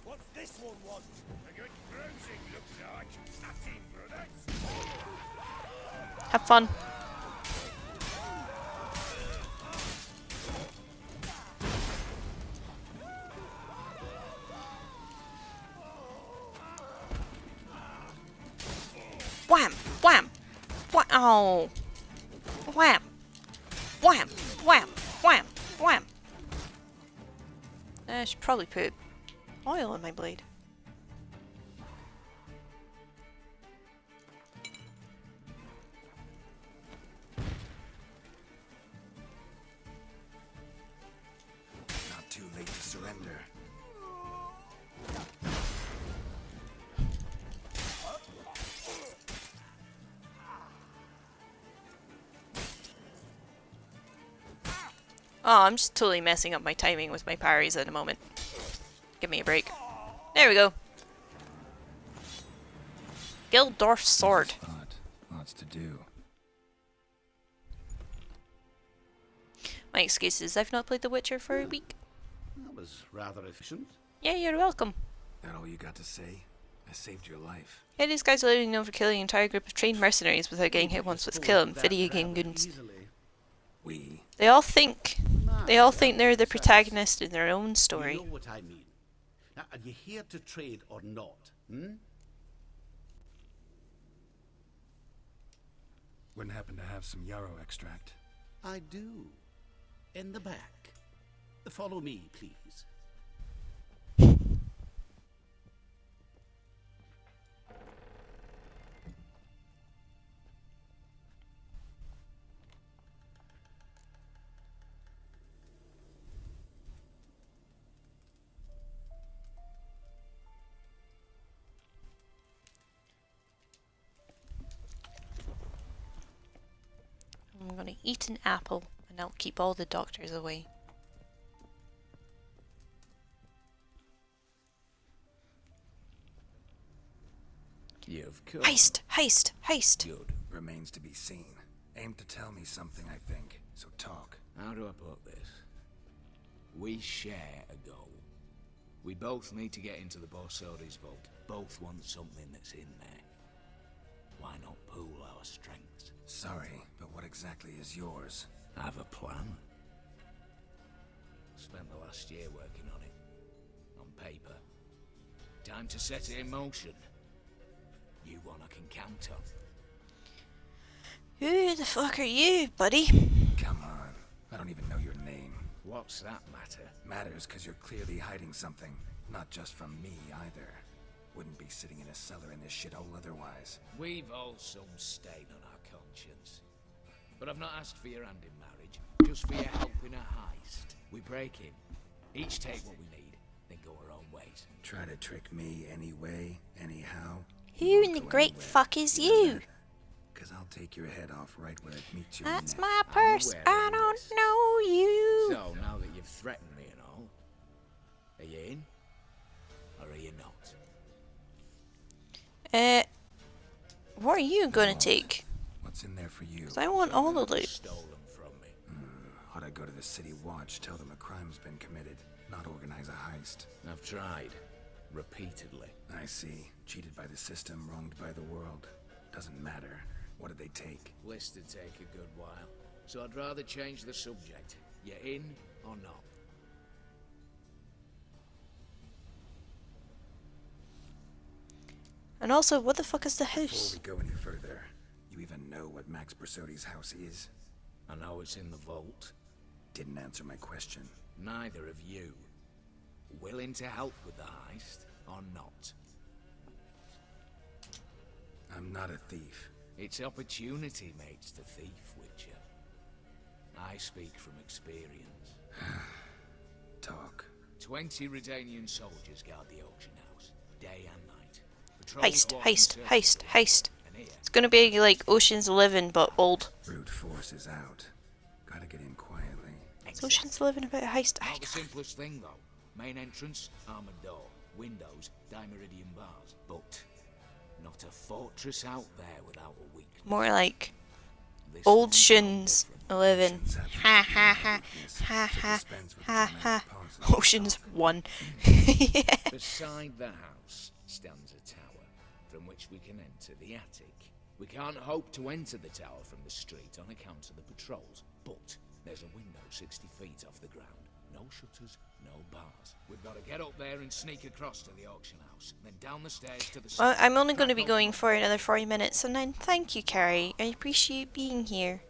What's this one want? A good bruising looks like. Nothing, brothers.
Have fun. Wham! Wham! Wham! Oh! Wham! Wham! Wham! Wham! Wham! I should probably put oil in my blade.
Not too late to surrender.
Oh, I'm just totally messing up my timing with my parries at the moment. Give me a break. There we go. Gildorf's sword.
Lots to do.
My excuse is I've not played The Witcher for a week.
That was rather efficient.
Yeah, you're welcome.
That all you got to say? I saved your life.
Yeah, these guys are living known for killing an entire group of trained mercenaries without getting hit once with kill and fitting goons.
We.
They all think they're the protagonist in their own story.
You know what I mean. Now, are you here to trade or not?
Wouldn't happen to have some yarrow extract.
I do. In the back. Follow me, please.
I'm gonna eat an apple and I'll keep all the doctors away.
You've come.
Heist! Heist! Heist!
Good.
Remains to be seen. Aim to tell me something, I think. So talk.
How do I put this? We share a goal. We both need to get into the Borsodi's vault. Both want something that's in there. Why not pool our strengths?
Sorry, but what exactly is yours?
I have a plan. Spent the last year working on it. On paper. Time to set it in motion. You one I can count on.
Who the fuck are you, buddy?
Come on. I don't even know your name.
What's that matter?
Matters because you're clearly hiding something. Not just from me, either. Wouldn't be sitting in a cellar in this shithole otherwise.
We've all some stain on our conscience. But I've not asked for your hand in marriage. Just for your help in a heist. We break in. Each take what we need, then go our own ways.
Try to trick me anyway, anyhow.
Who in the great fuck is you?
Cause I'll take your head off right where it meets your
That's
neck.
my purse. I don't know you.
So, now that you've threatened me and all, are you in? Or are you not?
What are you gonna take?
What's in there for you?
'Cause I want all the loot.
Stolen from me.
Ought I go to the city watch, tell them a crime's been committed, not organize a heist?
I've tried. Repeatedly.
I see. Cheated by the system, wronged by the world. Doesn't matter. What did they take?
List to take a good while. So I'd rather change the subject. You in or not?
And also, what the fuck is the
Before
house?
we go any further, you even know what Max Bersodi's house is?
I know it's in the vault.
Didn't answer my question.
Neither of you. Willing to help with the heist or not?
I'm not a thief.
It's opportunity makes the thief, Witcher. I speak from experience.
Talk.
20 Redanian soldiers guard the auction house, day and night.
Heist. It's gonna be like Ocean's 11, but old.
Brute force is out. Gotta get in quietly.
It's Ocean's 11 about a heist.
Not the simplest thing, though. Main entrance, armored door. Windows, dimeridian bars. But not a fortress out there without a weakness.
More like Ocean's 11. Ha ha ha. Ha ha. Ha ha. Ocean's 1. Yeah.
Beside the house stands a tower from which we can enter the attic. We can't hope to enter the tower from the street on account of the patrols, but there's a window 60 feet off the ground. No shutters, no bars. We've got to get up there and sneak across to the auction house, then down the stairs to the...
Well, I'm only going to be going for another 40 minutes, and then thank you, Carrie. I appreciate being here.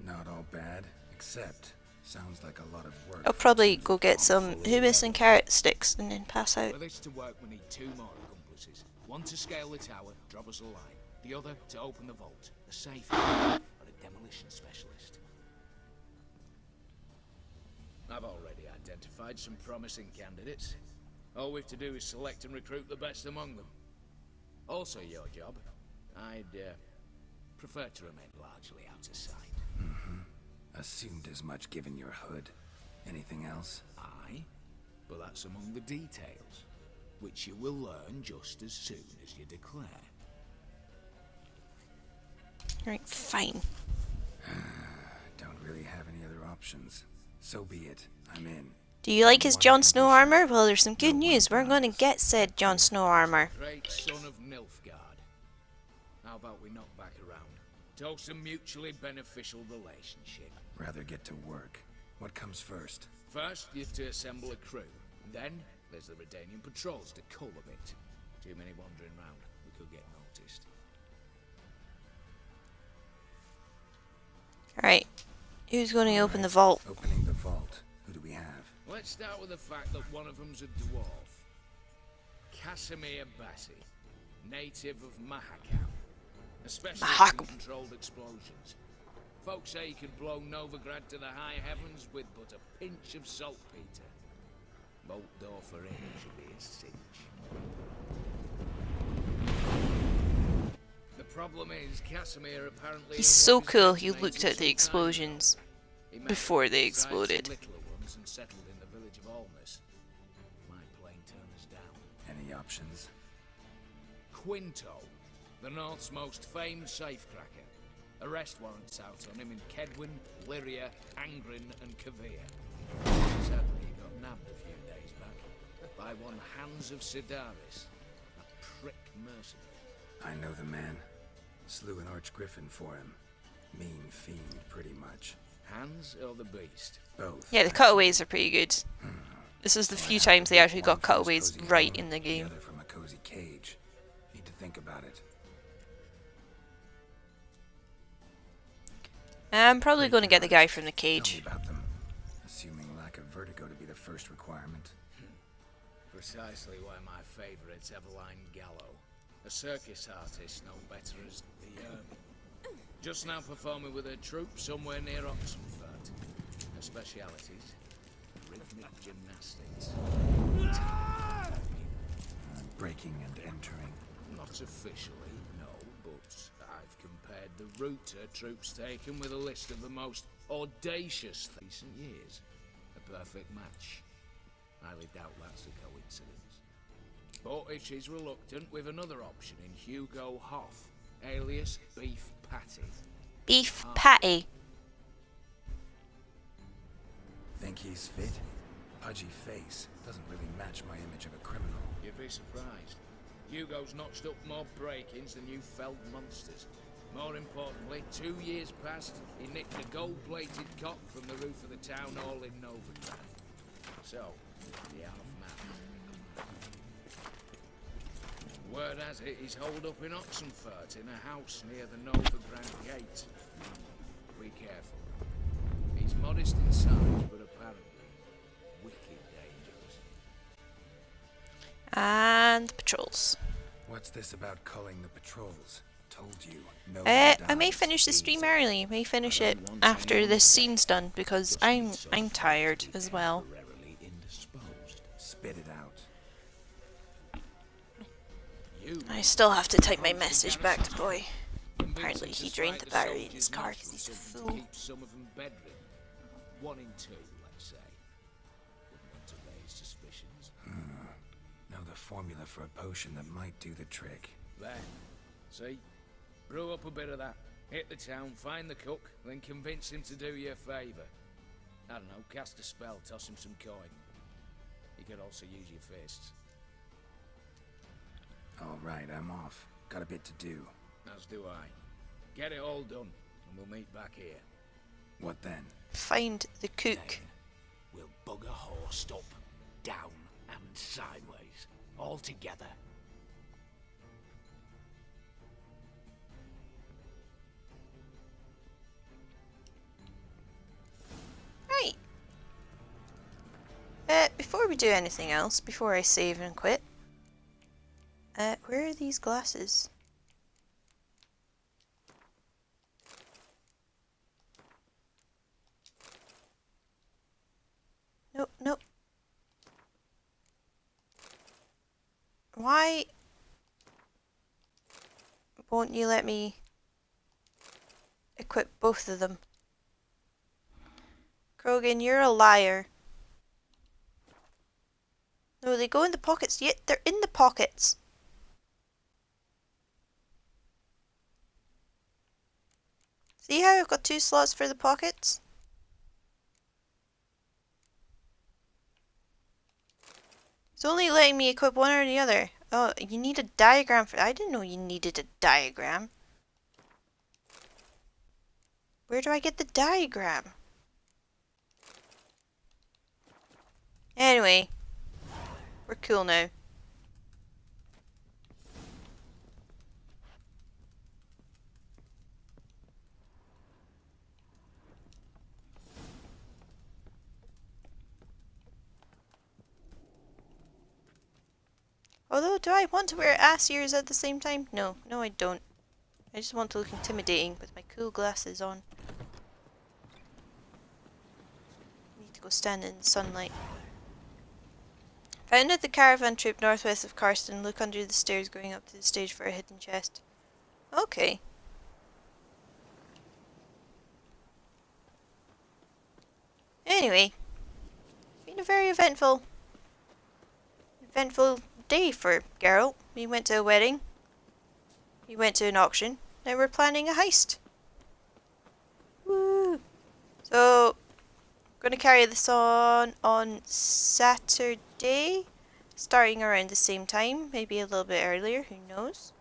Not all bad, except sounds like a lot of work.
I'll probably go get some hummus and carrot sticks and then pass out.
For this to work, we need 2 more accomplices. One to scale the tower, drop us a line. The other to open the vault. A safe or a demolition specialist. I've already identified some promising candidates. All we've to do is select and recruit the best among them. Also your job. I'd prefer to remain largely out of sight.
Assumed as much given your hood. Anything else?
Aye, but that's among the details, which you will learn just as soon as you declare.
Alright, fine.
Don't really have any other options. So be it. I'm in.
Do you like his Jon Snow armor? Well, there's some good news. We're going to get said Jon Snow armor.
Great son of Nilfgaard. How about we knock back around? Toast a mutually beneficial relationship.
Rather get to work. What comes first?
First, you have to assemble a crew. Then, there's the Redanian patrols to cull a bit. Too many wandering round. We could get noticed.
Alright. Who's going to open the vault?
Opening the vault. Who do we have?
Let's start with the fact that one of them's a dwarf. Casimir Bassi, native of Mahakam. A specialist in controlled explosions. Folks say he could blow Novigrad to the high heavens with but a pinch of saltpeter. Bolt door for him should be a cinch. The problem is, Casimir apparently...
He's so cool, he looked at the explosions before they exploded.
And settled in the village of Almas. My plane turned us down.
Any options?
Quinto, the North's most famed safecracker. Arrest warrants out on him in Kedwin, Lyria, Angrin, and Kavir. Sadly, he got nabbed a few days back by one Hans of Sidaris, a prick mercenary.
I know the man. Slew an archgriffin for him. Mean fiend, pretty much.
Hans or the beast?
Both.
Yeah, the cutaways are pretty good. This is the few times they actually got cutaways right in the game.
The other from a cozy cage. Need to think about it.
I'm probably going to get the guy from the
Tell me
cage.
about them. Assuming lack of vertigo to be the first requirement.
Precisely why my favourite's Eveline Gallo. A circus artist no better as the just now performing with her troupe somewhere near Oxenfurt. Her specialities, rhythmic gymnastics.
Breaking and entering.
Not officially, no, but I've compared the route her troope's taken with a list of the most audacious recent years. A perfect match. Highly doubt that's a coincidence. But if she's reluctant, with another option in Hugo Hoff, alias Beef Patty.
Beef patty.
Think he's fit? Pudgy face doesn't really match my image of a criminal.
You'd be surprised. Hugo's notched up more break-ins than you felled monsters. More importantly, 2 years past, he nicked a gold-plated cock from the roof of the town hall in Novigrad. So, the half-man. Word has it, he's holed up in Oxenfurt in a house near the Novigrad gate. Be careful. He's modest in size, but apparently wicked dangerous.
And patrols.
What's this about culling the patrols? Told you. No.
I may finish the stream early. May finish it after this scene's done because I'm tired as well.
Spit it out.
I still have to type my message back to Boy. Apparently he drained the battery in his car because he's a fool.
Keep some of them bedridden. 1 in 2, let's say. Wouldn't want to raise suspicions.
Know the formula for a potion that might do the trick.
There. See? Brew up a bit of that. Hit the town, find the cook, then convince him to do you a favour. I don't know, cast a spell, toss him some coin. You could also use your fists.
Alright, I'm off. Got a bit to do.
As do I. Get it all done, and we'll meet back here.
What then?
Find the cook.
Then we'll bugger horsed up, down and sideways, all together.
Right. Before we do anything else, before I save and quit, where are these glasses? Nope, nope. Why won't you let me equip both of them? Krogan, you're a liar. No, they go in the pockets. Yet they're in the pockets. See how I've got 2 slots for the pockets? It's only letting me equip one or the other. Oh, you need a diagram for... I didn't know you needed a diagram. Where do I get the diagram? Anyway. We're cool now. Although, do I want to wear ass ears at the same time? No, no I don't. I just want to look intimidating with my cool glasses on. Need to go stand in the sunlight. Founded the caravan troop northwest of Karsten. Look under the stairs going up to the stage for a hidden chest. Okay. Anyway. Been a very eventful day for Geralt. We went to a wedding. We went to an auction. Now we're planning a heist. Woo! So, I'm going to carry this on Saturday. Starting around the same time. Maybe a little bit earlier. Who knows?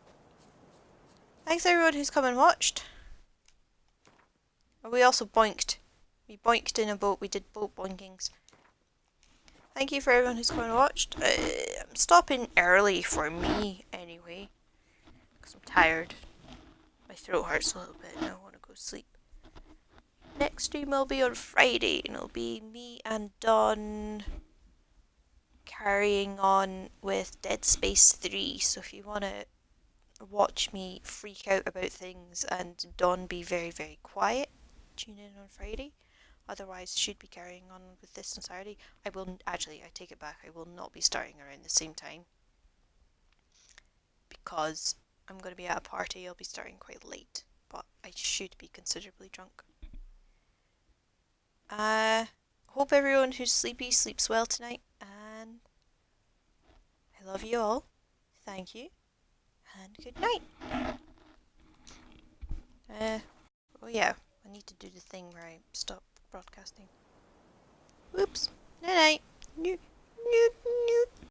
Thanks everyone who's come and watched. Oh, we also boinked. We boinked in a boat. We did boat boinkings. Thank you for everyone who's come and watched. I'm stopping early for me, anyway. Because I'm tired. My throat hurts a little bit and I want to go sleep. Next stream will be on Friday. And it'll be me and Dawn carrying on with Dead Space 3. So if you want to watch me freak out about things and Dawn be very, very quiet, tune in on Friday. Otherwise, should be carrying on with this on Saturday. I will actually, I take it back. I will not be starting around the same time because I'm going to be at a party. I'll be starting quite late, but I should be considerably drunk. Hope everyone who's sleepy sleeps well tonight, and I love you all. Thank you. And good night. Oh yeah, I need to do the thing where I stop broadcasting. Whoops. Night night.